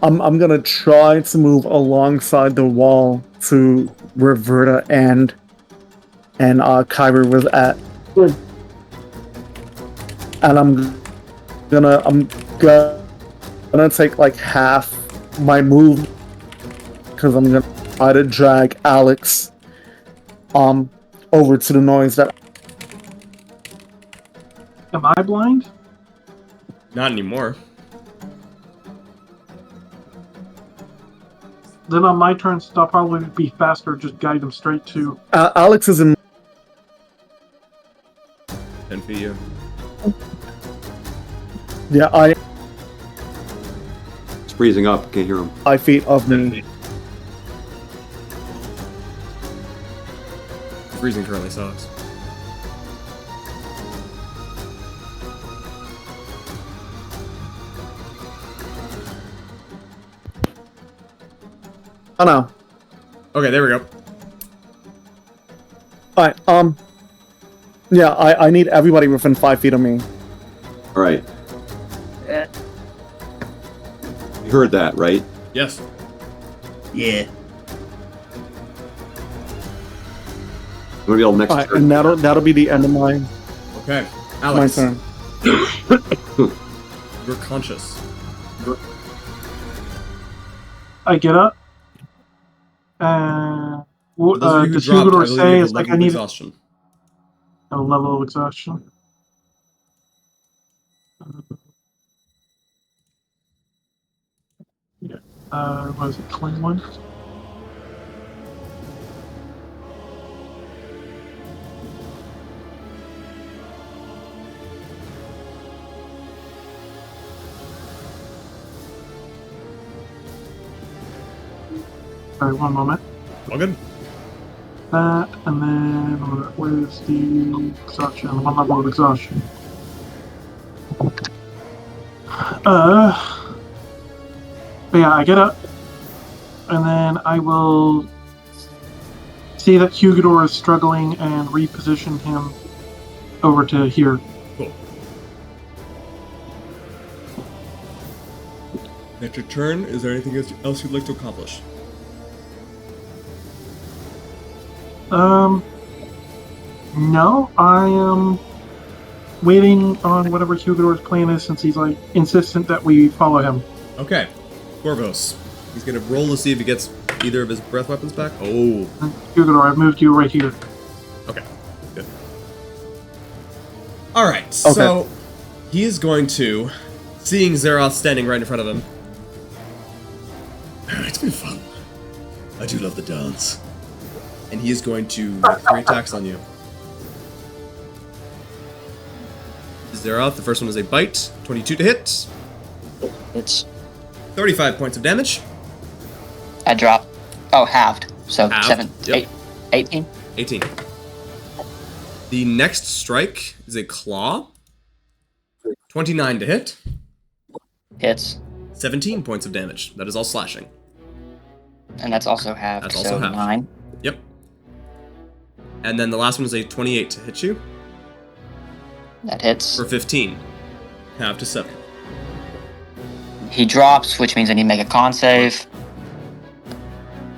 I'm gonna try to move alongside the wall to where Verta and Kyber was at, and I'm gonna take like half my move because I'm gonna try to drag Alex over to the noise that. Am I blind? Not anymore. Then on my turn, I'll probably be faster, just guide him straight to... Alex is in... 10 feet, yeah. Yeah, It's freezing up. Can't hear him. 5 feet of me. Freezing currently sucks. Oh no. Okay, there we go. Alright, yeah, I need everybody within 5 feet of me. All right. You heard that, right? Yes. Yeah. I'm gonna be able next Alright, turn. and that'll be the end of my Okay, Alex. turn. You're conscious. I get up. For those of you who Does dropped, I Hugador believe say you have it's a like level I of need exhaustion. a level of exhaustion? Yeah. What is it, 21? Sorry, one moment. All good. that, and then where's the exhaustion? One level of exhaustion. But yeah, I get up, and then I will see that Hugador is struggling and reposition him over to here. Cool. That's your turn. Is there anything else you'd like to accomplish? No, I am waiting on whatever Hugador's plan is, since he's like insistent that we follow him. Okay. Khorvos. He's gonna roll to see if he gets either of his breath weapons back. Oh. Hugador, I've moved you right here. Okay. Good. Alright, so he is going to, seeing Zeroth standing right in front of him. It's been fun. I do love the dance. And he is going to make 3 attacks on you. Zeroth, the first one is a bite. 22 to hit. It's 35 points of damage. I drop. Oh, halved. So Halved, 7, yep. 8, 18. 18. The next strike is a claw. 29 to hit. Hits. 17 points of damage. That is all slashing. And that's also halved. That's so also halved. 9. Yep. And then the last one is a 28 to hit you. That hits. For 15. Half to 7. He drops, which means I need to make a con save.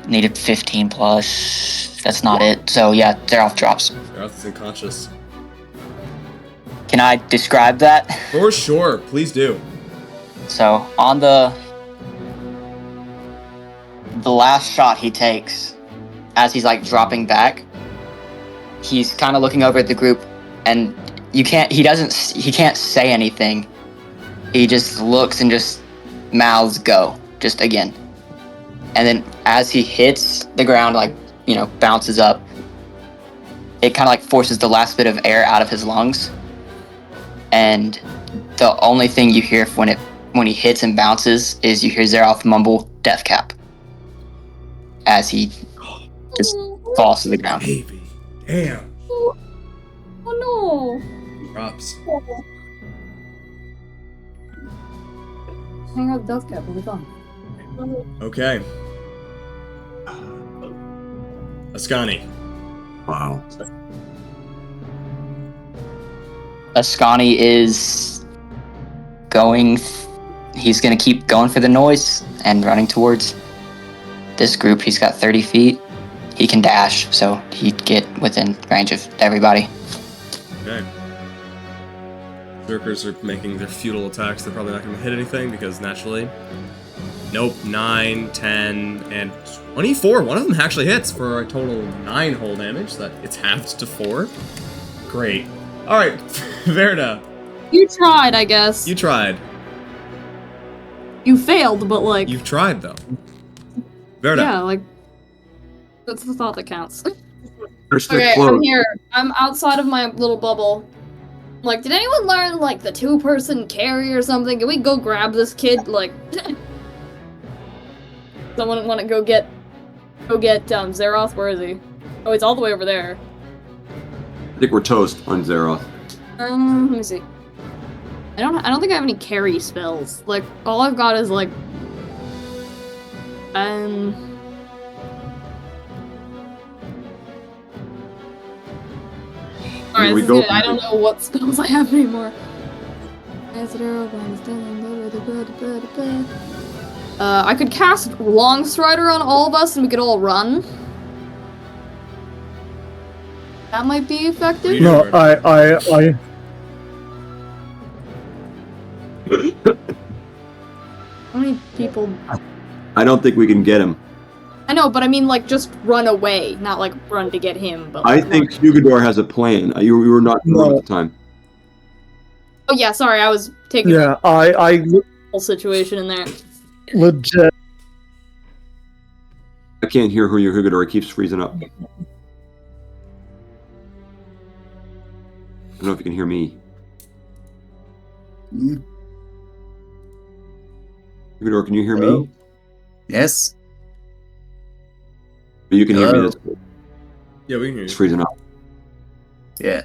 Needed 15 plus. That's not it. So yeah, Zeroth drops. Zeroth is unconscious. Can I describe that? For sure. Please do. So on the last shot he takes, as he's like dropping back, he's kind of looking over at the group, and he can't say anything. He just looks and just mouths go, just again. And then as he hits the ground, like, bounces up, it kind of like forces the last bit of air out of his lungs. And the only thing you hear when he hits and bounces is you hear Zeroth mumble death cap as he just falls to the ground. Baby. Damn. Oh no. Props. Hang out the death cap, we'll be fine. Okay. Ascani. Wow. Ascani is going. He's going to keep going for the noise and running towards this group. He's got 30 feet. He can dash, so he'd get within range of everybody. Okay. Berserkers are making their futile attacks. They're probably not going to hit anything because naturally. Nope. 9, 10, and 24. One of them actually hits for a total of 9 whole damage. So that it's halved to 4. Great. Alright, Verda. You tried, I guess. You tried. You failed, but like... You've tried, though. Verda. Yeah, like... That's the thought that counts. Okay, I'm here. I'm outside of my little bubble. Like, did anyone learn, like, the 2-person carry or something? Can we go grab this kid? Like... Someone want to go get Zeroth? Where is he? Oh, he's all the way over there. I think we're toast on Zeroth. Let me see. I don't think I have any carry spells. Like, all I've got is, like... Alright, this is good. I don't know what spells I have anymore. I could cast Long Strider on all of us and we could all run. That might be effective. No, I How many people? I don't think we can get him. I know, but I mean, like, just run away, not like run to get him. But I like, think Hugador has a plan. You were not No. at the time. Oh yeah, sorry, I was taking yeah, I the whole situation in there. legit. I can't hear who your Hugador. It keeps freezing up. I don't know if you can hear me. Mm. Hugador, can you hear Hello? me? Yes. But you can hear me. Hello? That's good. Yeah, we can hear It's you. freezing up. Yeah.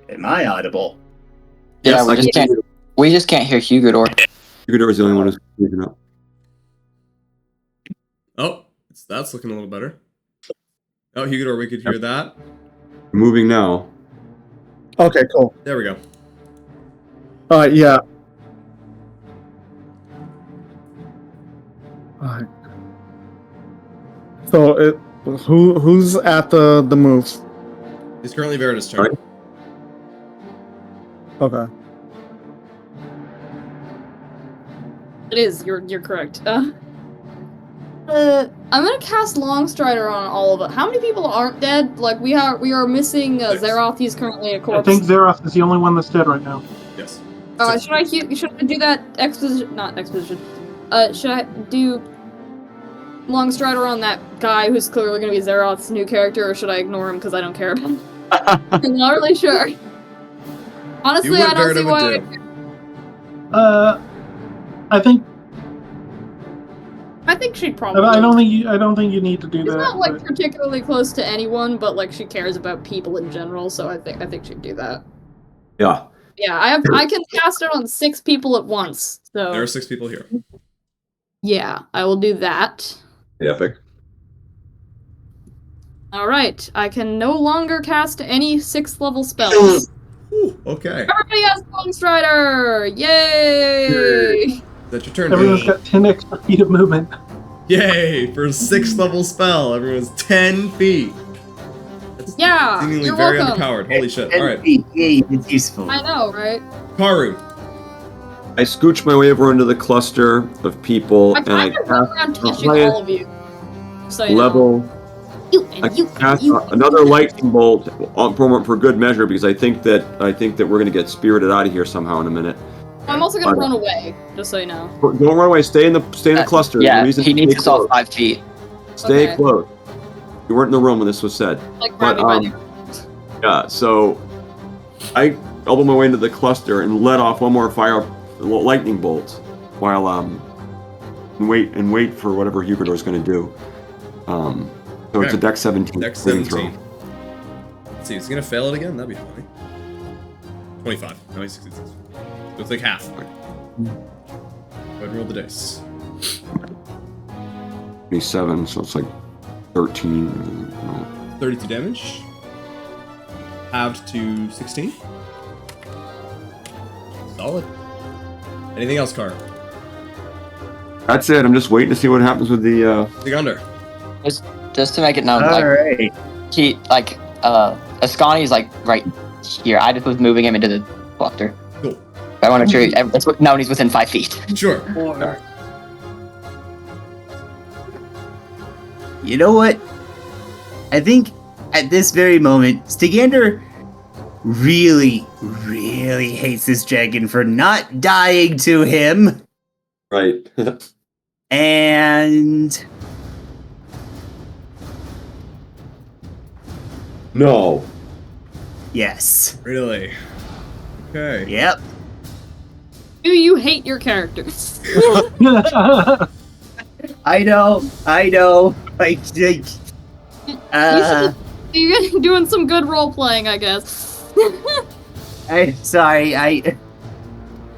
Am I audible? Yeah, Yes, we just can't hear Hugador. Hugador is the only one who's freezing up. Oh, that's looking a little better. Oh, Hugador, we could hear that. We're moving now. Okay, cool. There we go. Yeah. Alright. So who's at the moves? It's currently Veritas' turn. Alright. Okay. It is. You're correct. I'm gonna cast Longstrider on all of it. How many people aren't dead? Like we are missing Six. Zeroth. He's currently a I corpse. think Zeroth is the only one that's dead right now. Yes. Should I do that exposition? Not exposition. Should I do Longstrider on that guy who's clearly gonna be Zeroth's new character, or should I ignore him because I don't care about him? I'm not really sure. Honestly, Do what I don't see Verita why. would do. I think she'd probably. I don't think you need to do She's that. not like but- particularly close to anyone, but like she cares about people in general, so I think she'd do that. Yeah. Yeah, I can cast it on 6 people at once. So There are 6 people here. yeah, I will do that. Epic. Alright, I can no longer cast any 6th level spells. Ooh, okay. Everybody has Longstrider! Yay! That's your turn, Everyone's dude. got 10 extra feet of movement. Yay! For a 6th level spell, everyone's 10 feet. That's Yeah, seemingly you're very welcome. underpowered. Holy shit. And Alright. Yay, it's useful. I know, right? Karu. I scooch my way over into the cluster of people, I and I kind of run cast around the touching highest all of you. So you know. level. I cast another lightning bolt for good measure because I think that we're gonna get spirited out of here somehow in a minute. I'm also gonna run away, just so you know. Don't run away. Stay in the cluster. Yeah, The reason he to needs stay us all close. 5 feet. Stay Okay. close. You weren't in the room when this was said. Like But, grab me by the Yeah, so I elbow my way into the cluster and let off one more lightning bolt while wait for whatever Hugador's going to do. So it's a dex 17. Dex saving 17. throw. Let's see, is he gonna fail it again? That'd be funny. 25. No, he succeeds. So it's like half. Go ahead and roll the dice. 27, so it's like 13. No. 32 damage. Halved to 16. Solid. Anything else, Car? That's it. I'm just waiting to see what happens with the. Sigonder. Just to make it known, Alright. Ascani's like right here. I just was moving him into the cluster. Cool. I want to make sure now he's within 5 feet. Sure. You know what? I think at this very moment, Stigander really, really hates this dragon for not dying to him. Right. And No. yes. Really? Okay. Yep. Do you hate your characters? I know. Like, You're doing some good role playing, I guess. I sorry. I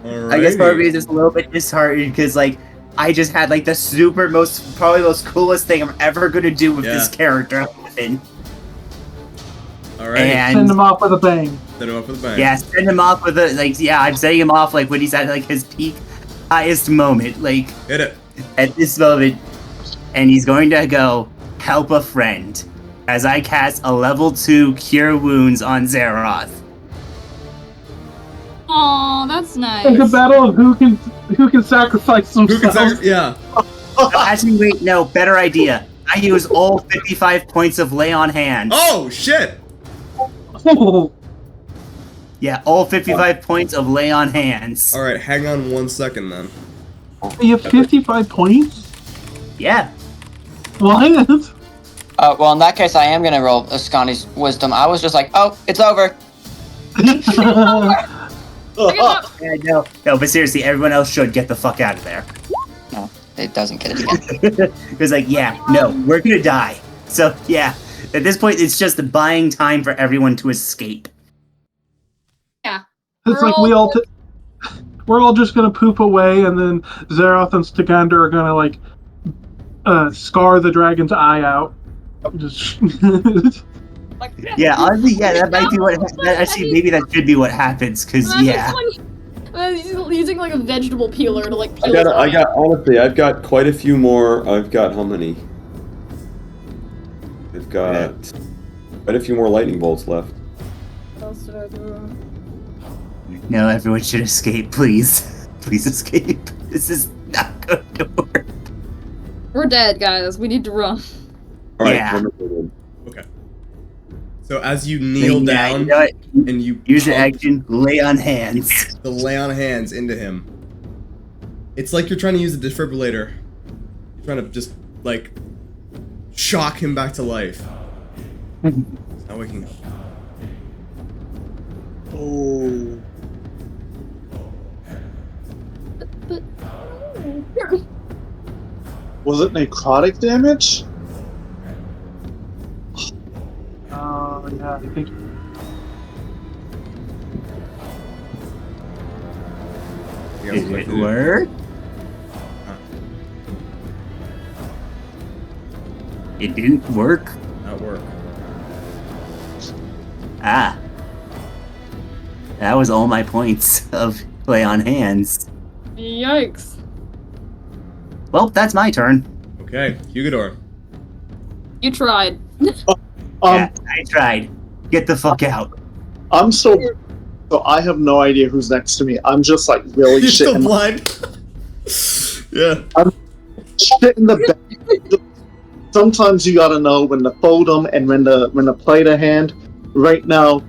guess part of me is just a little bit disheartened because like I just had like the probably most coolest thing I'm ever gonna do with this character. Alright. And Send him off with a bang. Send him up with a bang. yeah, send him off with I'm setting him off like when he's at like his peak, highest moment, like Hit it. at this moment, and he's going to go help a friend as I cast a level 2 Cure Wounds on Zeroth. Aw, that's nice. It's a battle of who can sacrifice Who themselves. can yeah. Actually, wait, no, better idea. I use all 55 points of Lay on Hands. Oh, shit! Oh, Yeah, all 55 points of Lay on Hands. Alright, hang on 1 second then. you have 55 points? Yeah. What? Well, in that case, I am gonna roll Ascani's wisdom. I was just like, oh, it's over. Yeah, no, but seriously, everyone else should get the fuck out of there. it doesn't get it again. It was like, yeah, no, we're gonna die. So yeah, at this point, it's just buying time for everyone to escape. Yeah. It's We're like all- we're all just gonna poop away, and then Xerath and Stagander are gonna like scar the dragon's eye out. Just Like, Yeah, honestly, yeah, that might be what. Actually, maybe that should be what happens. Cause yeah, He's using like a vegetable peeler to like peel. Honestly, I've got quite a few more. I've got how many? I've got quite a few more lightning bolts left. What else did I do? no, everyone should escape, please. Please escape. This is not going to work. We're dead, guys. We need to run. All right, Yeah. Okay. So as you kneel Yeah, down you know what? and you Use the pump action, lay on hands. the lay on hands into him, it's like you're trying to use a defibrillator. You're trying to just like shock him back to life. He's not waking up. Oh. But Was it necrotic damage? yeah, I think You guys Did like it to do- work? Huh. It didn't work. Not work. Ah. That was all my points of play on hands. yikes. Well, that's my turn. Okay, Hugador. You tried. Yeah, I tried. Get the fuck out. I'm so I have no idea who's next to me. I'm just like really You're still shitting blind. Yeah. shit in the bed. Sometimes you gotta know when to fold them and when to play the hand. Right now,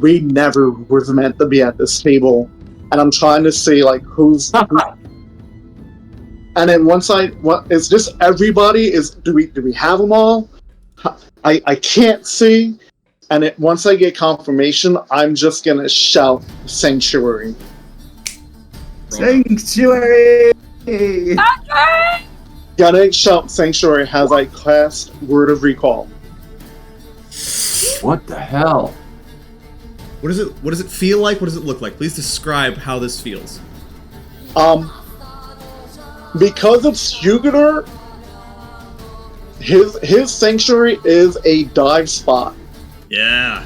we never was meant to be at this table, and I'm trying to see like who's. And then is this everybody? Do we have them all? I can't see. And once I get confirmation, I'm just gonna shout Sanctuary. Sanctuary! Gotta shout Sanctuary as I cast Word of Recall. What the hell? What does it feel like? What does it look like? Please describe how this feels. Because it's Hugador, his Sanctuary is a dive spot. Yeah.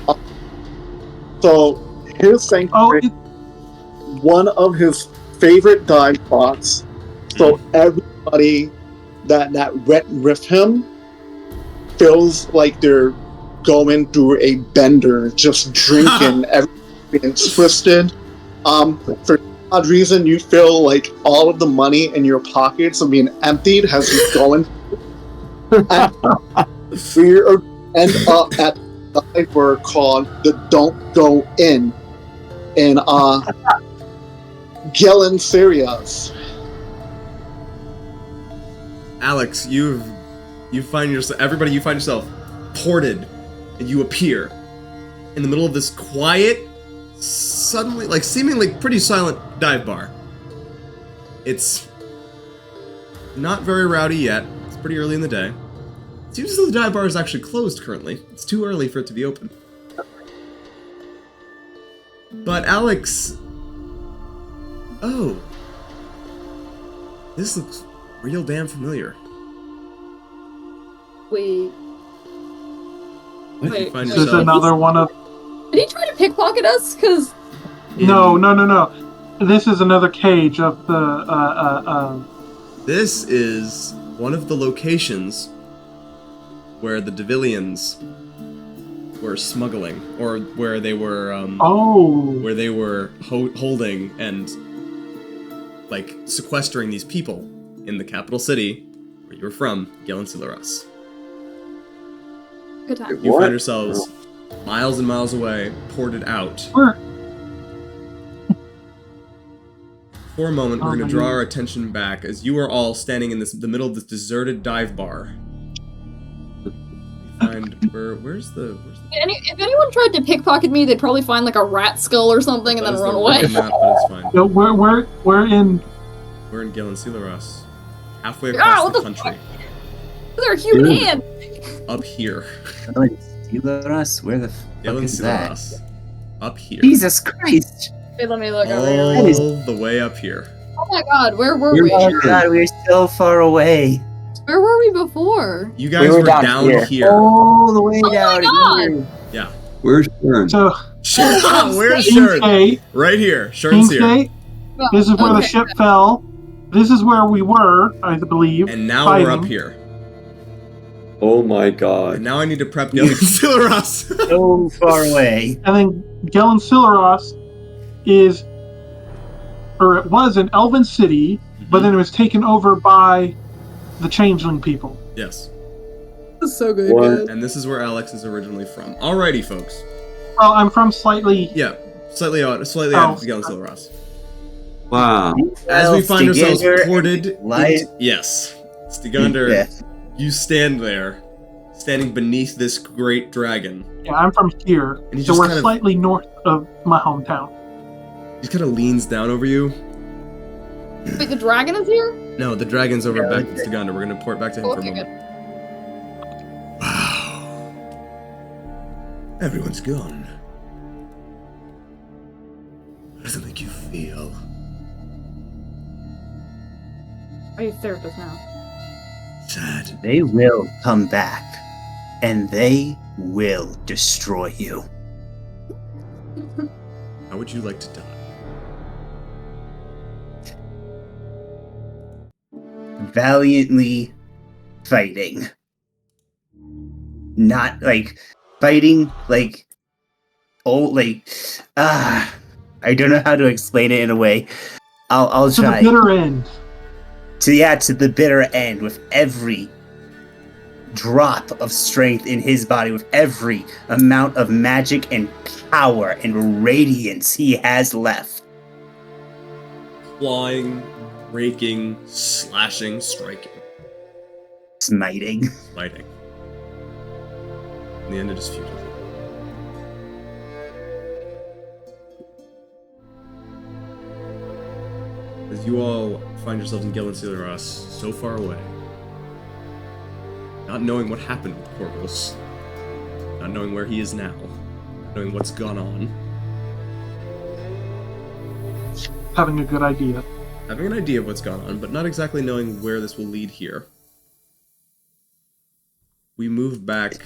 So his Sanctuary Oh, one of his favorite dive spots. So everybody that went with him feels like they're going through a bender, just drinking, everything twisted. For odd reason, you feel like all of the money in your pockets are being emptied as you're going. And we end up at the dive word called the Don't Go In Gelen Sirius. Alex, you find yourself ported, and you appear in the middle of this quiet, suddenly, like seemingly pretty silent dive bar. It's not very rowdy yet. It's pretty early in the day. It seems as though the dive bar is actually closed currently. It's too early for it to be open. But Alex, oh, this looks real damn familiar. Wait. What did you Wait, find this is yourself? another one of. Did he try to pickpocket us? Cause No. This is another cage of the. This is one of the locations where the Devillians were smuggling, or where they were, where they were holding and, like, sequestering these people in the capital city where you were from, Gelensilaras. good time. You What? find yourselves miles and miles away, ported out. Where? For a moment, we're Oh going to my draw God. our attention back as you are all standing in the middle of this deserted dive bar. Find where's the If anyone tried to pickpocket me, they'd probably find like a rat skull or something and that then is run the away. map, but it's fine. No, we're in. We're in Gelensilaras. halfway across what the the country. They're human Dude. hands. Up here. Siluros? Where the fuck is that? Siluros. Up here. Jesus Christ! Wait, let me look over here. All the way up here. Oh my god, where were We're we? Oh god, we're so far away. Where were we before? You guys were were down down here. here. All the way Oh my down God! here. Where's Sharon? So, Where's King's Sharon? Gate, Right here. Sharon's King's here. Gate, this is where the Okay. ship fell. This is where we were, I believe. And now fighting. we're up here. Oh my And god. now I need to prep Siluros. So far away. And then Gelen Siluros is, or it was an elven city, but then it was taken over by the changeling people. Yes. That's so good, What? guys. And this is where Alex is originally from. Alrighty, folks. Well, I'm from slightly. Yeah. Slightly out of Galen Siluros. Wow. As we find ourselves Stigander ported Light. yes. Stigander, Yeah. you stand there, standing beneath this great dragon. Yeah, I'm from here, And he so just we're kind of- slightly north of my hometown. He kind of leans down over you. Wait, the dragon is here? No, the dragon's over Yeah, back okay. to Stigander. We're gonna port back to him for a Okay, moment. good. Wow. Everyone's gone. How does it make you feel? Are you therapist now? Sad. They will come back, and they will destroy you. How would you like to die? Valiantly fighting. Not like fighting like I don't know how to explain it in a way. I'll To the try. bitter end. To the bitter end, with every drop of strength in his body, with every amount of magic and power and radiance he has left. Clawing, raking, slashing, striking, Smiting. fighting. In the end, it is futile. As you all find yourselves in Galen Siluros, so far away, not knowing what happened with Khorvos, not knowing where he is now, not knowing what's gone on, Having a good idea. having an idea of what's gone on, but not exactly knowing where this will lead here. We move back to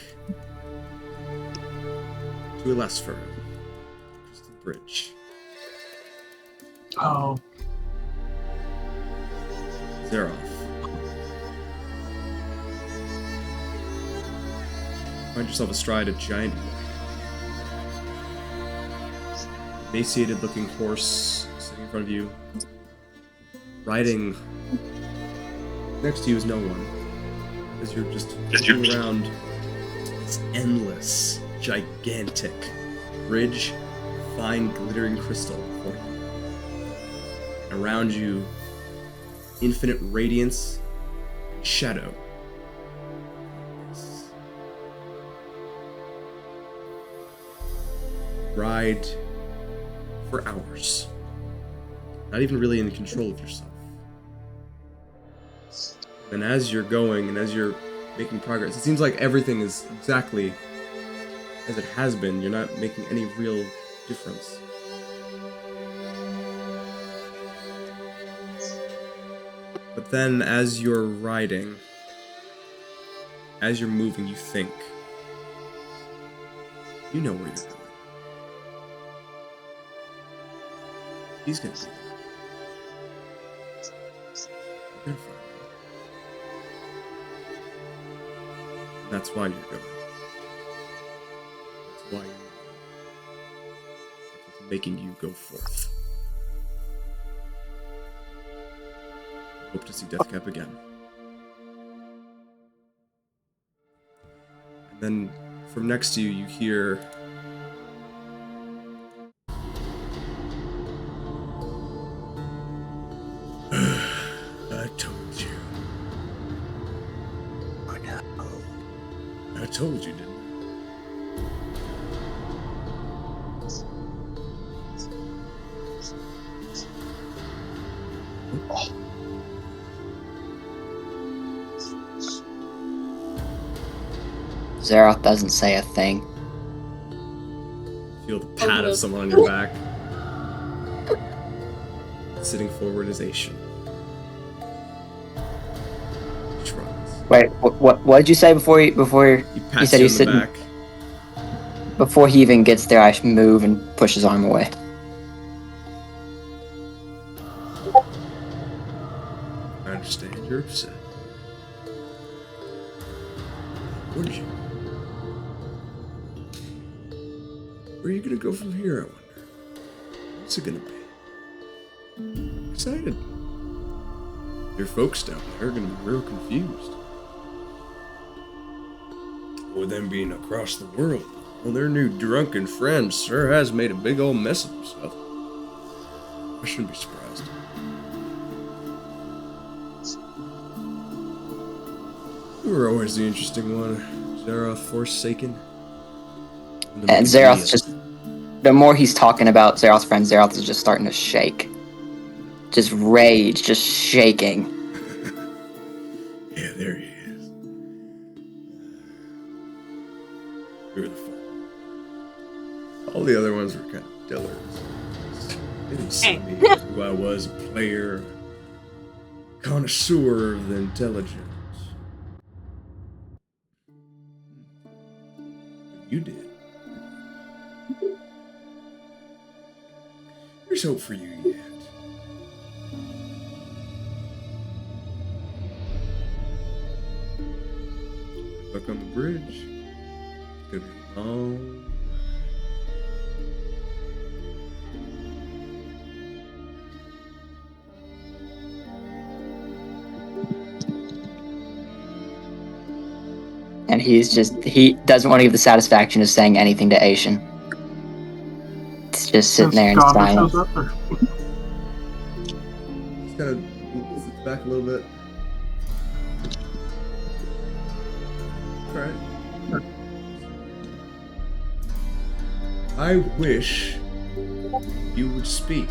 Eclipser, just the bridge. Oh, Zeroff. Find yourself astride a giant, emaciated-looking horse sitting in front of you. Riding next to you is no one, as you're just looking around this endless, gigantic bridge, fine glittering crystal before you. And around you, infinite radiance, shadow. Ride for hours. Not even really in control of yourself. And as you're going and as you're making progress, it seems like everything is exactly as it has been. You're not making any real difference. But then as you're riding, as you're moving, you think. You know where you're going. He's gonna be there. You're gonna find him. That's why you're going. That's why you're moving. That's what's making you go forth. Hope to see Deathcap again. And then from next to you, you hear. I told you. I told you, didn't I? Xerath doesn't say a thing. Feel the pat of someone on your back. Sitting forward is Asian. Shrugs. Wait, what did you say before He pats said you he's on sitting? the back. Before he even gets there, I move and push his arm away. I understand you're upset. What is you? Where are you gonna go from here, I wonder? What's it gonna be? I'm excited. Your folks down there are gonna be real confused. With them being across the world, well, their new drunken friend sure has made a big old mess of himself. I shouldn't be surprised. You were always the interesting one, Xerath Forsaken. And Xerath just... The more he's talking about Xerath's friend, Xerath is just starting to shake. Just rage, just shaking. Yeah, there he is. You're the fun. All the other ones were kind of dillers. They didn't see me for who I was, a player, connoisseur of the intelligence. You did. There's hope for you yet. Look on the bridge. It's gonna be long. And he doesn't want to give the satisfaction of saying anything to Asian. It's just sitting there in silence. Shows up, or... Just kind of sits back a little bit. Alright. I wish you would speak.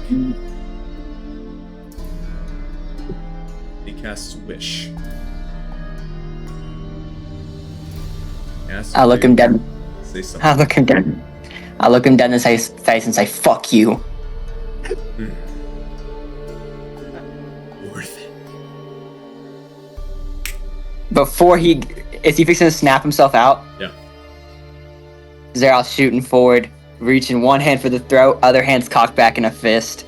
He casts Wish. I look him dead. Say something. I look him dead. I look him dead in his face and say, "Fuck you." Worth it. Before is he fixing to snap himself out? Yeah. Xerath shooting forward, reaching one hand for the throat, other hand's cocked back in a fist.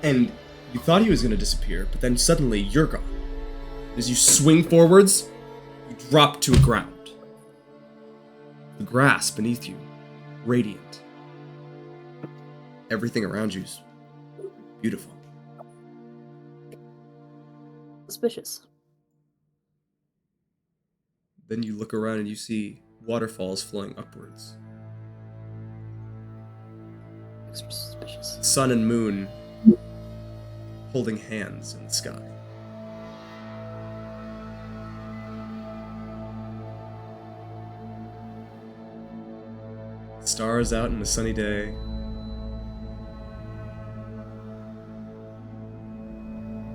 And you thought he was going to disappear, but then suddenly you're gone. As you swing forwards, you drop to the ground. The grass beneath you, radiant. Everything around you's beautiful. Suspicious. Then you look around and you see waterfalls flowing upwards. Suspicious. Sun and moon holding hands in the sky. Stars out in a sunny day.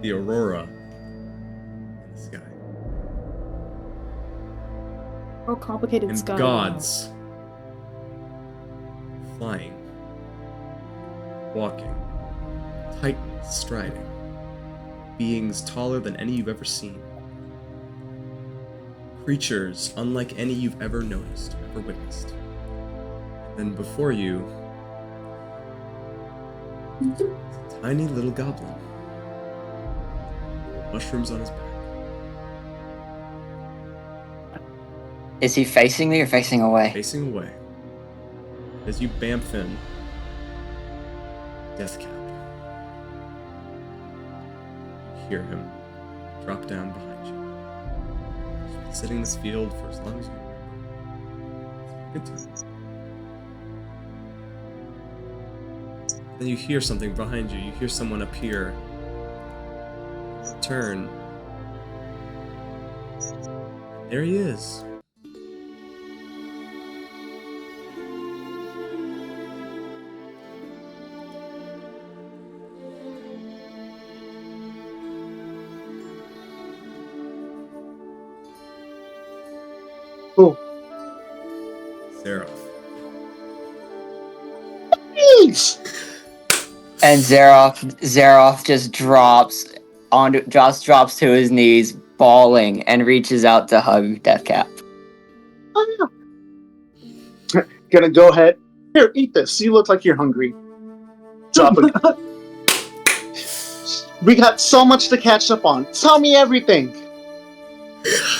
The aurora in the sky. More complicated And sky. gods flying, walking, titans striding, beings taller than any you've ever seen, creatures unlike any you've ever noticed, ever witnessed. Then before you, is a tiny little goblin, mushrooms on his back. Is he facing me or facing away? Facing away. As you bamf in, Deathcap. You hear him drop down behind you. He's been sitting in this field for as long as you remember. It's been a good time. Then you hear something behind you. You hear someone appear. Turn. There he is. Cool. Zeroth. Jeez. And Zeroth just drops to his knees, bawling, and reaches out to hug Deathcap. Gonna go ahead. Here, eat this. You look like you're hungry. Drop it. We got so much to catch up on. Tell me everything.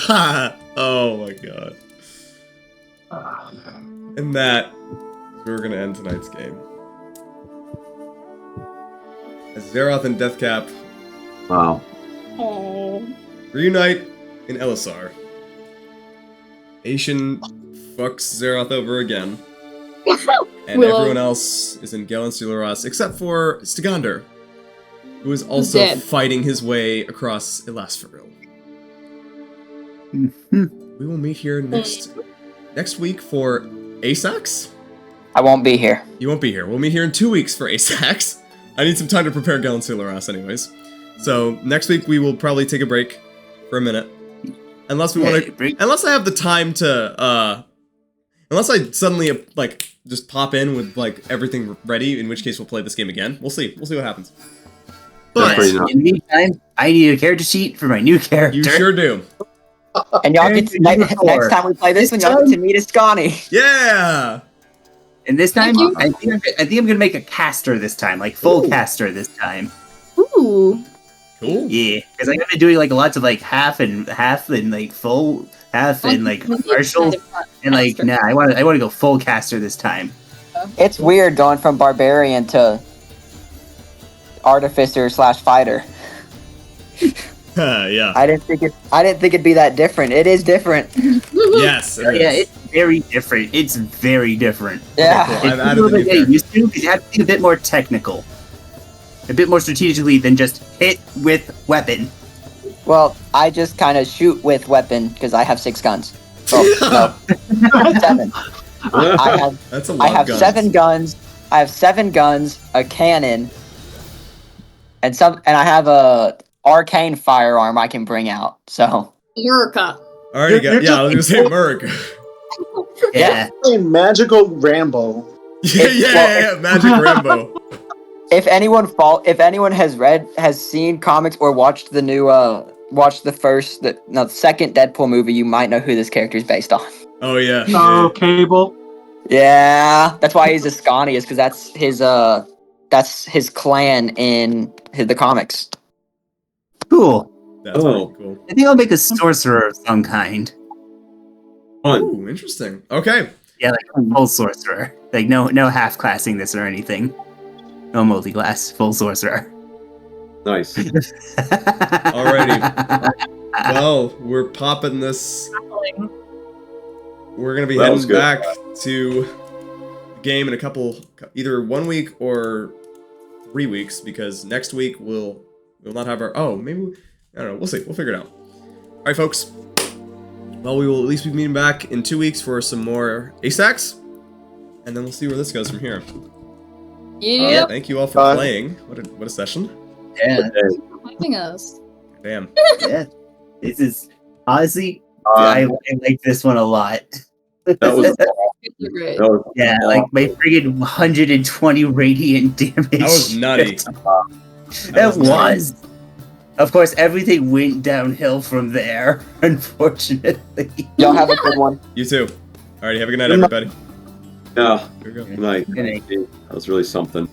Oh my god. And that is where we're gonna end tonight's game. As Zeroth and Deathcap Wow. reunite in Elisar. Ashen fucks Zeroth over again. And Willow. everyone else is in Galen Suleras except for Stigandr, who is also Dead. fighting his way across Elasferil. We will meet here next week for Asax? I won't be here. You won't be here. We'll meet here in 2 weeks for Asax. I need some time to prepare Galen Suleras anyways. So next week we will probably take a break for a minute. Unless we want to, unless I have the time to, unless I suddenly like just pop in with like everything ready, in which case we'll play this game again. We'll see. We'll see what happens. But pretty nice. In the meantime, I need a character sheet for my new character. you sure do. And y'all get to, next time we play this one, y'all get to meet Ascani. Yeah. And this time, Thank you. I think I'm gonna make a caster this time, like full caster this time. Ooh. Cool. Yeah, because I'm gonna doing like lots of like half and like full, half and like partial, and like nah, I want to go full caster this time. It's weird going from barbarian to artificer / fighter. Yeah. I didn't think it'd be that different. It is different. Yes. It Yeah, is. it's very different. It's very different. Yeah. Cool. I've It's a added little the new bit getting character. used to because you have to be a bit more technical, a bit more strategically than just hit with weapon. Well, I just kind of shoot with weapon because I have 6 guns. Oh, no. 7. That's a lot I have of guns. 7 guns. I have 7 guns, a cannon, and I have a arcane firearm I can bring out. So America. Already got. You're Yeah, I was gonna just- say Merc. Yeah. A magical Rambo. yeah, Magic Rambo. if anyone has seen comics or watched the new the second Deadpool movie, you might know who this character is based on. Oh yeah. Oh, Cable. Yeah, that's why he's Ascani, is because that's his clan in the comics. Cool. That's pretty cool. I think I'll make a sorcerer of some kind. Fun. Ooh, interesting. Okay. Yeah, like full sorcerer. Like no half classing this or anything. No multi-class, full sorcerer. Nice. Alrighty. Well, we're popping this. We're gonna be That was heading good. back to the game in either 1 week or 3 weeks, because next week we'll not have our. Oh, maybe I don't know. We'll see. We'll figure it out. All right, folks. Well, we will at least be meeting back in 2 weeks for some more ASACs, and then we'll see where this goes from here. Yep. Thank you all for playing. What a session. Yeah, Finding us. Damn. yeah. This is honestly, Uh, I like this one a lot. that was, You're great. that was Yeah, like my friggin' 120 radiant damage. That was nutty. That was. Of course, everything went downhill from there, unfortunately. Y'all have a good one. You too. Alrighty, have a good night, everybody. yeah. Here we go. Good night. Good night. That was really something.